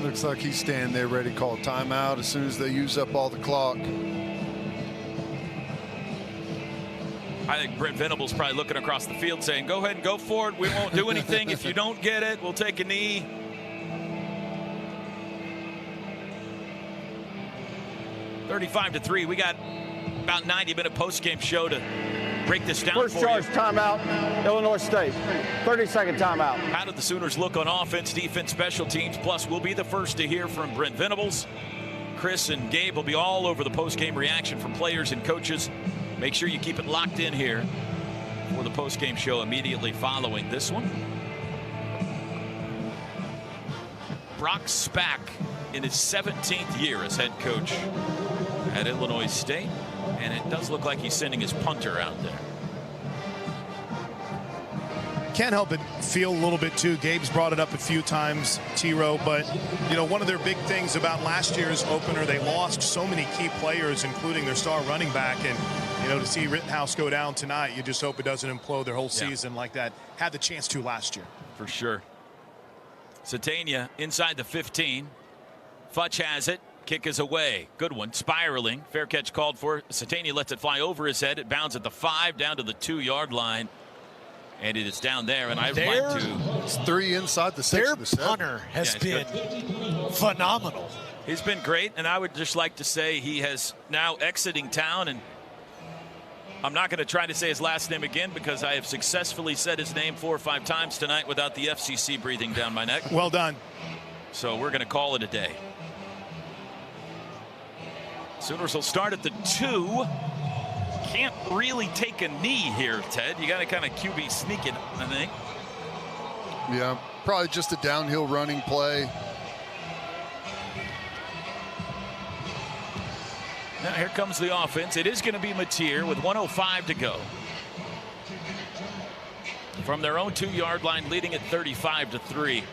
Looks like he's standing there ready to call a timeout as soon as they use up all the clock. I think Brent Venables probably looking across the field saying, go ahead and go for it. We won't do anything. If you don't get it, we'll take a knee. $35-3. We got about 90-minute post-game show to break this down. First charge timeout, Illinois State. 30-second timeout. How did the Sooners look on offense, defense, special teams? Plus, we'll be the first to hear from Brent Venables. Chris and Gabe will be all over the post-game reaction from players and coaches. Make sure you keep it locked in here for the post-game show immediately following this one. Brock Spack in his 17th year as head coach at Illinois State, and it does look like he's sending his punter out there. Can't help but feel a little bit too. Gabe's brought it up a few times, T-Row, but you know, one of their big things about last year's opener, they lost so many key players, including their star running back, and you know, to see Rittenhouse go down tonight, you just hope it doesn't implode their whole season like that had the chance to last year. For sure. Satania inside the 15. Futch has it. Kick is away. Good one. Spiraling. Fair catch called for. Satania lets it fly over his head. It bounds at the 5 down to the 2-yard line. And it is down there. And I'd like to. It's 3 inside the 6. Their punter has been phenomenal. He's been great, and I would just like to say he has now exiting town, and I'm not going to try to say his last name again because I have successfully said his name 4 or 5 times tonight without the FCC breathing down my neck. Well done. So we're going to call it a day. Sooners will start at the 2. Can't really take a knee here, Ted. You got to kind of QB sneak it, I think. Yeah, probably just a downhill running play. Now here comes the offense. It is going to be Mateer with 1:05 to go. From their own 2-yard line, leading at 35-3.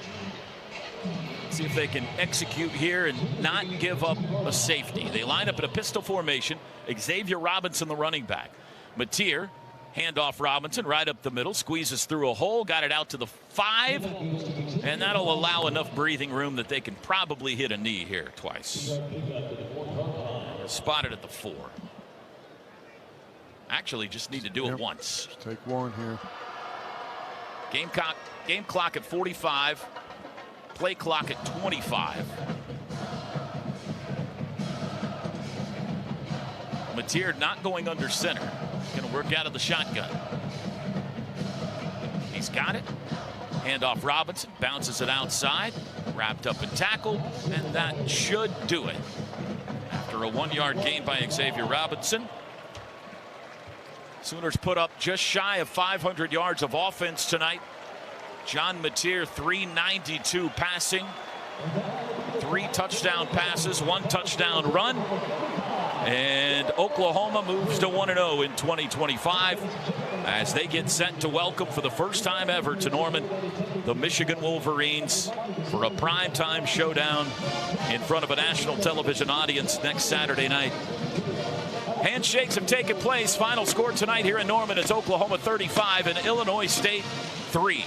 See if they can execute here and not give up a safety. They line up in a pistol formation. Xavier Robinson, the running back. Mateer, handoff Robinson, right up the middle, squeezes through a hole, got it out to the 5, and that'll allow enough breathing room that they can probably hit a knee here twice. Spotted at the 4. Actually, just need to do it once. Just take one here. Game clock at 45. Play clock at 25. Mateer not going under center. Going to work out of the shotgun. He's got it. Handoff Robinson. Bounces it outside. Wrapped up and tackled. And that should do it. After a 1-yard gain by Xavier Robinson. Sooners put up just shy of 500 yards of offense tonight. John Mateer, 392 passing, 3 touchdown passes, 1 touchdown run. And Oklahoma moves to 1-0 in 2025 as they get set to welcome for the first time ever to Norman the Michigan Wolverines for a primetime showdown in front of a national television audience next Saturday night. Handshakes have taken place. Final score tonight here in Norman is Oklahoma 35 and Illinois State 3.